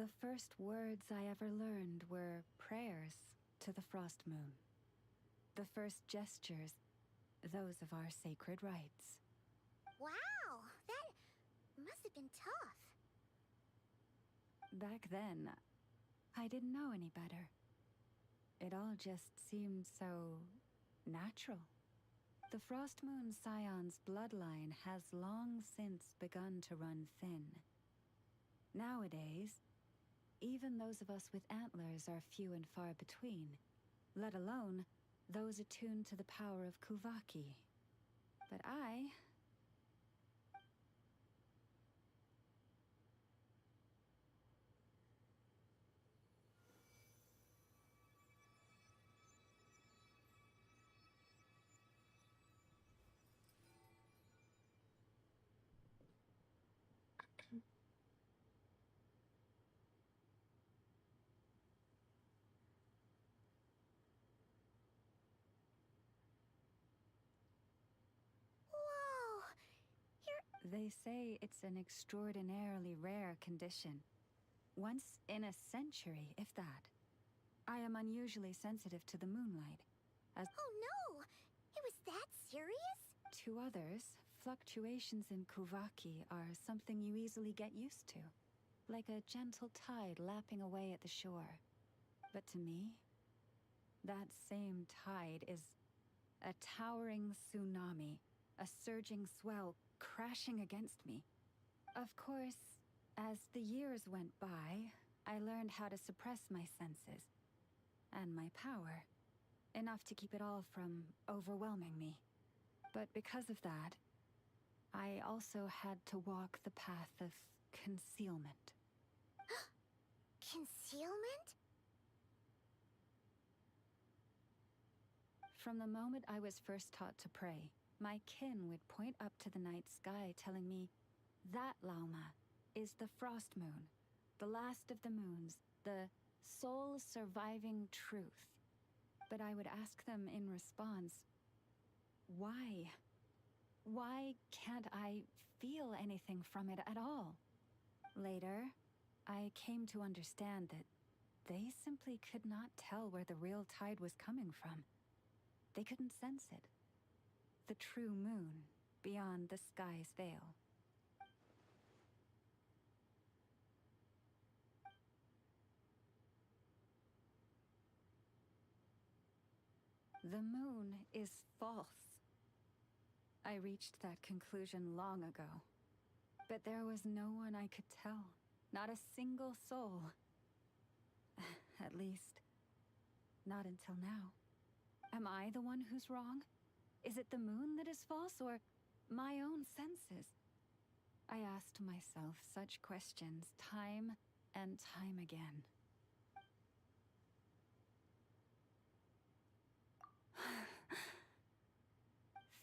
The first words I ever learned were prayers to the Frost Moon. The first gestures, those of our sacred rites. Wow, that must have been tough. Back then, I didn't know any better. It all just seemed so natural. The Frost Moon Scion's bloodline has long since begun to run thin. Nowadays, even those of us with antlers are few and far between, let alone those attuned to the power of Kuvaki. But I... Whoa! They say it's an extraordinarily rare condition. Once in a century, if that. I am unusually sensitive to the moonlight. As Oh no! It was that serious? to others, fluctuations in Kuvaki are something you easily get used to. Like a gentle tide lapping away at the shore. But to me, that same tide is a towering tsunami, a surging swell crashing against me. Of course, as the years went by, I learned how to suppress my senses and my power, enough to keep it all from overwhelming me. But because of that, I also had to walk the path of concealment. Concealment? From the moment I was first taught to pray, my kin would point up to the night sky telling me, that Lauma is the Frost Moon, the last of the moons, the sole surviving truth. But I would ask them in response, why? Why can't I feel anything from it at all? Later, I came to understand that they simply could not tell where the real tide was coming from. They couldn't sense it. The true moon beyond the sky's veil. The moon is false. I reached that conclusion long ago. But there was no one I could tell. Not a single soul. At least, not until now. Am I the one who's wrong? Is it the moon that is false, or my own senses? I asked myself such questions time and time again.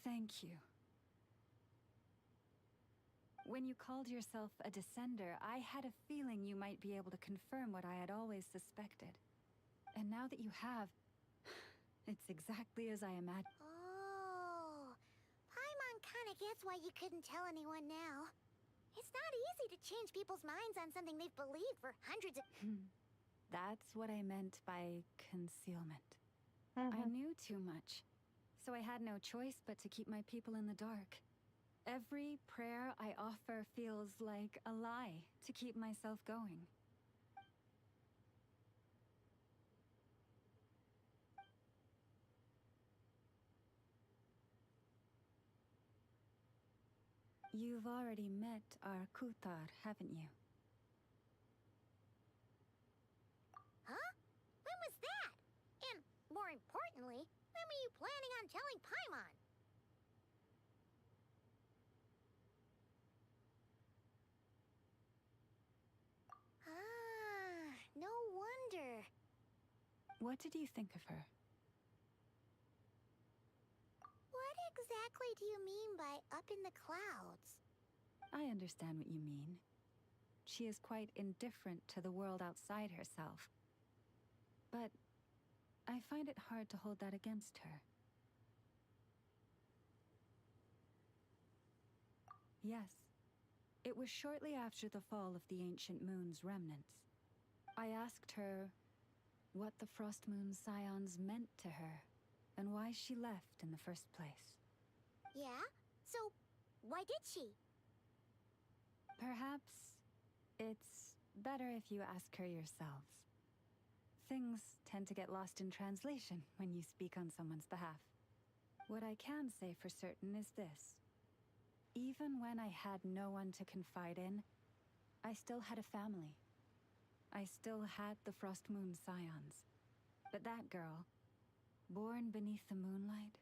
Thank you. When you called yourself a descender, I had a feeling you might be able to confirm what I had always suspected. And now that you have, it's exactly as I imagined. Oh, Paimon kinda gets why you couldn't tell anyone now. It's not easy to change people's minds on something they've believed for hundreds of... That's what I meant by concealment. I knew too much, so I had no choice but to keep my people in the dark. Every prayer I offer feels like a lie to keep myself going. You've already met our Kutar, haven't you? Huh? When was that? And, more importantly, when were you planning on telling Paimon? Ah, no wonder. What did you think of her? What exactly do you mean by up in the clouds? I understand what you mean. She is quite indifferent to the world outside herself. But I find it hard to hold that against her. Yes. It was shortly after the fall of the ancient moon's remnants. I asked her what the Frost Moon Scions meant to her, and why she left in the first place. Yeah? So, Why did she? Perhaps it's better if you ask her yourselves. Things tend to get lost in translation when you speak on someone's behalf. What I can say for certain is this. Even when I had no one to confide in, I still had a family. I still had the Frost Moon Scions. But that girl, born beneath the moonlight,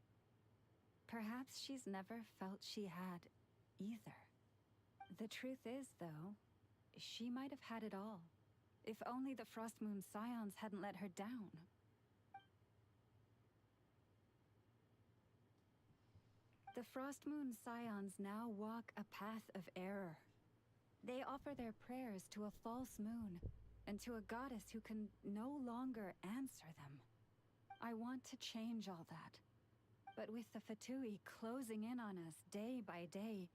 perhaps she's never felt she had either. The truth is, though, she might have had it all, if only the Frost Moon Scions hadn't let her down. The Frost Moon Scions now walk a path of error. They offer their prayers to a false moon, and to a goddess who can no longer answer them. I want to change all that. But with the Fatui closing in on us day by day,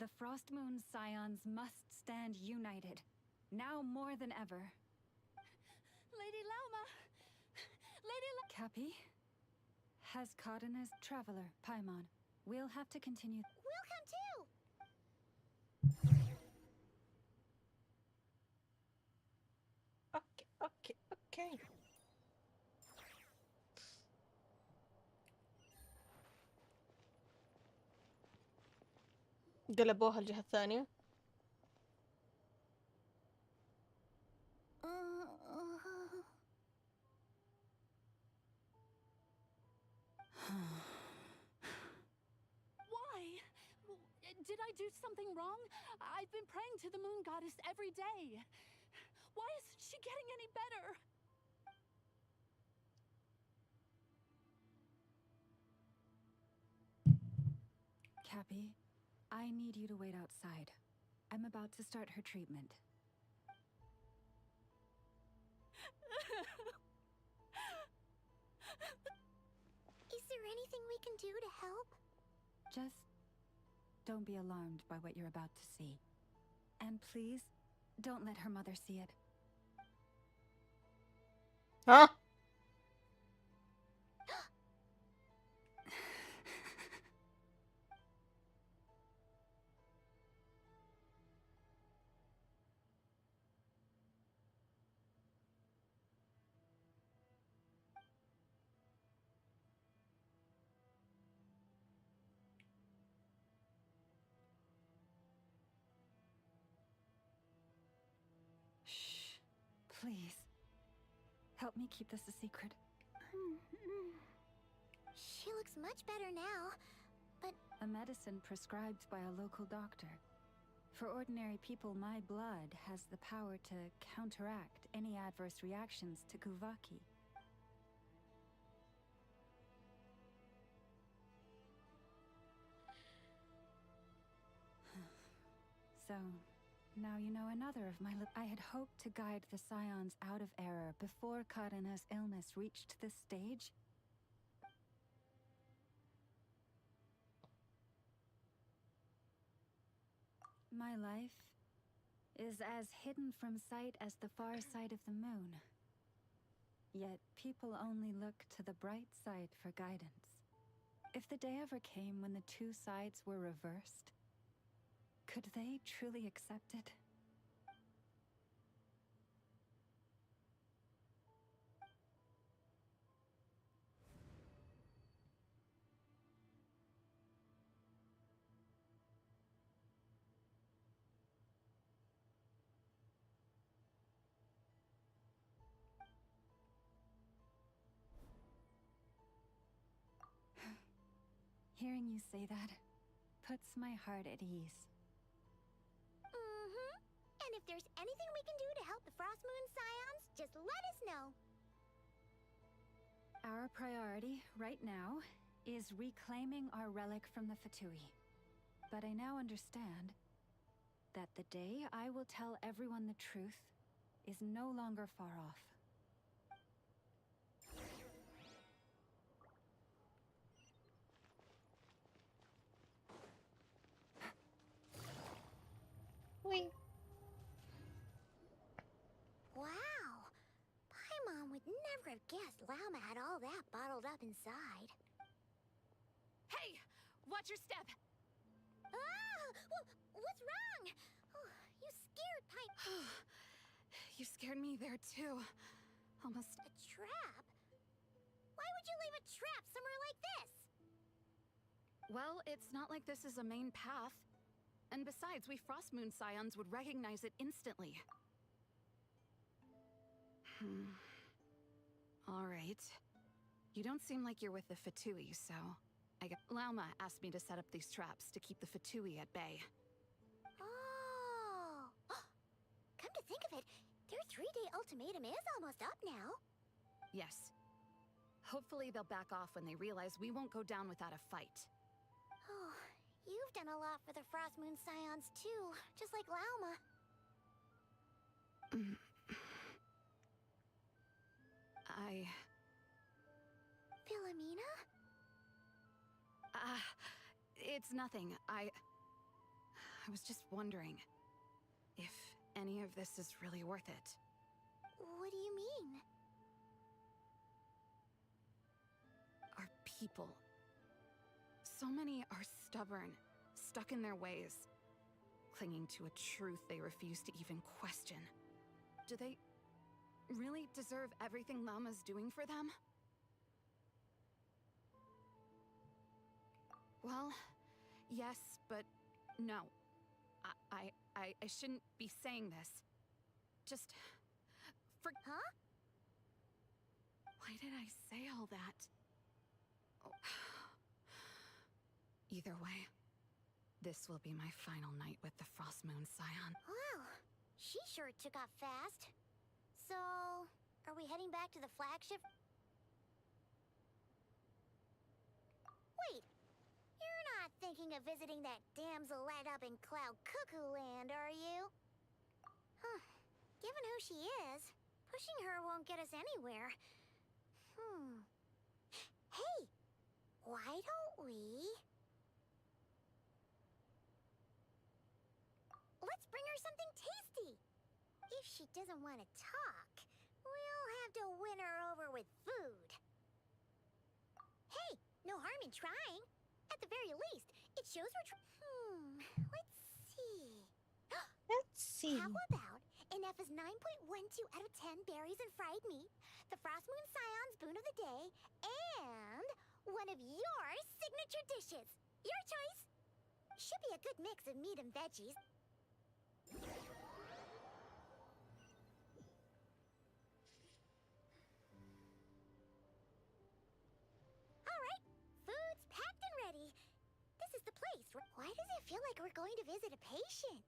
the Frost Moon Scions must stand united, now more than ever. Lady Lauma! Lady Cappy has caught in his traveler, Paimon. We'll have to continue. We'll come too! اوكي. قلبوها الجهة الثانية. Why? Did I do something wrong? I've been praying to the moon goddess every day. Why isn't she getting any better? Cappy, I need you to wait outside. I'm about to start her treatment. Is there anything we can do to help? Just don't be alarmed by what you're about to see. And please, don't let her mother see it. Huh? Shh. Please. Help me keep this a secret. She looks much better now, but... A medicine prescribed by a local doctor. For ordinary people, my blood has the power to counteract any adverse reactions to Kuvaki. So, now you know another of my I had hoped to guide the Scions out of error before Karina's illness reached this stage. My life is as hidden from sight as the far side of the moon. Yet people only look to the bright side for guidance. If the day ever came when the two sides were reversed, could they truly accept it? Hearing you say that puts my heart at ease. And if there's anything we can do to help the Frost Moon Scions, just let us know. Our priority right now is reclaiming our relic from the Fatui. But I now understand that the day I will tell everyone the truth is no longer far off. Wee. Wow! Paimon would never have guessed Lauma had all that bottled up inside. Hey! Watch your step! Ah! What's wrong? Oh, you scared Paimon. You scared me there too. Almost. A trap? Why would you leave a trap somewhere like this? Well, it's not like this is a main path. And besides, we Frostmoon Scions would recognize it instantly. All right. You don't seem like you're with the Fatui, so... Lauma asked me to set up these traps to keep the Fatui at bay. Oh! Come to think of it, their 3-day ultimatum is almost up now. Yes. Hopefully they'll back off when they realize we won't go down without a fight. Oh, you've done a lot for the Frostmoon Scions too, just like Lauma. Philomena? It's nothing. I was just wondering if any of this is really worth it. What do you mean? Our people. So many are stubborn, stuck in their ways, clinging to a truth they refuse to even question. Do they really deserve everything Lauma's doing for them? Well, yes, but no. I shouldn't be saying this. Just... Huh? Why did I say all that? Oh. Either way, this will be my final night with the Frostmoon Scion. Wow, she sure took off fast. So, are we heading back to the flagship? Wait, you're not thinking of visiting that damsel light up in Cloud Cuckoo Land, are you? Huh. Given who she is, pushing her won't get us anywhere. Hey, why don't we... Let's bring her something tasty! If she doesn't want to talk, we'll have to win her over with food. Hey, no harm in trying. At the very least, it shows we're let's see. Let's see. How about Ineffa's 9.12 out of 10 berries and fried meat, the Frostmoon Scion's boon of the day, and one of your signature dishes. Your choice. Should be a good mix of meat and veggies. Alright, food's packed and ready. This is the place. Why does it feel like we're going to visit a patient?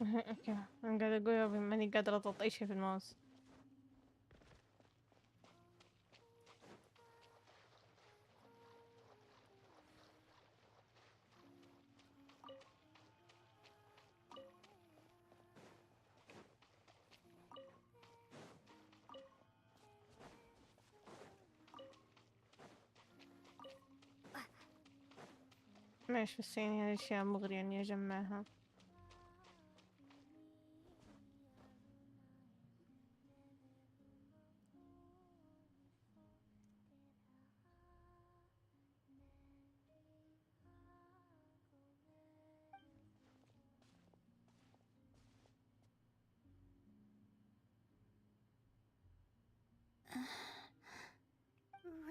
اوكي انا قاعدة اقول ماني قادرة اضغط اي شي في الماوس. ماشي بس يعني هذه الاشياء مغرية اني اجمعها.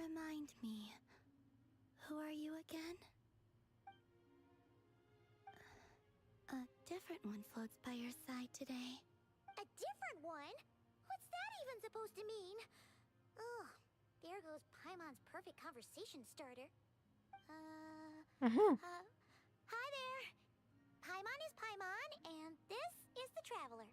Remind me, who are you again? A different one floats by your side today. A different one? What's that even supposed to mean? Ugh, there goes Paimon's perfect conversation starter. Hi there. Paimon is Paimon, and this is traveler.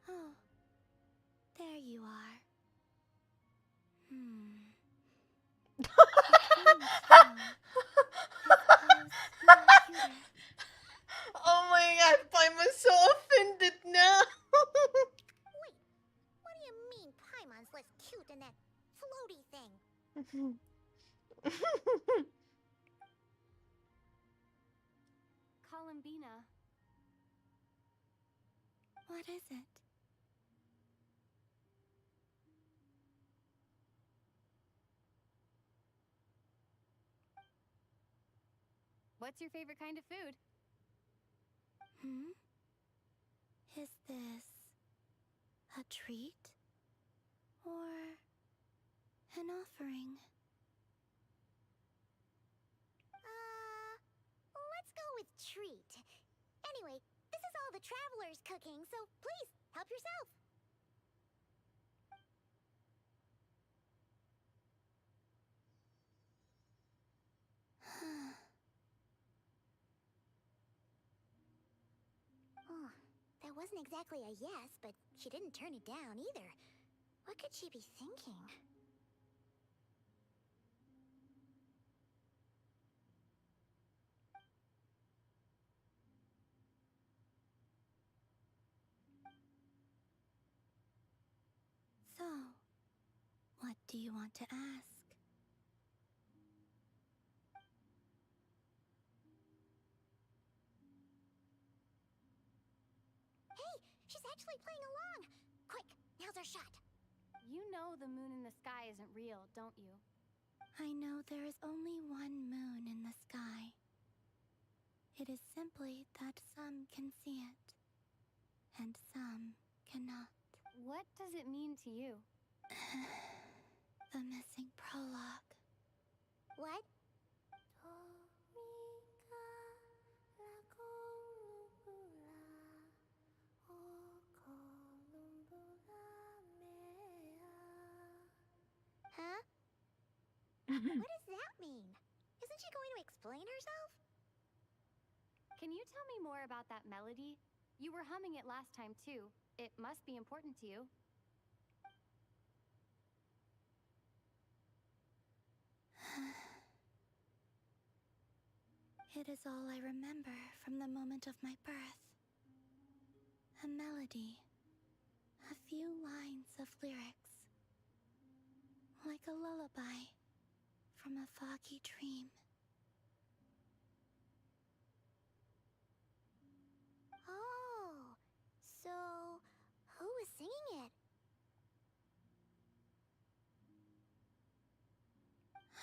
Oh, there you are. Oh my god, Paimon's so offended now. Wait, what do you mean Paimon's less cute than that floaty thing? Columbina. What is it? What's your favorite kind of food? Is this a treat or an offering? Let's go with treat. Anyway, this is all the traveler's cooking, so please help yourself. Oh, that wasn't exactly a yes, but she didn't turn it down either. What could she be thinking? So, what do you want to ask? Hey, she's actually playing along! Quick, now's our shot. You know the moon in the sky isn't real, don't you? I know there is only one moon in the sky. It is simply that some can see it, and some cannot. What does it mean to you? The missing prologue. What? Huh? What does that mean? Isn't she going to explain herself? Can you tell me more about that melody? You were humming it last time too. It must be important to you. It is all I remember from the moment of my birth. A melody. A few lines of lyrics. Like a lullaby from a foggy dream. Oh, so who was singing it?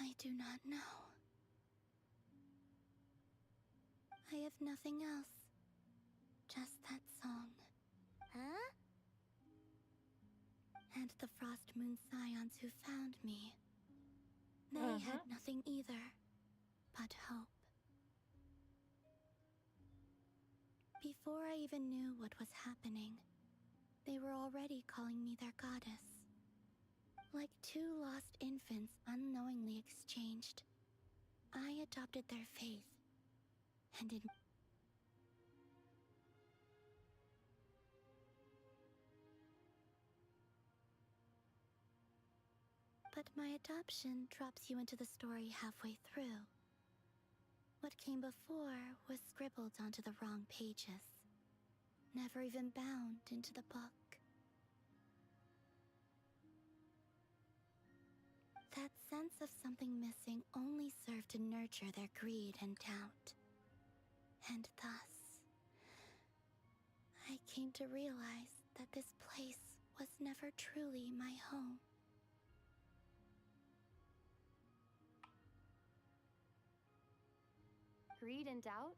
I do not know. I have nothing else. Just that song. Huh? And the Frost Moon Scions who found me. They had nothing either but hope. Before I even knew what was happening, they were already calling me their goddess. Like two lost infants unknowingly exchanged, I adopted their faith, and in But my adoption drops you into the story halfway through. What came before was scribbled onto the wrong pages, never even bound into the book. That sense of something missing only served to nurture their greed and doubt. And thus, I came to realize that this place was never truly my home. Greed and doubt?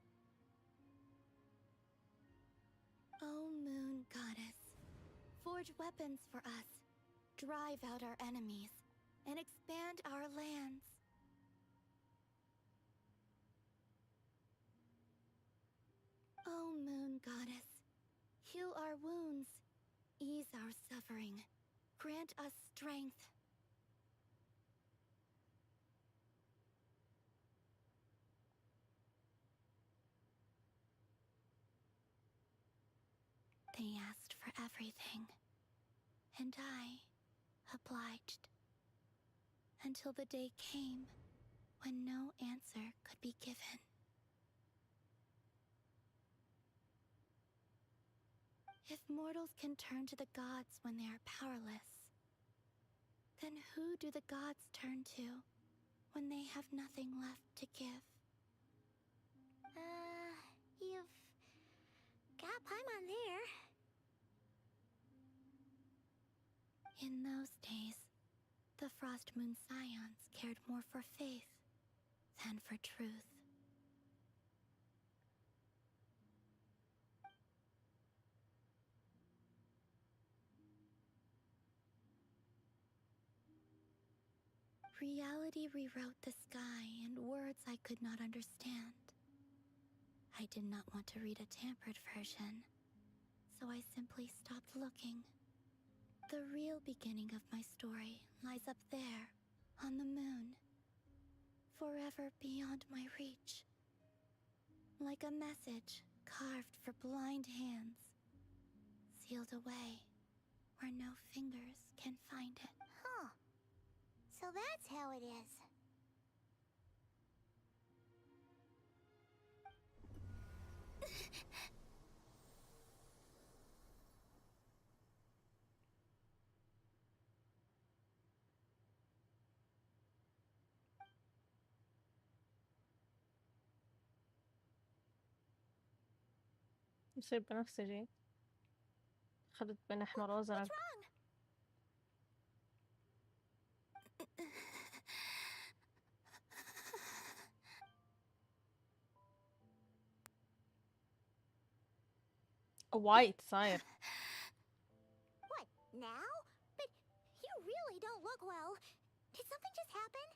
O Moon Goddess, forge weapons for us, drive out our enemies, and expand our lands. O Moon Goddess, heal our wounds, ease our suffering, grant us strength. They asked for everything, and I obliged. Until the day came when no answer could be given. If mortals can turn to the gods when they are powerless, then who do the gods turn to when they have nothing left to give? You've got Paimon there. In those days, the Frost Moon Scions cared more for faith than for truth. Reality rewrote the sky in words I could not understand. I did not want to read a tampered version, so I simply stopped looking. The real beginning of my story lies up there, on the moon, forever beyond my reach. Like a message carved for blind hands, sealed away where no fingers can find it. Huh. So that's how it is. يصير بنفسجي خلط بين أحمر وأزرق. وايد صاير. What, now? But you really don't look well. Did something just happen?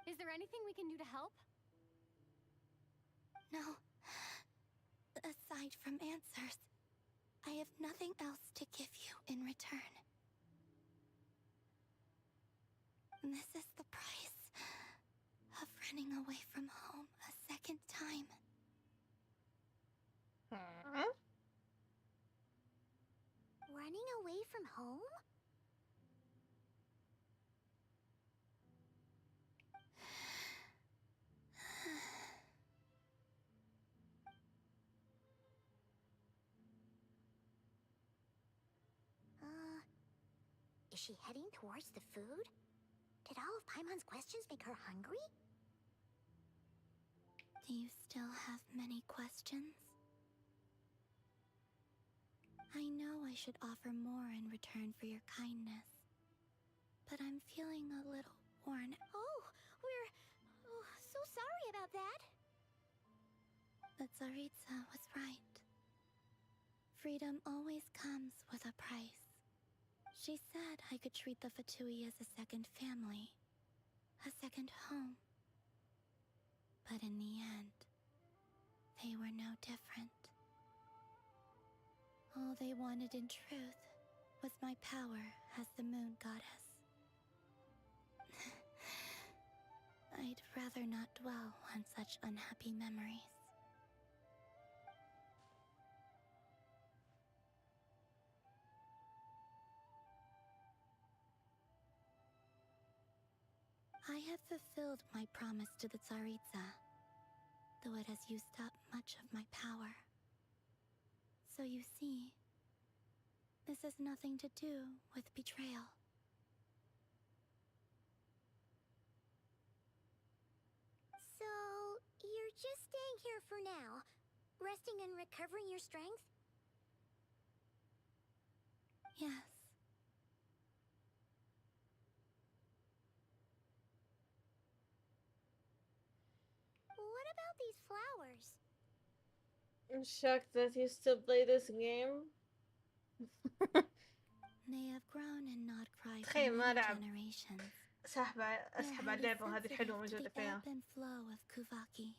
Is there anything we can do to help? No. Aside from answers, I have nothing else to give you in return. This is the price of running away from home a second time. Running away from home? Is she heading towards the food? Did all of Paimon's questions make her hungry? Do you still have many questions? I know I should offer more in return for your kindness, but I'm feeling a little worn. Oh, we're so sorry about that. The Tsaritsa was right. Freedom always comes with a price. She said I could treat the Fatui as a second family, a second home. But in the end, they were no different. All they wanted in truth was my power as the moon goddess. I'd rather not dwell on such unhappy memories. I have fulfilled my promise to the Tsaritsa, though it has used up much of my power. So you see, this has nothing to do with betrayal. So, you're just staying here for now, resting and recovering your strength? Yes. What about these flowers? I'm shocked that you still play this game. They have grown and not cried for تخيل ما many لعب generations. اسحب على اللعبة وهذه الحلوة موجودة فيها. The ebb and flow of Kuvaki.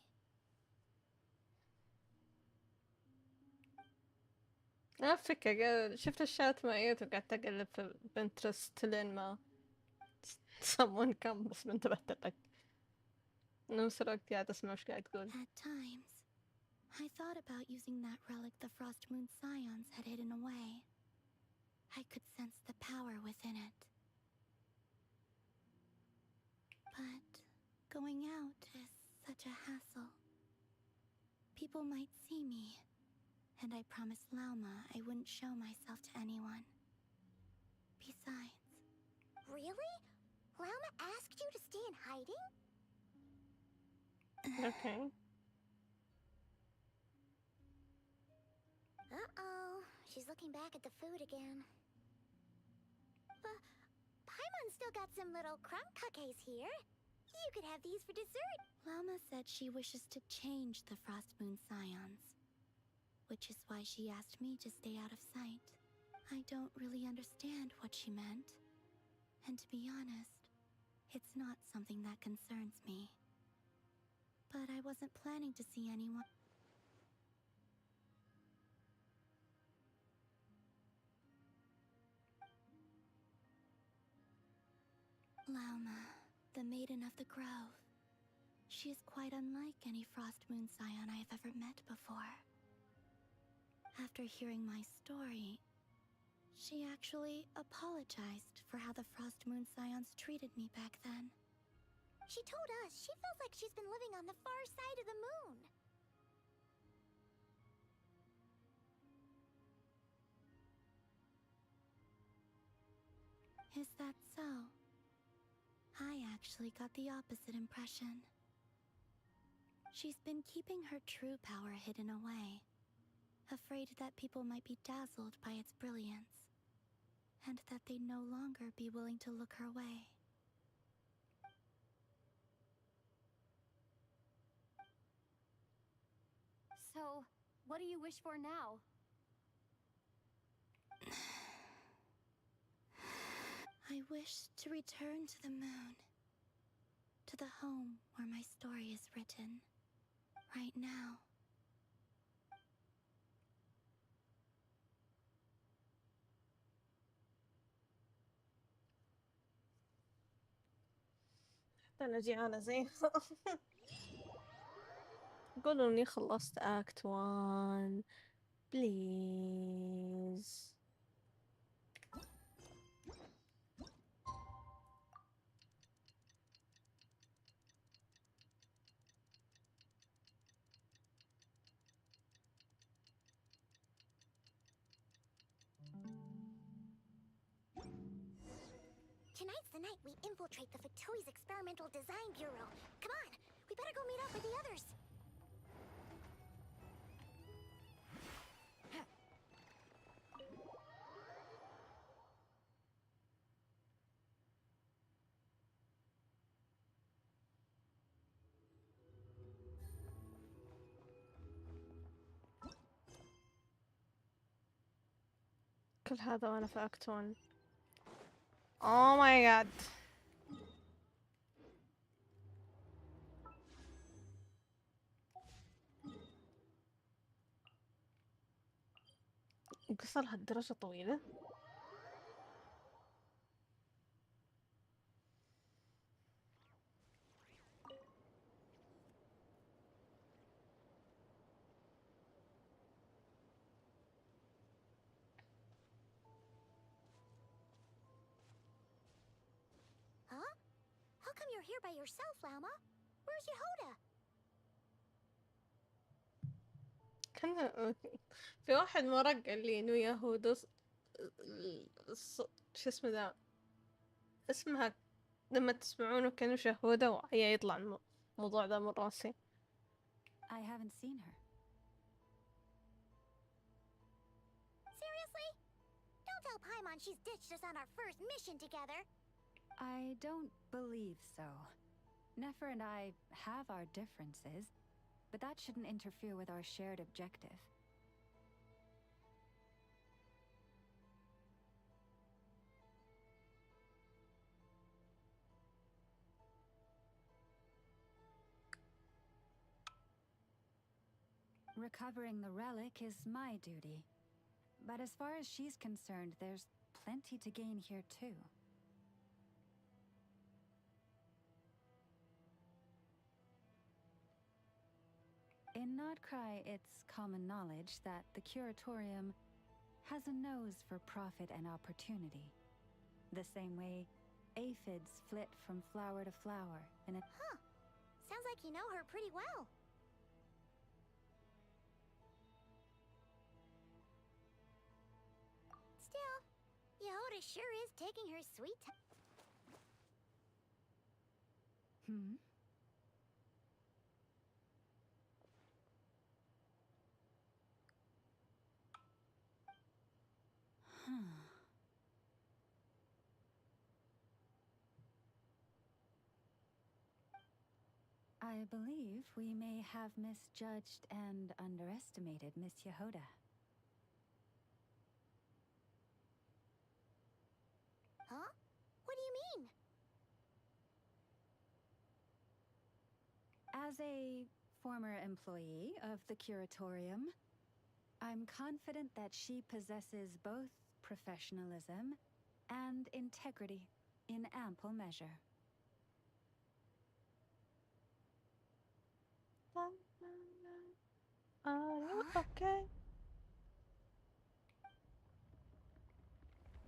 فكرة شفت الشات مايت وقعدت أقلب في بنترست لين ما someone come بس ما انتبهت لك. نفس الوقت قاعد أسمع وش قاعد تقول. At times, I thought about using that relic the Frost Moon Scions had hidden away. I could sense the power within it. But going out is such a hassle. People might see me, and I promised Lauma I wouldn't show myself to anyone. Besides... Really? Lauma asked you to stay in hiding? Okay. Uh-oh. She's looking back at the food again. But Paimon's still got some little crumb cookies here. You could have these for dessert. Lauma said she wishes to change the Frost Moon Scions, which is why she asked me to stay out of sight. I don't really understand what she meant, and to be honest, it's not something that concerns me. But I wasn't planning to see anyone. Lauma, the Maiden of the Grove. She is quite unlike any Frost Moon Scion I have ever met before. After hearing my story, she actually apologized for how the Frost Moon Scions treated me back then. She told us she feels like she's been living on the far side of the moon. Is that so? I actually got the opposite impression. She's been keeping her true power hidden away, afraid that people might be dazzled by its brilliance, and that they'd no longer be willing to look her way. So, what do you wish for now? I wish to return to the moon, to the home where my story is written, right now. أنا جيعانة زي قولوا إني خلصت أكت 1 بليز. Tonight's the night we infiltrate the Fatoi's Experimental Design Bureau. Come on, we better go meet up with the others. كل هذا وأنا في أكت 1. Oh my god. القصة لهالدرجة طويلة؟ Huh? How come you're here by yourself, Lauma? Where's Yehoda? كان في واحد مرة قال لي إنه يهودا شو اسمه ذا اسمها لما تسمعونه كانوا شهودة وهي يطلع الموضوع ذا من راسي. I haven't seen her. Seriously? Don't tell Paimon she's ditched us on our first mission together. I don't believe so. Nefer and I have our differences, but that shouldn't interfere with our shared objective. Recovering the relic is my duty. But as far as she's concerned, there's plenty to gain here too. In Nodcry, it's common knowledge that the Curatorium has a nose for profit and opportunity. The same way aphids flit from flower to flower in a... Huh. Sounds like you know her pretty well. Still, Yehoda sure is taking her sweet time. Hmm? Huh. I believe we may have misjudged and underestimated Miss Yehoda. Huh? What do you mean? As a former employee of the Curatorium, I'm confident that she possesses both professionalism and integrity in ample measure. Are you okay?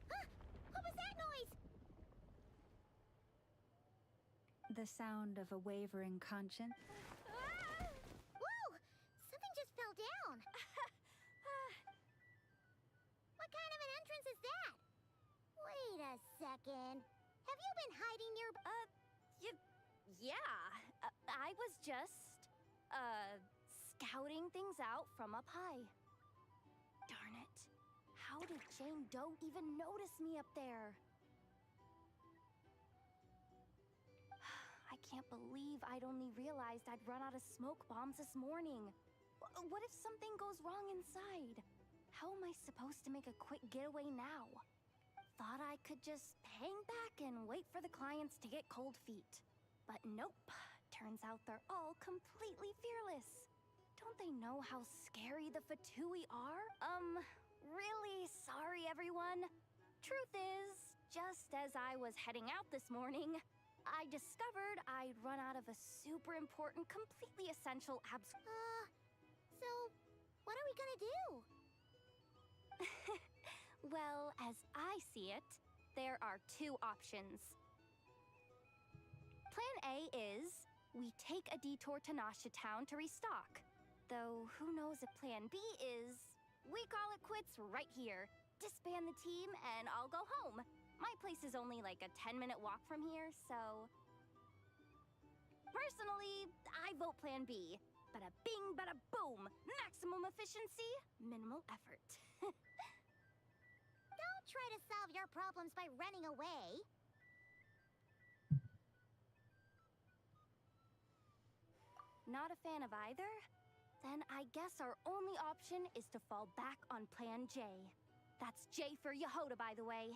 Huh? What was that noise? The sound of a wavering conscience. Ah! Whoa! Something just fell down. What kind of an entrance is that? Wait a second. Have you been hiding your... Yeah. I was just, scouting things out from up high. Darn it. How did Jane Doe even notice me up there? I can't believe I'd only realized I'd run out of smoke bombs this morning. What if something goes wrong inside? How am I supposed to make a quick getaway now? Thought I could just hang back and wait for the clients to get cold feet. But nope. Turns out they're all completely fearless. Don't they know how scary the Fatui are? Really sorry, everyone. Truth is, just as I was heading out this morning, I discovered I'd run out of a super important, completely essential So, what are we gonna do? Well, as I see it, there are two options. Plan A is, we take a detour to Nasha Town to restock. Though, who knows if Plan B is, we call it quits right here. Disband the team and I'll go home. My place is only like a 10-minute walk from here, so... Personally, I vote Plan B. Bada bing, bada boom. Maximum efficiency, minimal effort. Don't try to solve your problems by running away. Not a fan of either? Then I guess our only option is to fall back on Plan J. That's J for Yehoda, by the way.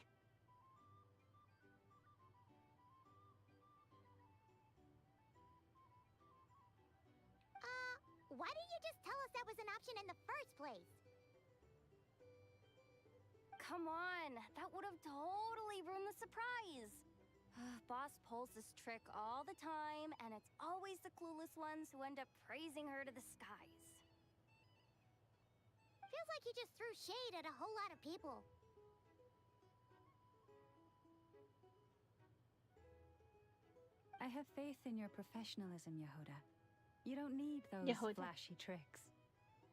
Why didn't you just tell us that was an option in the first place? Come on, that would have totally ruined the surprise. Boss pulls this trick all the time, and it's always the clueless ones who end up praising her to the skies. Feels like you just threw shade at a whole lot of people. I have faith in your professionalism, Yehoda. You don't need those Yehoda. flashy tricks.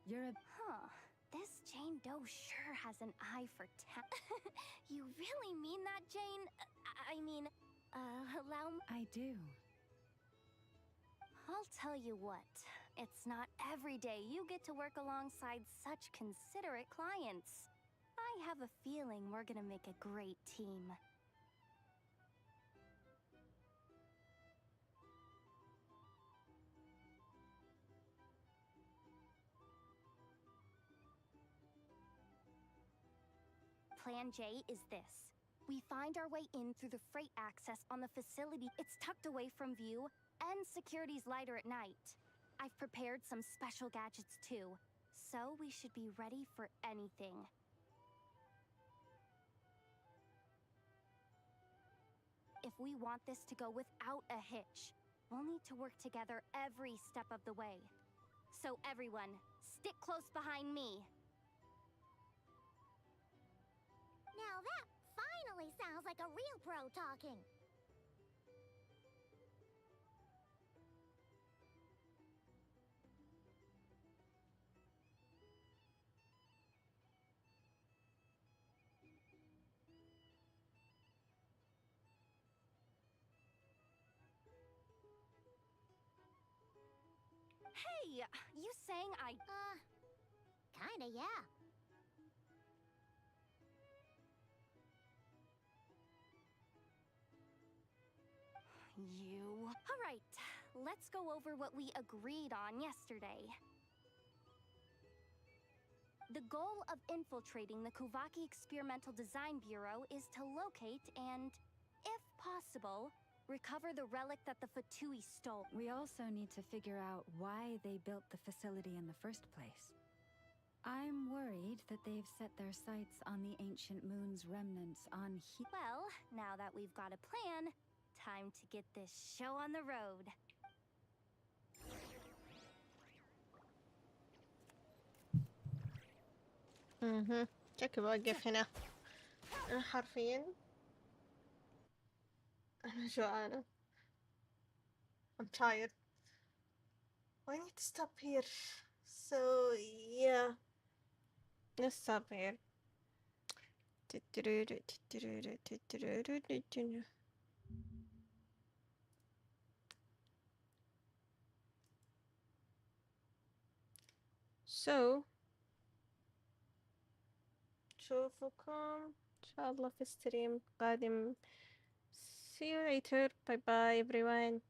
You're a... Huh. This Jane Doe sure has an eye for You really mean that, Jane? I mean, allow me... I do. I'll tell you what. It's not every day you get to work alongside such considerate clients. I have a feeling we're gonna make a great team. Plan J is this. We find our way in through the freight access on the facility. It's tucked away from view, and security's lighter at night. I've prepared some special gadgets too, so we should be ready for anything. If we want this to go without a hitch, we'll need to work together every step of the way. So everyone, stick close behind me. Now that finally sounds like a real pro talking. Hey, you saying Kinda, yeah. You... Alright, let's go over what we agreed on yesterday. The goal of infiltrating the Kuvaki Experimental Design Bureau is to locate and, if possible, recover the relic that the Fatui stole. We also need to figure out why they built the facility in the first place. I'm worried that they've set their sights on the ancient moon's remnants on Well, now that we've got a plan, time to get this show on the road. شكلي بوقف هنا. أنا حرفيا أنا جوعانة. I'm tired. I need to stop here. So yeah, let's stop here. So نشوفكم إن شاء الله في ستريم قادم. See you later. Bye bye everyone.